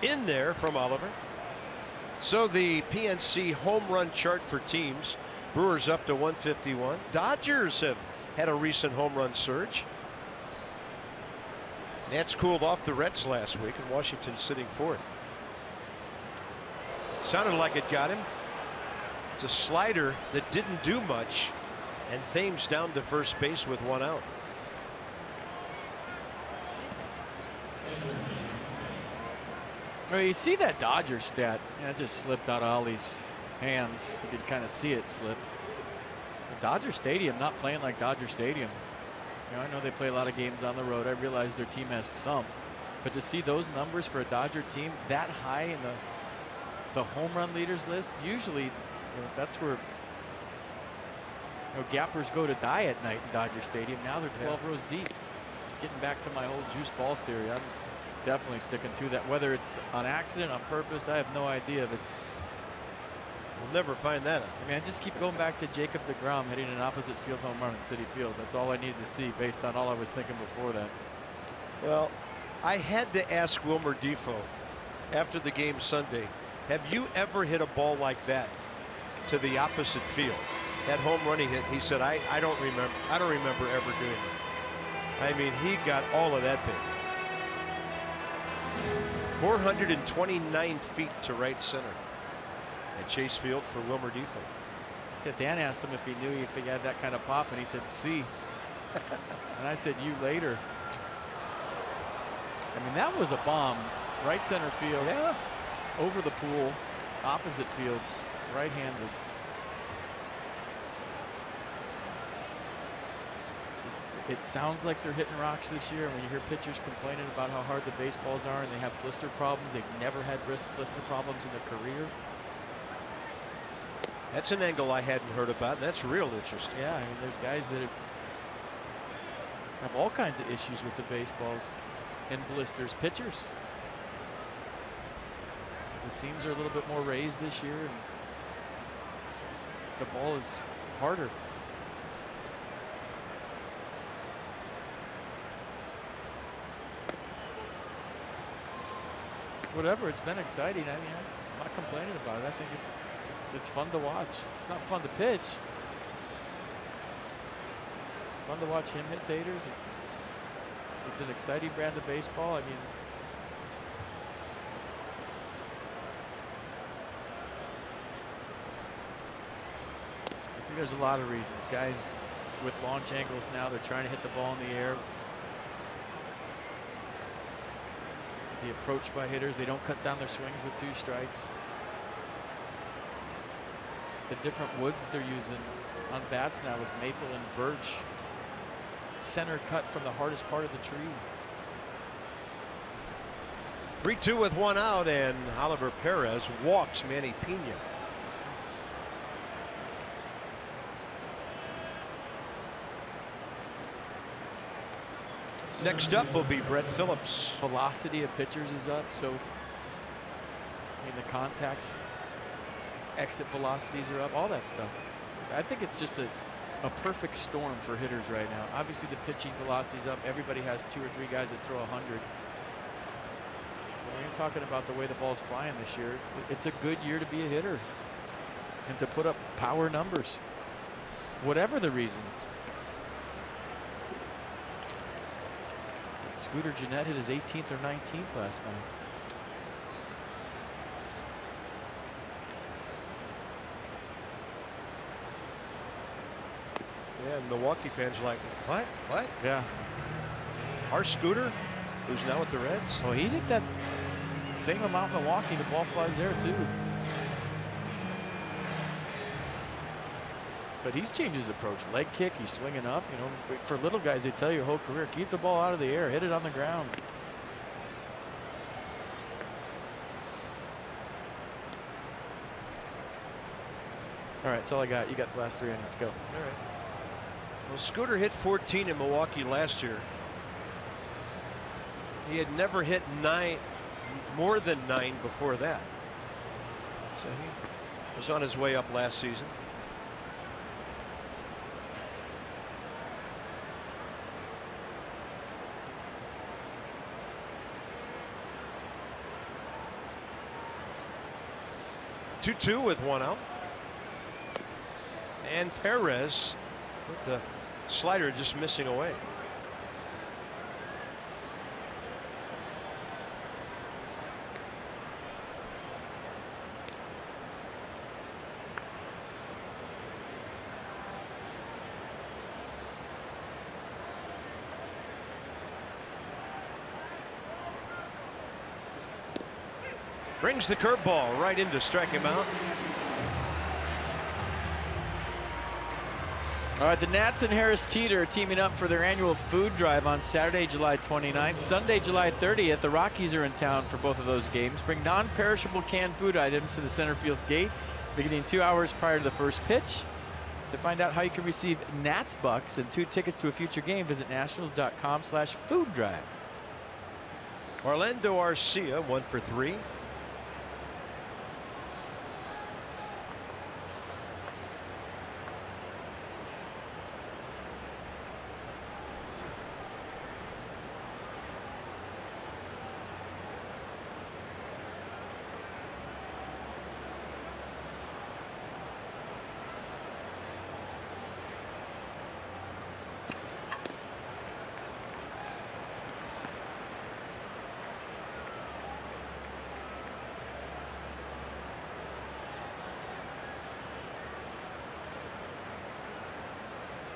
In there from Oliver. So the PNC home run chart for teams. Brewers up to 151. Dodgers have had a recent home run surge. Nats cooled off the Reds last week, and Washington sitting 4th. Sounded like it got him. It's a slider that didn't do much, and Thames down to first base with 1 out. Well, you see that Dodgers stat. Yeah, it just slipped out of Ollie's hands. You could kind of see it slip. But Dodger Stadium not playing like Dodger Stadium. You know, I know they play a lot of games on the road. I realize their team has thump. But to see those numbers for a Dodger team that high in the home run leaders list, usually that's where gappers go to die at night in Dodger Stadium. Now they're 12 rows deep. Getting back to my old juice ball theory, I'm definitely sticking to that. Whether it's on accident, on purpose, I have no idea. But we'll never find that out. I mean, I just keep going back to Jacob deGrom hitting an opposite field home run at Citi Field. That's all I needed to see based on all I was thinking before that. Well, I had to ask Wilmer Defoe after the game Sunday, have you ever hit a ball like that to the opposite field? That home run he hit, he said, I don't remember. I don't remember ever doing it. I mean, he got all of that big. 429 feet to right center at Chase Field for Wilmer Defoe. Dan asked him if he knew if he had that kind of pop, and he said, "See." And I said, "You later." I mean, that was a bomb. Right center field. Yeah. Over the pool. Opposite field. Right-handed. It sounds like they're hitting rocks this year. When you hear pitchers complaining about how hard the baseballs are and they have blister problems, they've never had blister problems in their career. That's an angle I hadn't heard about, and that's real interesting. Yeah, I mean, there's guys that have all kinds of issues with the baseballs and blisters. Pitchers. So the seams are a little bit more raised this year, and the ball is harder. Whatever, it's been exciting. I mean, I'm not complaining about it. I think it's fun to watch. Not fun to pitch. Fun to watch him hit taters. It's an exciting brand of baseball. I mean, there's a lot of reasons. Guys with launch angles now, they're trying to hit the ball in the air. The approach by hitters, they don't cut down their swings with 2 strikes. The different woods they're using on bats now with maple and birch. Center cut from the hardest part of the tree. 3-2 with 1 out, and Oliver Perez walks Manny Pena. Next up will be Brett Phillips. Velocity of pitchers is up, so I mean the contacts, exit velocities are up, all that stuff. I think it's just a perfect storm for hitters right now. Obviously the pitching velocity's up. Everybody has 2 or 3 guys that throw 100. When you're talking about the way the ball's flying this year, it's a good year to be a hitter and to put up power numbers, whatever the reasons. Scooter Gennett hit his 18th or 19th last night. Yeah, Milwaukee fans are like, what? What? Yeah. Our Scooter, who's now with the Reds? Well, he did that same amount in Milwaukee. The ball flies there too. But he's changed his approach. Leg kick, he's swinging up. You know, for little guys, they tell you your whole career, keep the ball out of the air, hit it on the ground. All right, that's all I got. You got the last 3 innings. Go. All right. Well, Scooter hit 14 in Milwaukee last year. He had never hit 9, more than 9 before that. So he was on his way up last season. Two with 1 out. And Perez with the slider just missing away. Brings the curveball right in to strike him out. All right, the Nats and Harris Teeter are teaming up for their annual food drive on Saturday, July 29th. Sunday, July 30th, the Rockies are in town for both of those games. Bring non-perishable canned food items to the center field gate beginning 2 hours prior to the first pitch. To find out how you can receive Nats Bucks and 2 tickets to a future game, visit nationals.com/food drive. Orlando Arcia 1 for 3.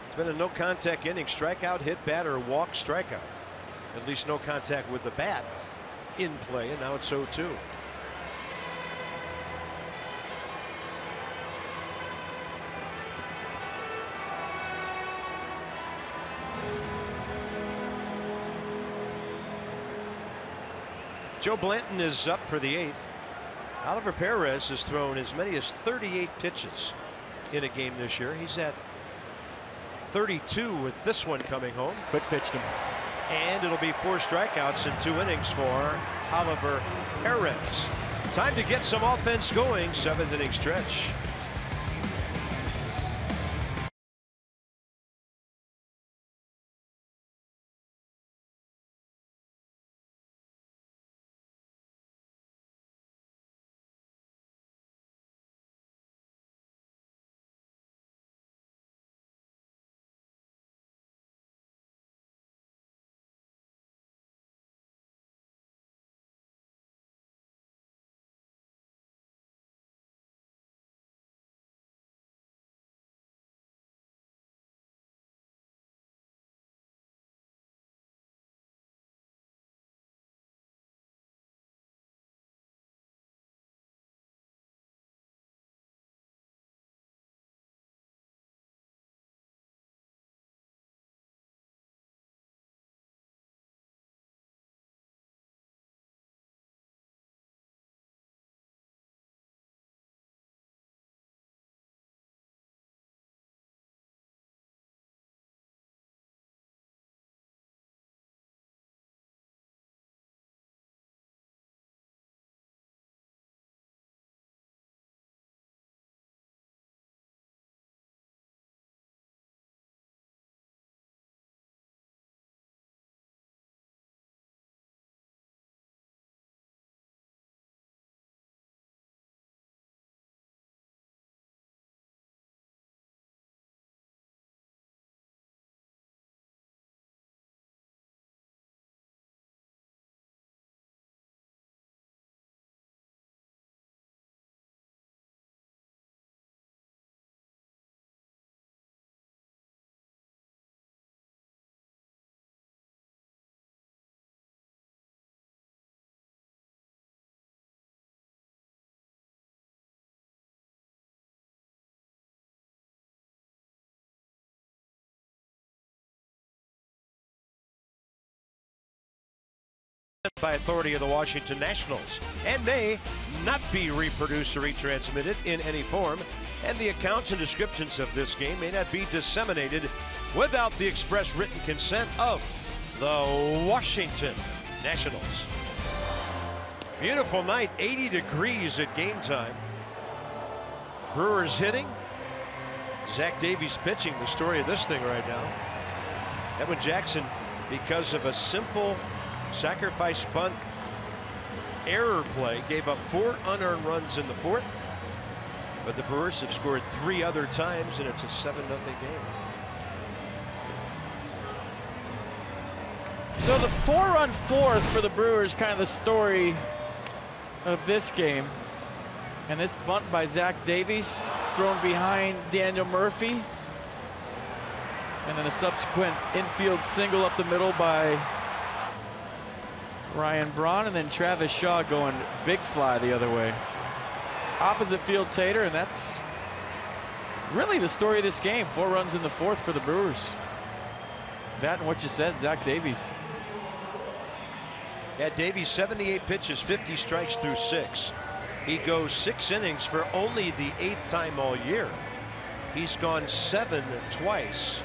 It's been a no contact inning. Strikeout, hit, batter, walk, strikeout. At least no contact with the bat in play, and now it's 0-2. Joe Blanton is up for the 8th. Oliver Perez has thrown as many as 38 pitches in a game this year. He's at 32 with this one coming home. Quick pitched him. And it'll be 4 strikeouts in 2 innings for Oliver Perez. Time to get some offense going. 7th inning stretch. by authority of the Washington Nationals and may not be reproduced or retransmitted in any form, and the accounts and descriptions of this game may not be disseminated without the express written consent of the Washington Nationals. Beautiful night, 80 degrees at game time. Brewers hitting, Zach Davies pitching, the story of this thing right now. Edwin Jackson, because of a simple sacrifice bunt error play, gave up 4 unearned runs in the 4th, but the Brewers have scored 3 other times, and it's a 7-0 game. So the 4-run 4th for the Brewers, kind of the story of this game. And this bunt by Zach Davies, thrown behind Daniel Murphy. And then a subsequent infield single up the middle by Ryan Braun, and then Travis Shaw going big fly the other way. Opposite field tater, and that's really the story of this game. 4 runs in the 4th for the Brewers. That and what you said, Zach Davies. Yeah, Davies, 78 pitches, 50 strikes through 6. He goes 6 innings for only the 8th time all year. He's gone 7 twice,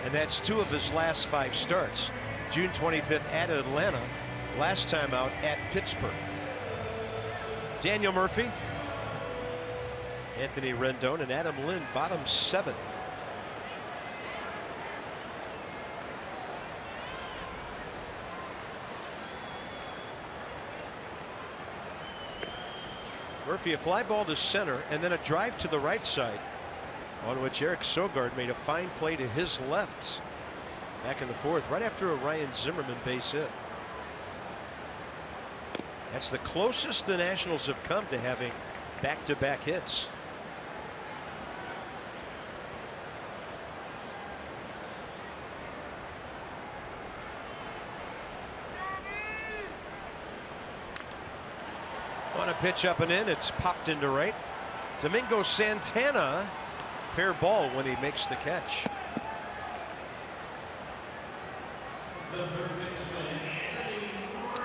and that's 2 of his last 5 starts. June 25th at Atlanta, last time out at Pittsburgh. Daniel Murphy, Anthony Rendon, and Adam Lind, bottom 7. Murphy, a fly ball to center, and then a drive to the right side, on which Eric Sogard made a fine play to his left back in the 4th, right after a Ryan Zimmerman base hit. That's the closest the Nationals have come to having back-to-back hits. On a pitch up and in, it's popped into right. Domingo Santana, fair ball when he makes the catch.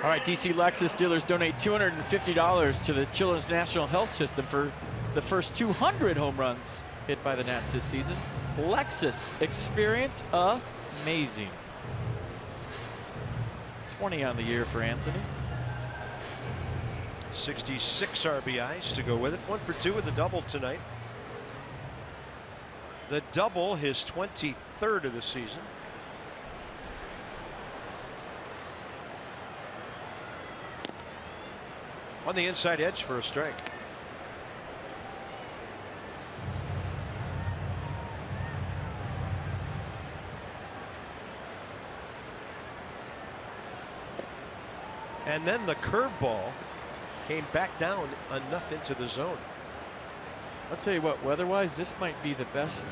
All right, DC Lexus dealers donate $250 to the Children's National Health System for the first 200 home runs hit by the Nats this season. Lexus, experience amazing. 20 on the year for Anthony. 66 RBIs to go with it. 1 for 2 with the double tonight. The double, his 23rd of the season. On the inside edge for a strike. And then the curveball came back down enough into the zone. I'll tell you what, weather-wise, this might be the best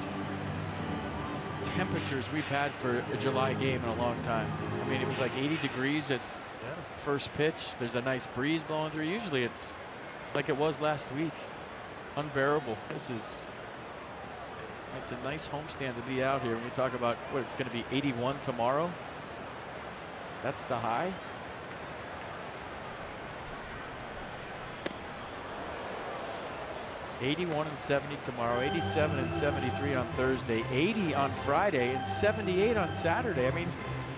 temperatures we've had for a July game in a long time. I mean, it was like 80 degrees at first pitch. There's a nice breeze blowing through. Usually it's like it was last week. Unbearable. It's a nice homestand to be out here. When we talk about what it's going to be 81 tomorrow, that's the high. '81 and 70 tomorrow, 87 and 73 on Thursday, 80 on Friday, and 78 on Saturday. I mean,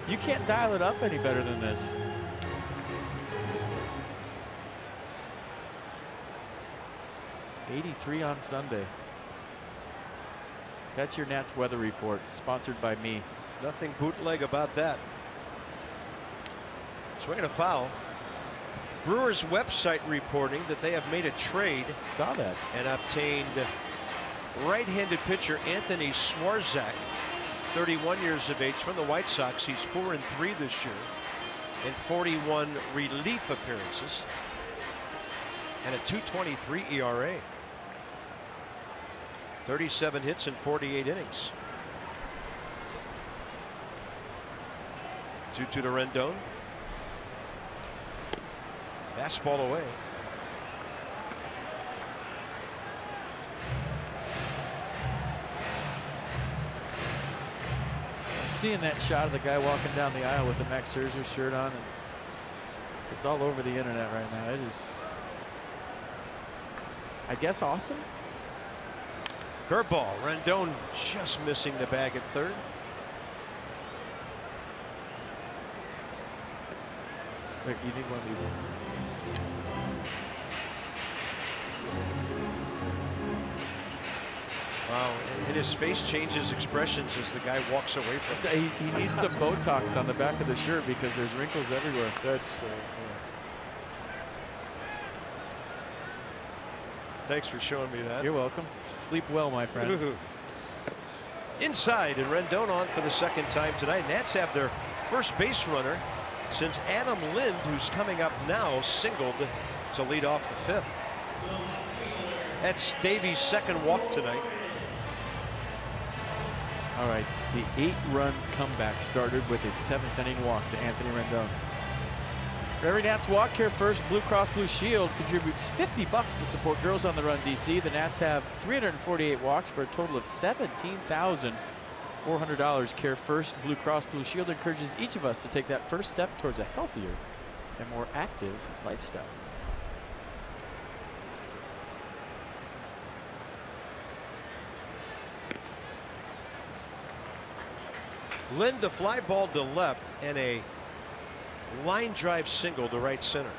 you can't dial it up any better than this. '83 on Sunday. That's your Nats weather report, sponsored by me. Nothing bootleg about that. Swinging a foul. Brewers website reporting that they have made a trade. Saw that. And obtained right-handed pitcher Anthony Swarzak, 31 years of age, from the White Sox. He's 4-3 this year in 41 relief appearances and a .223 ERA. 37 hits in 48 innings. 2-2 to Rendon. Fastball away. I'm seeing that shot of the guy walking down the aisle with the Max Scherzer shirt on, and It's all over the internet right now. It is, I guess, awesome. Curveball. Rendon just missing the bag at third. Wait, you need one of these. Wow, and his face changes expressions as the guy walks away from it. He needs some Botox on the back of the shirt because there's wrinkles everywhere. That's yeah. Thanks for showing me that. You're welcome. Sleep well, my friend. Inside, and Rendon on for the second time tonight. Nats have their first base runner since Adam Lind, who's coming up now, singled to lead off the fifth. That's Davies' second walk tonight. All right, the 8-run comeback started with his 7th inning walk to Anthony Rendon. For every Nats walk, Care First Blue Cross Blue Shield contributes $50 to support Girls on the Run DC. The Nats have 348 walks for a total of $17,400. Care First Blue Cross Blue Shield encourages each of us to take that first step towards a healthier and more active lifestyle. Lind, a fly ball to left and a line drive single to right center.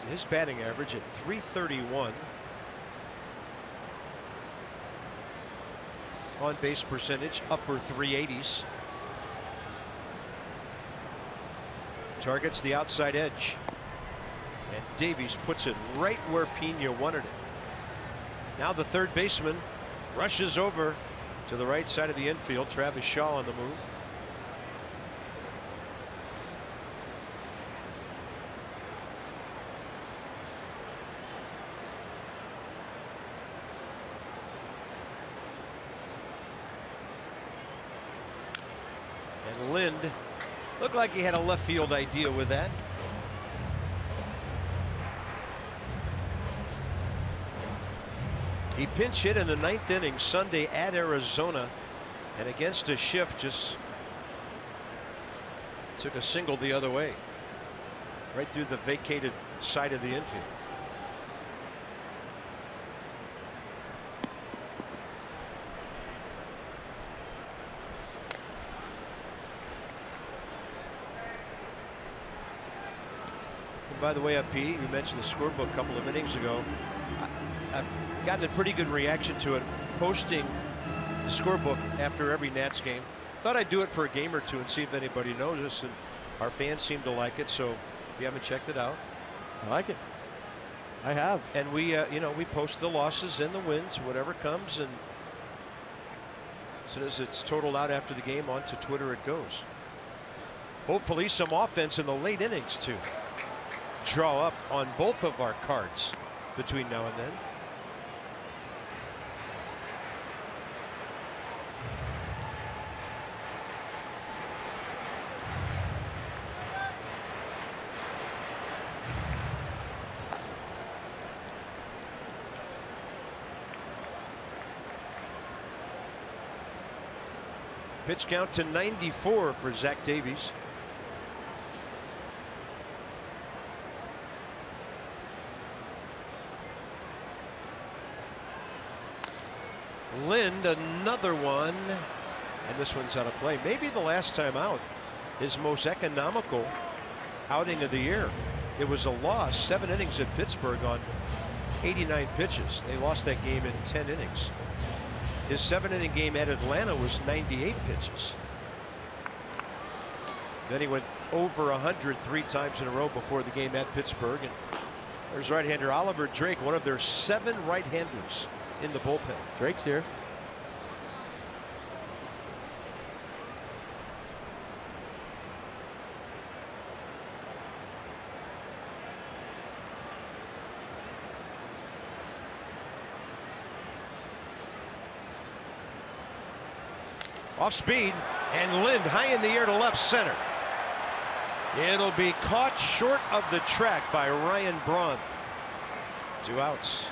So his batting average at .331. On base percentage upper 380s. Targets the outside edge. And Davies puts it right where Pena wanted it. Now the third baseman rushes over to the right side of the infield. Travis Shaw on the move. And Lind looked like he had a left field idea with that. He pinch hit in the 9th inning Sunday at Arizona, and against a shift just took a single the other way, right through the vacated side of the infield. And by the way, up Pete, you mentioned the scorebook a couple of innings ago. I've gotten a pretty good reaction to it, posting the scorebook after every Nats game. Thought I'd do it for a game or two and see if anybody noticed, and our fans seem to like it. So if you haven't checked it out, I like it. I have. And we you know, we post the losses and the wins, whatever comes, and as soon as it's totaled out after the game, onto Twitter it goes. Hopefully some offense in the late innings to draw up on both of our cards between now and then. Pitch count to 94 for Zach Davies. Lind, another one, and this one's out of play. Maybe the last time out, his most economical outing of the year. It was a loss, 7 innings at Pittsburgh on 89 pitches. They lost that game in 10 innings. His 7-inning game at Atlanta was 98 pitches. Then he went over 100 3 times in a row before the game at Pittsburgh. And there's right-hander Oliver Drake, one of their 7 right-handers in the bullpen. Drake's here. Off speed, and Lind high in the air to left center. It'll be caught short of the track by Ryan Braun. 2 outs.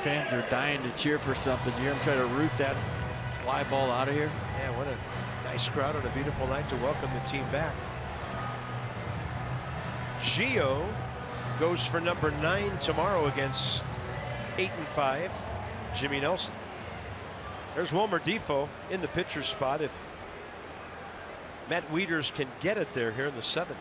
fans are dying to cheer for something. You hear them try to root that fly ball out of here. Yeah, what a nice crowd on a beautiful night to welcome the team back. Gio goes for number 9 tomorrow against 8-5 Jimmy Nelson. There's Wilmer Defoe in the pitcher's spot if Matt Wieters can get it there here in the 7th.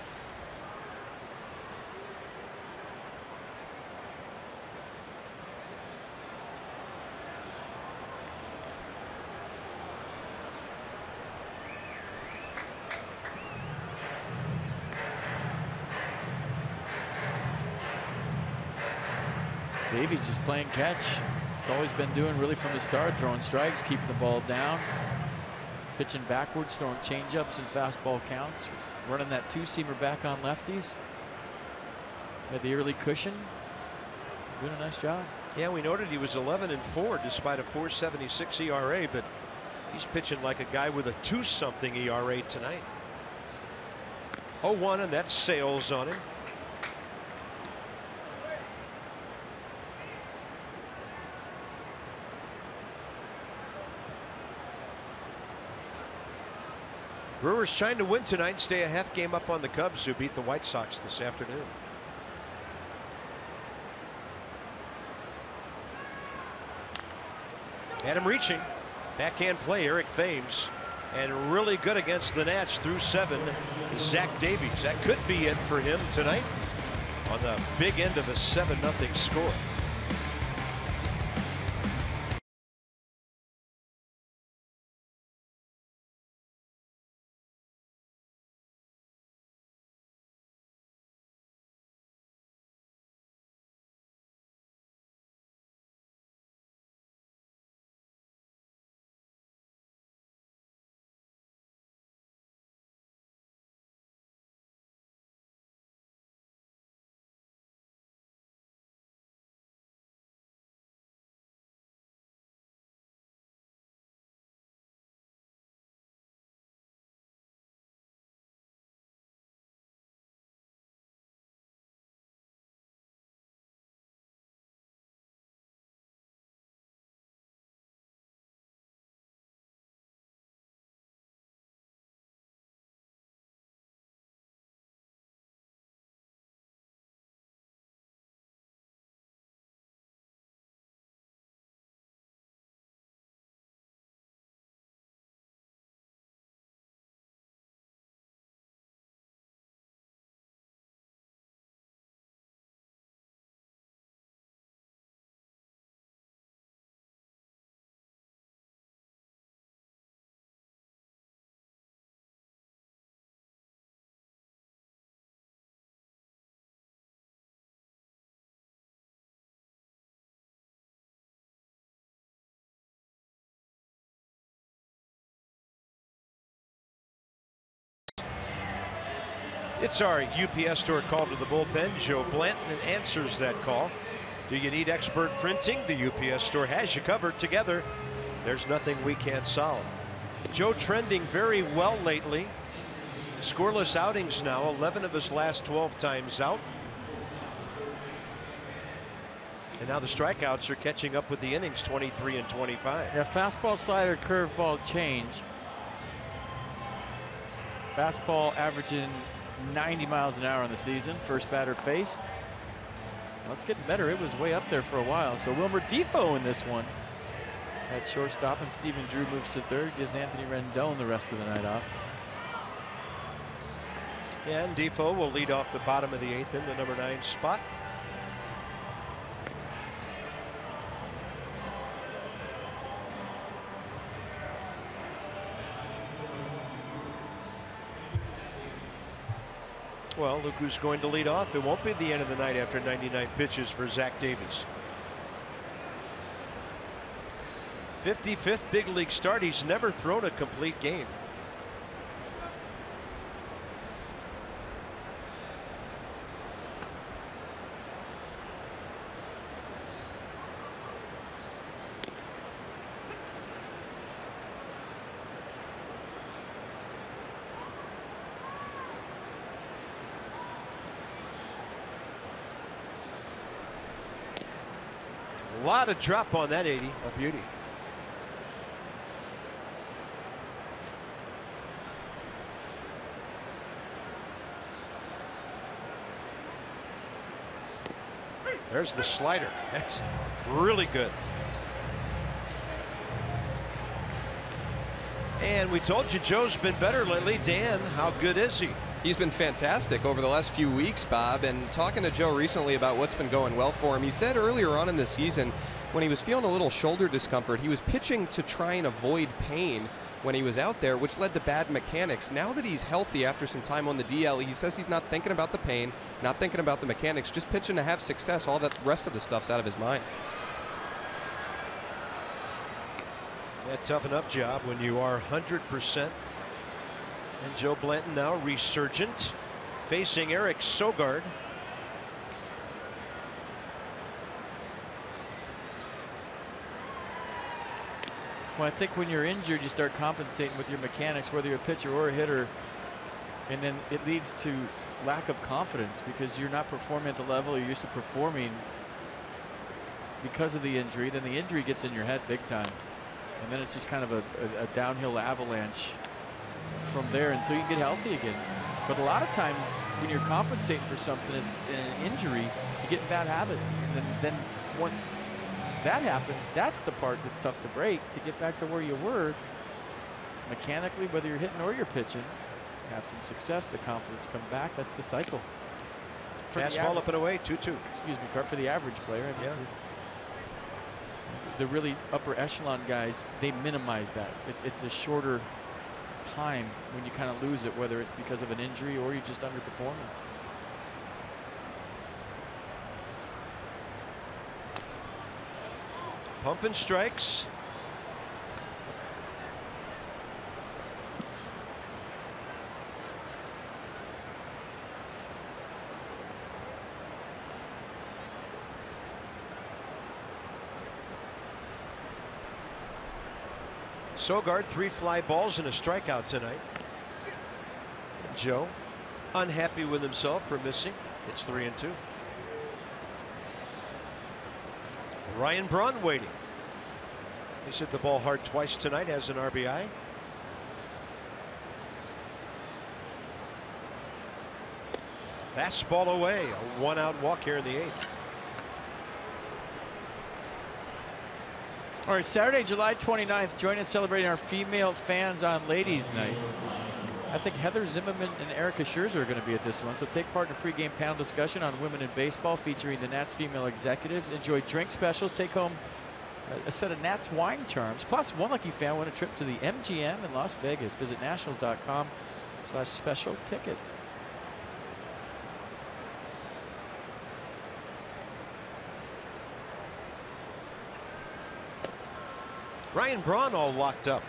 Davies just playing catch. It's always been doing really from the start, throwing strikes, keeping the ball down, pitching backwards, throwing changeups and fastball counts, running that 2-seamer back on lefties. Had the early cushion. Doing a nice job. Yeah, we noted he was 11-4 despite a 4.76 ERA, but he's pitching like a guy with a 2-something ERA tonight. 0-1, and that sails on him. Brewers trying to win tonight and stay a half game up on the Cubs, who beat the White Sox this afternoon. Had him reaching. Backhand play, Eric Thames. And really good against the Nats through 7, Zach Davies. That could be it for him tonight on the big end of a 7-0 score. It's our UPS store call to the bullpen. Joe Blanton answers that call. Do you need expert printing? The UPS store has you covered. Together, there's nothing we can't solve. Joe trending very well lately. Scoreless outings now, 11 of his last 12 times out. And now the strikeouts are catching up with the innings, 23 and 25. Yeah, fastball, slider, curveball change. Fastball averaging 90 miles an hour on the season. First batter faced. Well, it's getting better. It was way up there for a while. So Wilmer Defoe in this one at shortstop, and Stephen Drew moves to third, gives Anthony Rendon the rest of the night off. Yeah, and Defoe will lead off the bottom of the 8th in the number 9 spot. Well, look who's going to lead off. It won't be the end of the night after 99 pitches for Zach Davies. 55th big league start. He's never thrown a complete game. A lot of drop on that 80. A beauty. There's the slider. That's really good. And we told you Joe's been better lately. Dan, how good is he? He's been fantastic over the last few weeks, Bob. And talking to Joe recently about what's been going well for him, he said earlier on in the season when he was feeling a little shoulder discomfort, he was pitching to try and avoid pain when he was out there, which led to bad mechanics. Now that he's healthy after some time on the DL, he says he's not thinking about the pain, not thinking about the mechanics, just pitching to have success. All that rest of the stuff's out of his mind. A tough enough job when you are 100%. And Joe Blanton now resurgent, facing Eric Sogard. Well, I think when you're injured, you start compensating with your mechanics, whether you're a pitcher or a hitter, and then it leads to lack of confidence because you're not performing at the level you're used to performing because of the injury. Then the injury gets in your head big time, and then it's just kind of a downhill avalanche from there until you get healthy again. But a lot of times when you're compensating for something as an injury, you get in bad habits, and then once that happens, that's the part that's tough to break. To get back to where you were mechanically, whether you're hitting or you're pitching, have some success, the confidence come back. That's the cycle. Fastball up and away, 2-2. Excuse me, Cart, for the average player. I mean, yeah. The really upper echelon guys, they minimize that. It's a shorter time when you kind of lose it, whether it's because of an injury or you're just underperforming. Pumping strikes. Sogard, 3 fly balls and a strikeout tonight. Joe, unhappy with himself for missing. It's 3-2. Ryan Braun waiting. He's hit the ball hard twice tonight, has an RBI. Fastball away, a 1-out walk here in the 8th. All right, Saturday, July 29th, join us celebrating our female fans on Ladies Night. I think Heather Zimmerman and Erica Scherzer are going to be at this one, so take part in a pregame panel discussion on women in baseball featuring the Nats female executives. Enjoy drink specials, take home a set of Nats wine charms, plus one lucky fan win a trip to the MGM in Las Vegas. Visit nationals.com/special ticket. Ryan Braun all locked up.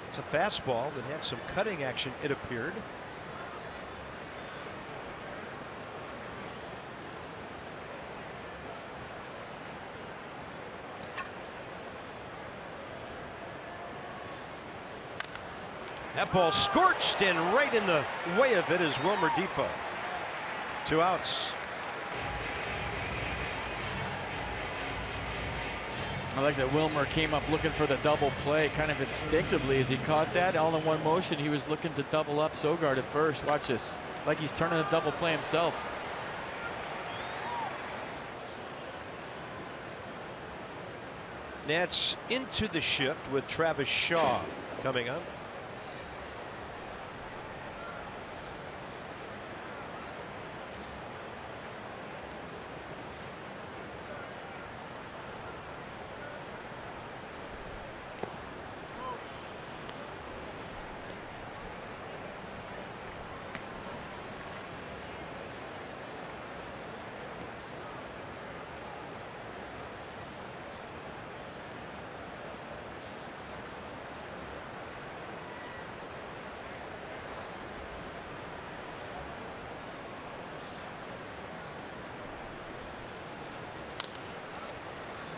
It's a fastball that had some cutting action, it appeared. That ball scorched and right in the way of it is Wilmer Defoe. 2 outs. I like that Wilmer came up looking for the double play kind of instinctively as he caught that all in one motion. He was looking to double up Sogard at first. Watch this, like he's turning a double play himself. Nats into the shift with Travis Shaw coming up.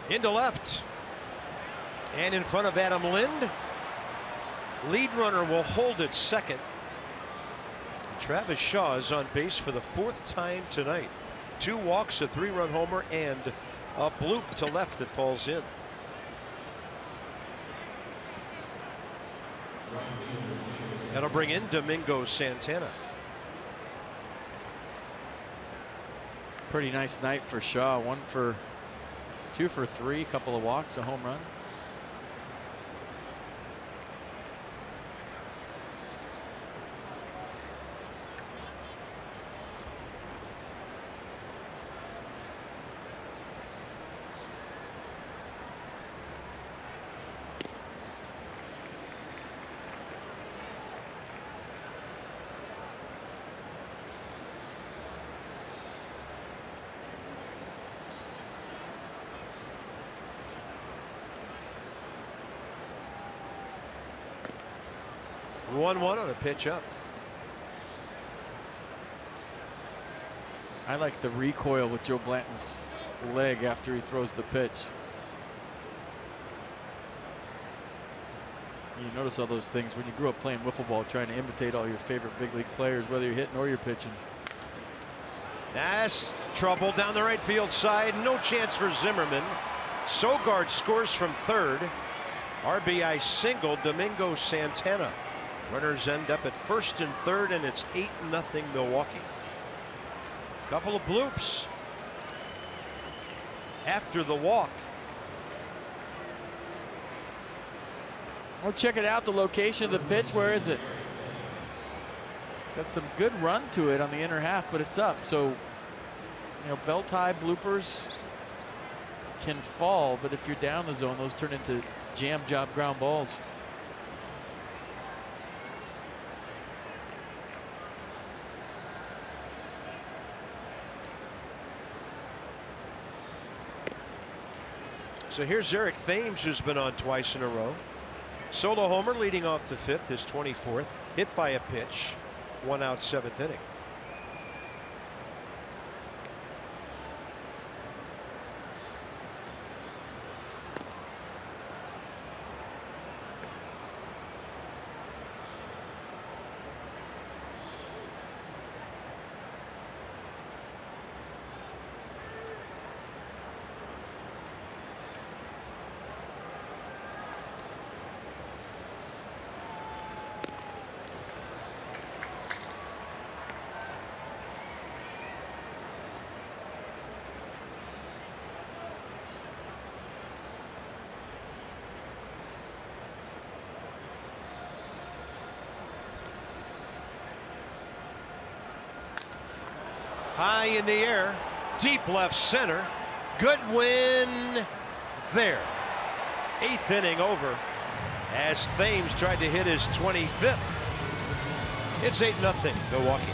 Into left and in front of Adam Lind. Lead runner will hold at second. Travis Shaw is on base for the 4th time tonight. 2 walks, a 3-run homer, and A bloop to left that falls in. That'll bring in Domingo Santana. Pretty nice night for Shaw. 2 for 3, couple of walks, a home run. One on a pitch up. I like the recoil with Joe Blanton's leg after he throws the pitch. You notice all those things when you grew up playing wiffle ball, trying to imitate all your favorite big league players, whether you're hitting or you're pitching. That's trouble down the right field side. No chance for Zimmerman. Sogard scores from third. RBI single, Domingo Santana. Runners end up at first and third, and it's 8-0 Milwaukee. Couple of bloops after the walk. Well, check it out, the location of the pitch. Where is it? Got some good run to it on the inner half, but it's up. So, you know, bell tie bloopers can fall, but if you're down the zone, those turn into jam job ground balls. So here's Eric Thames, who's been on twice in a row. Solo homer leading off the fifth, his 24th. Hit by a pitch. 1 out, 7th inning. High in the air, deep left center. Goodwin there. 8th inning over as Thames tried to hit his 25th. It's 8-0 Milwaukee.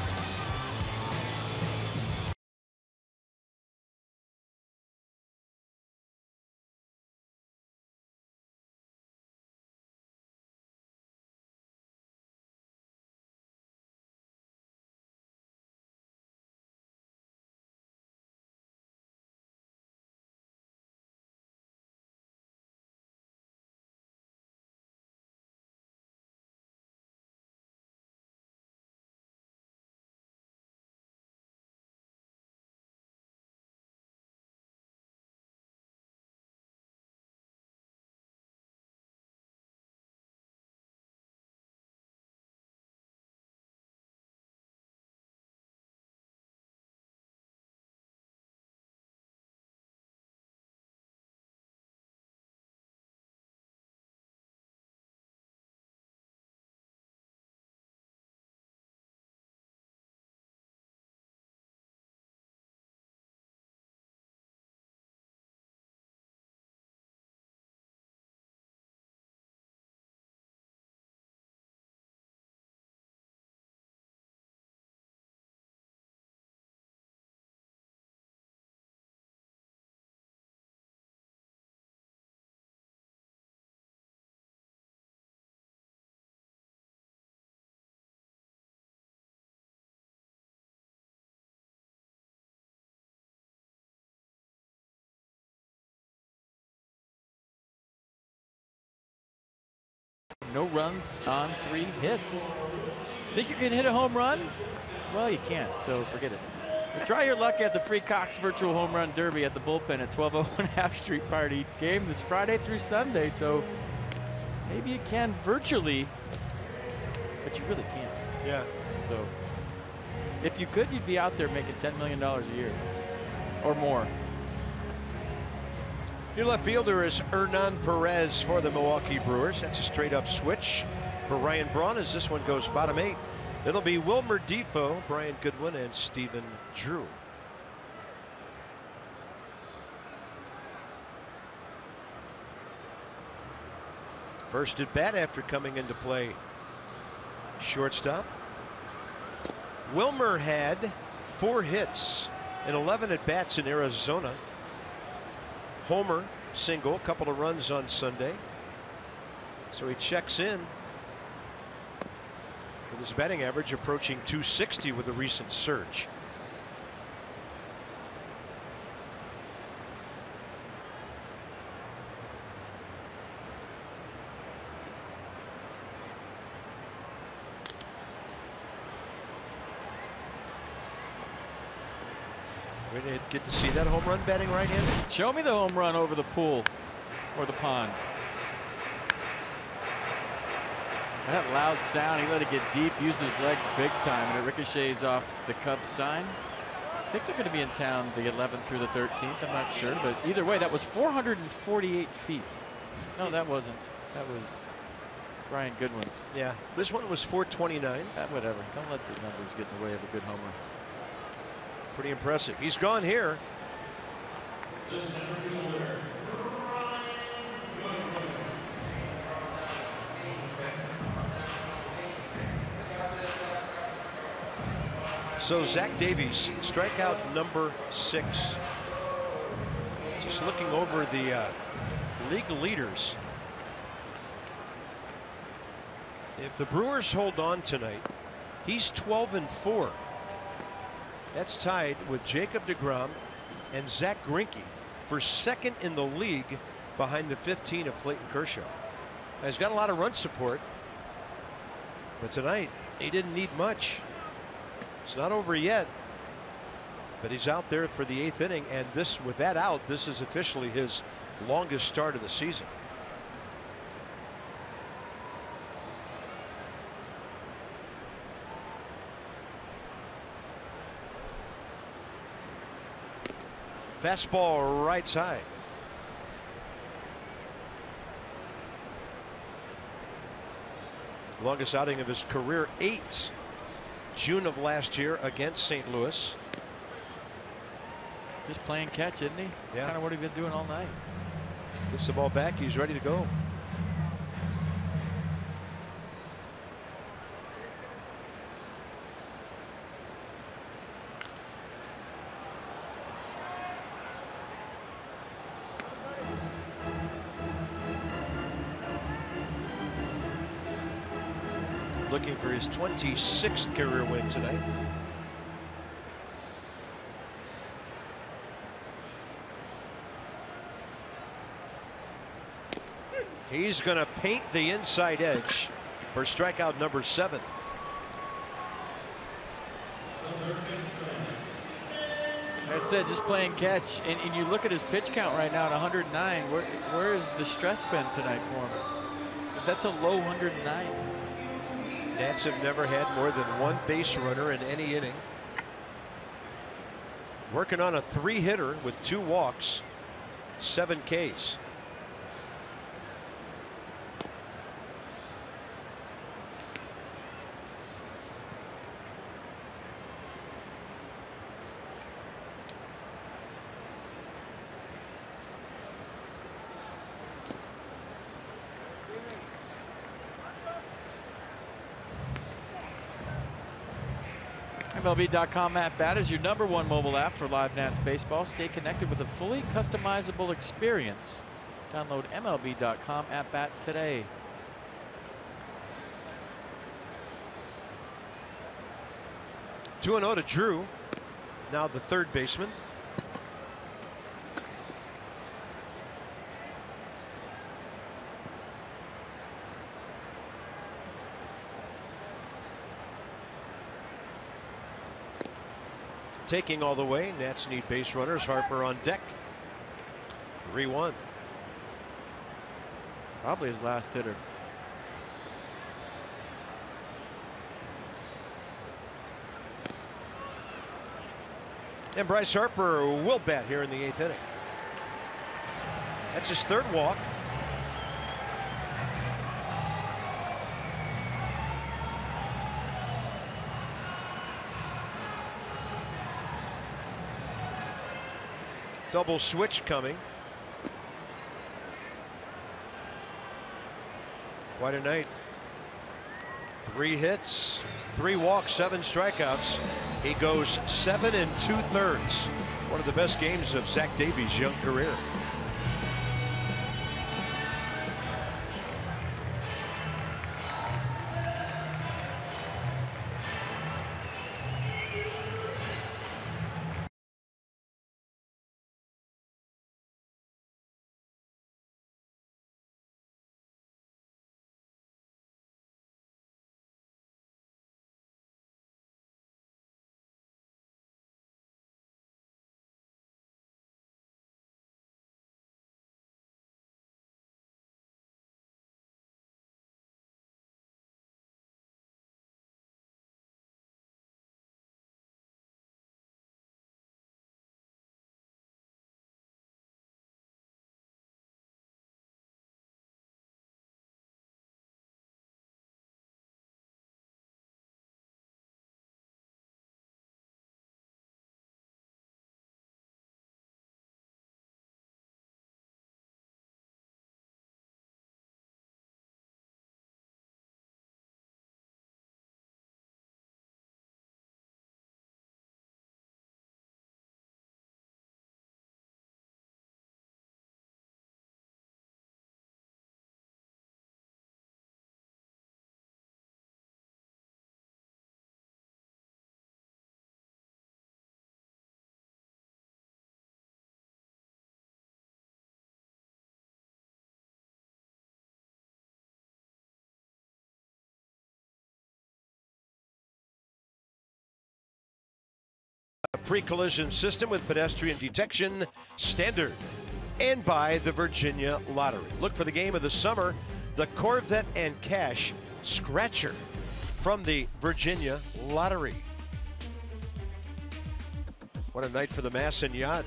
No runs on 3 hits. Think you can hit a home run? Well, you can't, so forget it. Try your luck at the free Cox Virtual Home Run Derby at the bullpen at 1201 Half Street prior to each game this Friday through Sunday. So maybe you can virtually, but you really can't. Yeah. So if you could, you'd be out there making $10 million a year or more. Your left fielder is Hernan Perez for the Milwaukee Brewers. That's a straight up switch for Ryan Braun as this one goes bottom 8. It'll be Wilmer Defoe, Brian Goodwin, and Stephen Drew. First at bat after coming into play, shortstop. Wilmer had 4 hits in 11 at bats in Arizona. Homer single, couple of runs on Sunday. So he checks in with his batting average approaching 260 with a recent surge. We didn't get to see that home run batting right-handed. Show me the home run over the pool or the pond. That loud sound, he let it get deep, used his legs big time, and it ricochets off the Cubs sign. I think they're going to be in town the 11th through the 13th. I'm not sure, but either way, that was 448 feet. No, that wasn't. That was Brian Goodwin's. Yeah, this one was 429. Whatever. Don't let the numbers get in the way of a good homer. Pretty impressive. He's gone here. So Zach Davies, strikeout number 6. Just looking over the league leaders. If the Brewers hold on tonight, he's 12-4. That's tied with Jacob deGrom and Zach Greinke for 2nd in the league behind the 15 of Clayton Kershaw. Now, he's got a lot of run support, but tonight he didn't need much. It's not over yet, but he's out there for the 8th inning, and this, with that out, this is officially his longest start of the season. Fastball right side. Longest outing of his career, 8. June of last year against St. Louis. Just playing catch, isn't he? That's kind of what he's been doing all night. Gets the ball back. He's ready to go. Looking for his 26th career win tonight. He's going to paint the inside edge for strikeout number 7. Like I said, just playing catch, and you look at his pitch count right now at 109. Where is the stress been tonight for him? That's a low 109. Nats have never had more than 1 base runner in any inning. Working on a 3-hitter with 2 walks, 7 Ks. MLB.com at Bat is your #1 mobile app for live Nats baseball. Stay connected with a fully customizable experience. Download MLB.com at Bat today. 2-0 to Drew, now the 3rd baseman. taking all the way. Nats need base runners. Harper on deck. 3-1. Probably his last hitter. And Bryce Harper will bat here in the 8th inning. That's his 3rd walk. Double switch coming. Quite a night. 3 hits, 3 walks, 7 strikeouts. He goes 7 2/3. One of the best games of Zach Davies' young career. A pre-collision system with pedestrian detection standard, and by the Virginia Lottery. Look for the game of the summer, the Corvette and Cash Scratcher from the Virginia Lottery. What a night for the Masson Yacht.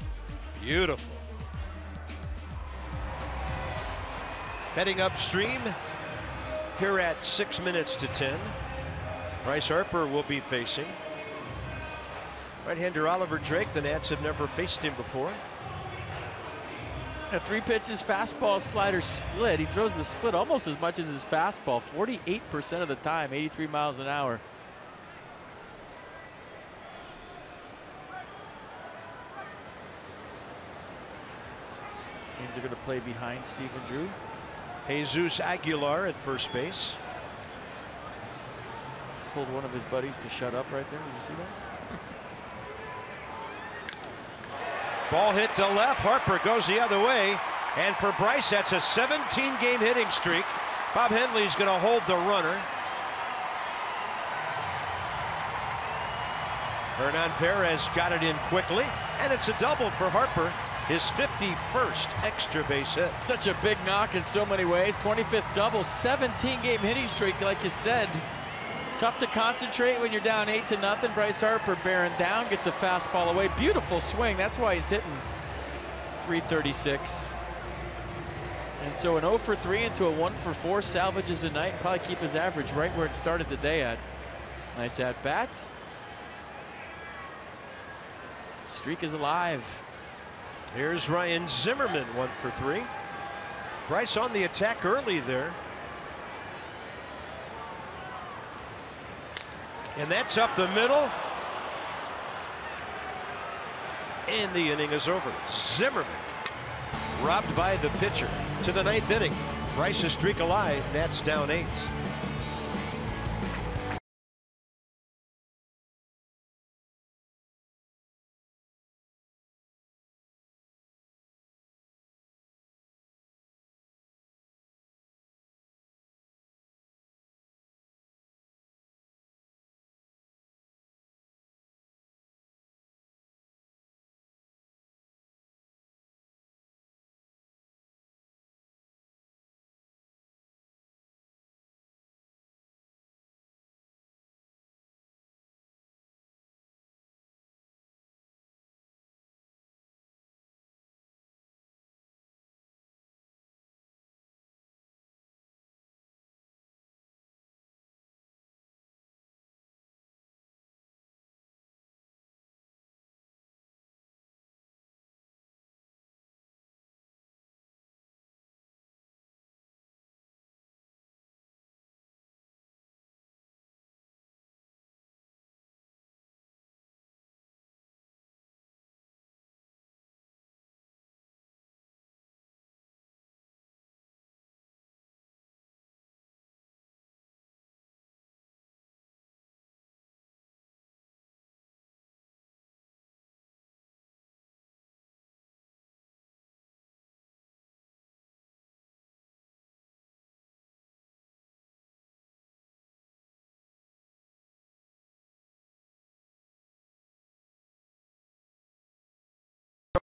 Beautiful. Heading upstream here at 6 minutes to 10. Bryce Harper will be facing right-hander Oliver Drake. The Nats have never faced him before. 3 pitches, fastball, slider, split. He throws the split almost as much as his fastball, 48% of the time, 83 miles an hour. Means they're going to play behind Stephen Drew. Jesus Aguilar at first base. Told one of his buddies to shut up right there. Did you see that? Ball hit to left. Harper goes the other way. And for Bryce, that's a 17-game hitting streak. Bob Henley's going to hold the runner. Hernan Perez got it in quickly. And it's a double for Harper. His 51st extra base hit. Such a big knock in so many ways. 25th double, 17-game hitting streak, like you said. Tough to concentrate when you're down 8-0. Bryce Harper bearing down, gets a fastball away. Beautiful swing. That's why he's hitting .336. And so an 0 for 3 into a 1 for 4 salvages a night. Probably keep his average right where it started the day at. Nice at bats. Streak is alive. Here's Ryan Zimmerman, 1 for 3. Bryce on the attack early there. And that's up the middle. And the inning is over. Zimmerman robbed by the pitcher to the 9th inning. Bryce's streak alive. Nats down 8.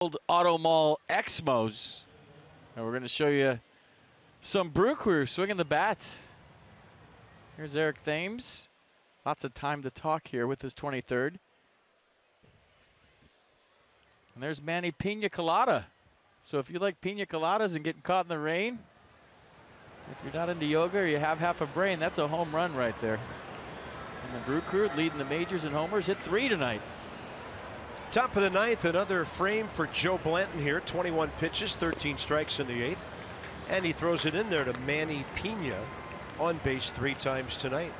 Auto Mall Exmos. And we're going to show you some Brew Crew swinging the bat. Here's Eric Thames. Lots of time to talk here with his 23rd. And there's Manny Pina Colada. So if you like pina coladas and getting caught in the rain, if you're not into yoga or you have half a brain, that's a home run right there. And the Brew Crew leading the majors in homers, hit 3 tonight. Top of the 9th, another frame for Joe Blanton here. 21 pitches, 13 strikes in the 8th. And he throws it in there to Manny Pina, on base 3 times tonight.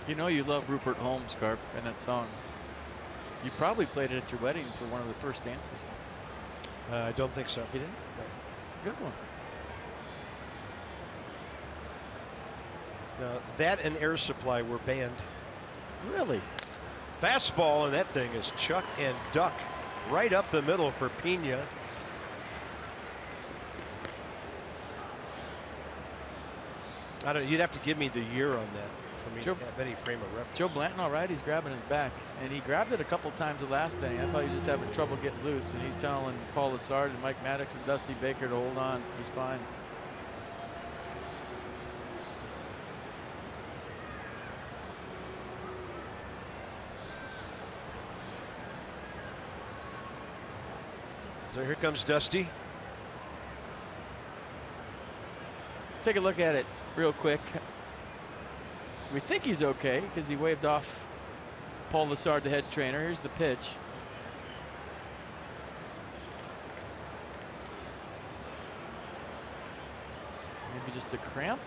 You know you love Rupert Holmes, Carp, and that song. You probably played it at your wedding for one of the first dances. I don't think so. You didn't? No. It's a good one. Now, that and Air Supply were banned. Really? Fastball, and that thing is chuck and duck right up the middle for Pina. I don't. You'd have to give me the year on that for me to have any frame of reference. Joe Blanton, all right, he's grabbing his back, and he grabbed it a couple times the last inning. I thought he was just having trouble getting loose, and he's telling Paul Lessard and Mike Maddox and Dusty Baker to hold on. He's fine. So here comes Dusty. Take a look at it real quick. We think he's okay because he waved off Paul Lessard, the head trainer. Here's the pitch. Maybe just a cramp.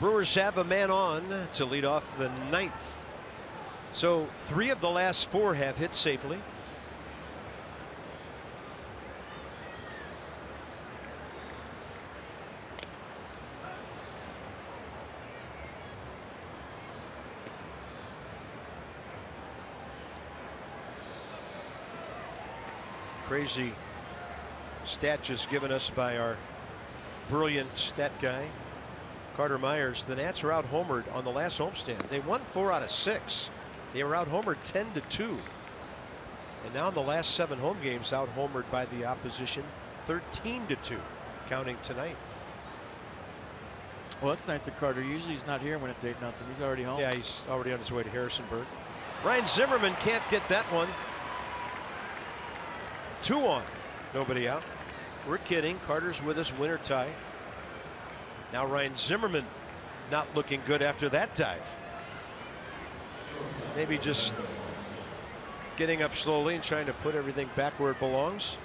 Brewers have a man on to lead off the 9th. So 3 of the last 4 have hit safely. Crazy stat just given us by our brilliant stat guy, Carter Myers. The Nats are out homered on the last homestand. They won 4 out of 6. They were out homered 10-2. And now in the last 7 home games, out homered by the opposition 13-2, counting tonight. Well, that's nice of Carter. Usually he's not here when it's 8-0. He's already home. Yeah, he's already on his way to Harrisonburg. Ryan Zimmerman can't get that one. 2 on, nobody out. We're kidding. Carter's with us, winner tie. Now Ryan Zimmerman not looking good after that dive. Maybe just getting up slowly and trying to put everything back where it belongs.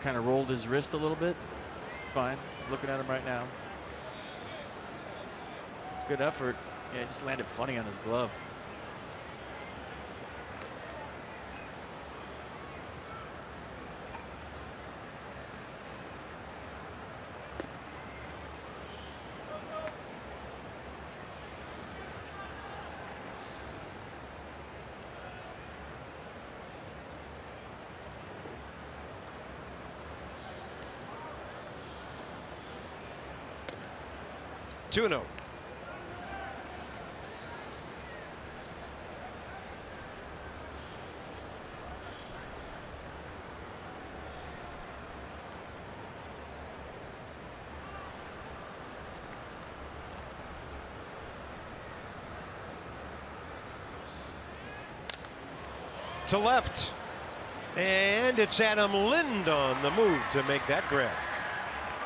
Kind of rolled his wrist a little bit. It's fine. Looking at him right now. Good effort. Yeah, he just landed funny on his glove. Two 2-0. To left. And it's Adam Lind on the move to make that grab.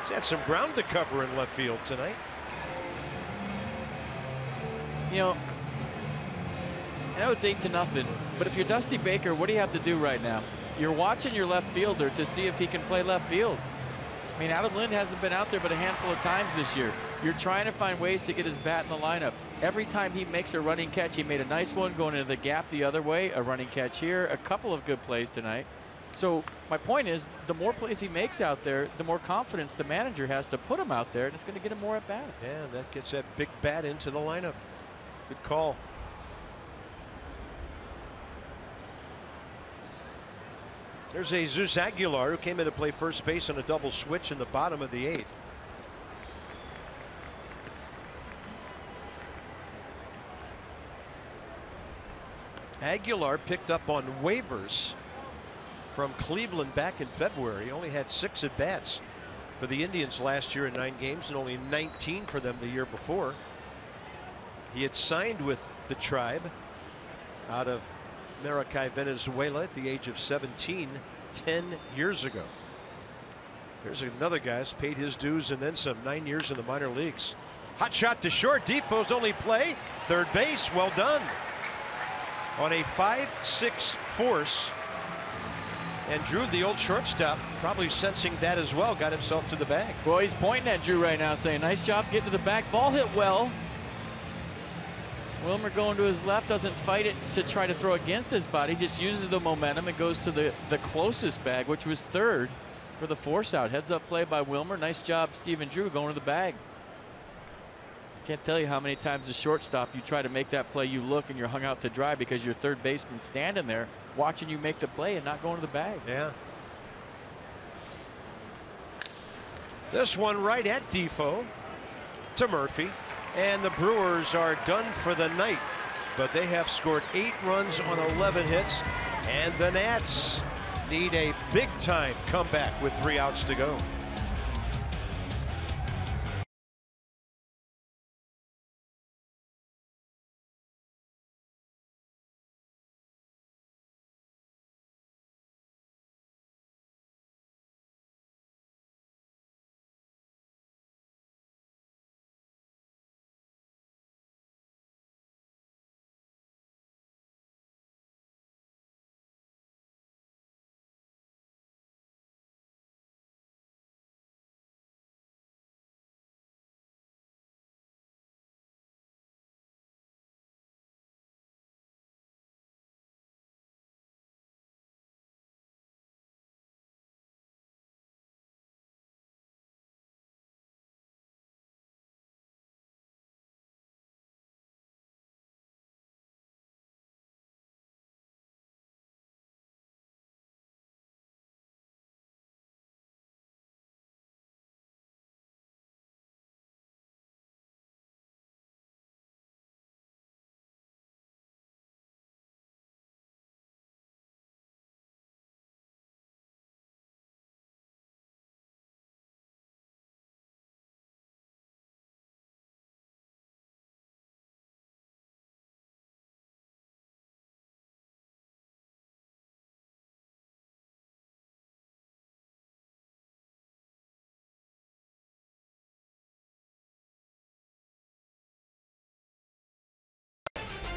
He's had some ground to cover in left field tonight. You know, I know it's 8-0, but if you're Dusty Baker, what do you have to do right now? You're watching your left fielder to see if he can play left field. I mean, Adam Lind hasn't been out there but a handful of times this year. You're trying to find ways to get his bat in the lineup. Every time he makes a running catch, he made a nice one going into the gap the other way, a running catch here, a couple of good plays tonight. So my point is, the more plays he makes out there, the more confidence the manager has to put him out there, and it's going to get him more at bats. Yeah, that gets that big bat into the lineup. Good call. There's a Jesus Aguilar who came in to play first base on a double switch in the bottom of the 8th. Aguilar picked up on waivers from Cleveland back in February. He only had 6 at bats for the Indians last year in 9 games and only 19 for them the year before. He had signed with the Tribe out of Maracay, Venezuela at the age of 17 10 years ago. There's another guy who's paid his dues and then some. 9 years in the minor leagues. Hot shot to short. Defoe's only play. Third base. Well done. On a 5-6 force. And Drew, the old shortstop, probably sensing that as well, got himself to the bag. Well, he's pointing at Drew right now saying, nice job getting to the back. Ball hit well. Wilmer going to his left, doesn't fight it to try to throw against his body, just uses the momentum and goes to the closest bag, which was third for the force out. Heads up play by Wilmer. Nice job, Stephen Drew, going to the bag. Can't tell you how many times as shortstop you try to make that play, you look and you're hung out to dry because your third baseman standing there watching you make the play and not going to the bag. Yeah. This one right at Defoe to Murphy. And the Brewers are done for the night, but they have scored 8 runs on 11 hits, and the Nats need a big-time comeback with 3 outs to go.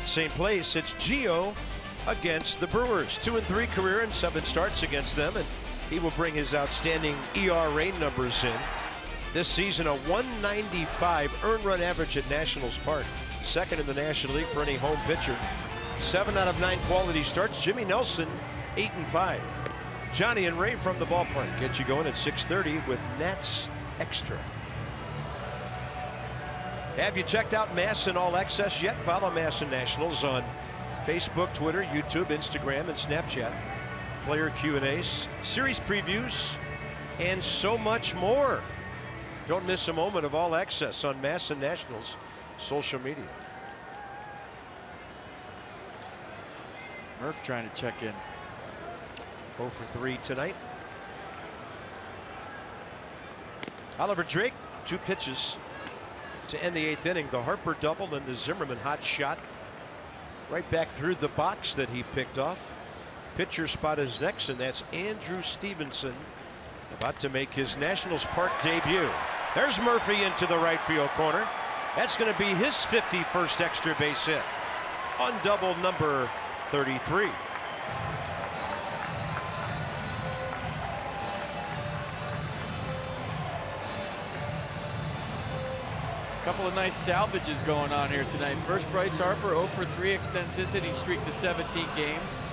Same place. It's Gio against the Brewers. 2-3 career and 7 starts against them, and he will bring his outstanding ERA numbers in. This season, a 195 earned run average at Nationals Park. Second in the National League for any home pitcher. 7 out of 9 quality starts. Jimmy Nelson, 8-5. Johnny and Ray from the ballpark get you going at 6:30 with Nats Extra. Have you checked out MASN All Access yet? Follow MASN Nationals on Facebook, Twitter, YouTube, Instagram, and Snapchat. Player Q&As, series previews, and so much more. Don't miss a moment of All Access on MASN Nationals social media. Murph trying to check in. 0 for 3 tonight. Oliver Drake, 2 pitches to end the 8th inning. The Harper double and the Zimmerman hot shot right back through the box that he picked off. pitcher spot is next, and that's Andrew Stevenson, about to make his Nationals Park debut. There's Murphy into the right field corner. That's going to be his 51st extra base hit on double number 33. Couple of nice salvages going on here tonight. First, Bryce Harper 0 for 3 extends his hitting streak to 17 games.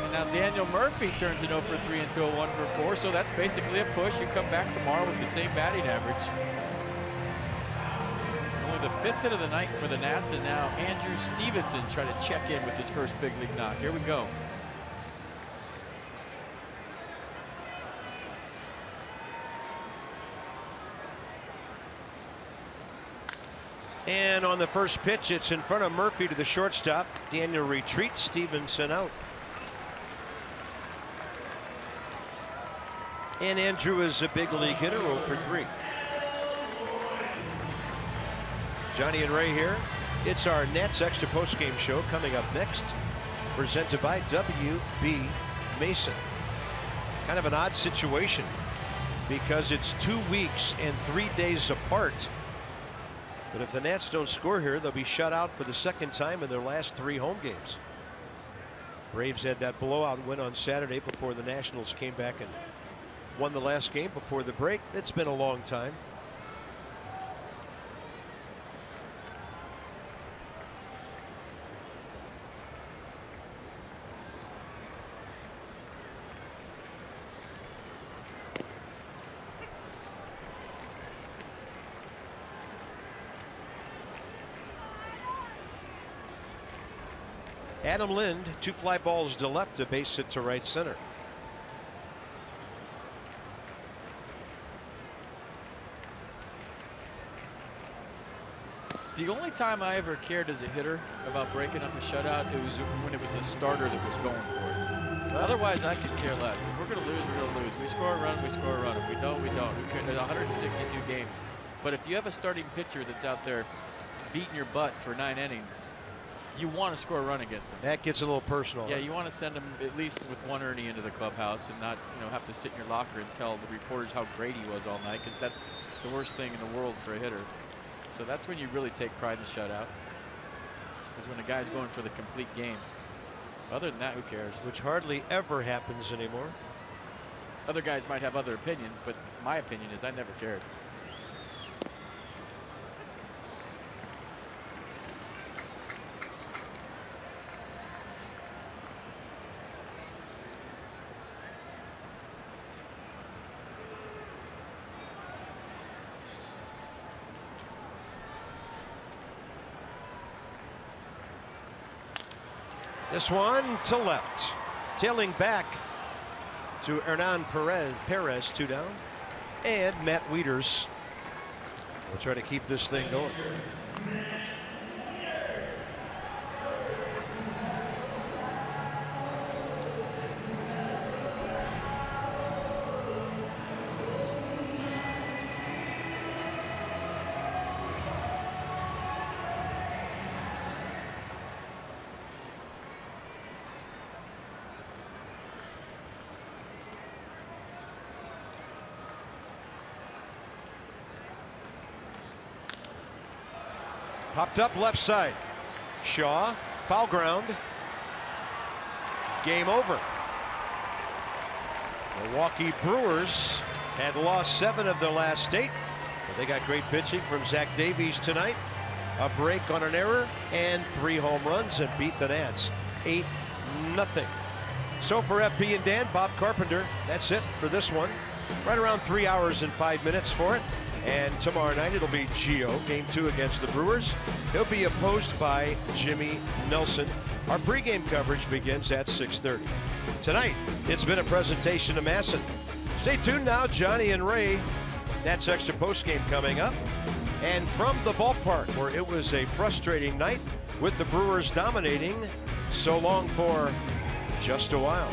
And now Daniel Murphy turns an 0 for 3 into a 1 for 4. So that's basically a push. You come back tomorrow with the same batting average. Only the 5th hit of the night for the Nats, and now Andrew Stevenson trying to check in with his first big league knock. Here we go. And on the first pitch, it's in front of Murphy to the shortstop. Daniel retreats, Stevenson out. And Andrew is a big league hitter, 0 for 3. Johnny and Ray here. It's our Nats Extra postgame show coming up next, presented by W.B. Mason. Kind of an odd situation because it's 2 weeks and 3 days apart. But if the Nats don't score here, they'll be shut out for the second time in their last 3 home games. Braves had that blowout win on Saturday before the Nationals came back and won the last game before the break. It's been a long time. Adam Lind, 2 fly balls to left, a base hit to right center. The only time I ever cared as a hitter about breaking up a shutout, it was when it was the starter that was going for it. Otherwise, I could care less. If we're going to lose, we're going to lose. We score a run, we score a run. If we don't, we don't. We could 162 games. But if you have a starting pitcher that's out there beating your butt for 9 innings, you want to score a run against him. That gets a little personal. Yeah, you want to send him at least with 1 earning into the clubhouse and not, have to sit in your locker and tell the reporters how great he was all night, because that's the worst thing in the world for a hitter. So that's when you really take pride in the shutout, is when a guy's going for the complete game. Other than that, who cares? Which hardly ever happens anymore. Other guys might have other opinions, but my opinion is I never cared. This one to left, tailing back to Hernan Perez, 2 down, and Matt WIETERS will try to keep this thing going. Popped up left side. Shaw, foul ground. Game over. Milwaukee Brewers had lost 7 of their last 8, but they got great pitching from Zach Davies tonight. A break on an error and 3 home runs and beat the Nats 8-0. So for FP and Dan, Bob Carpenter, that's it for this one. Right around 3 hours and 5 minutes for it. And tomorrow night it'll be Gio, game 2 against the Brewers. He'll be opposed by Jimmy Nelson. Our pregame coverage begins at 6:30. Tonight, it's been a presentation of Masson. Stay tuned now, Johnny and Ray. That's extra postgame coming up. And from the ballpark, where it was a frustrating night with the Brewers dominating, so long for just a while.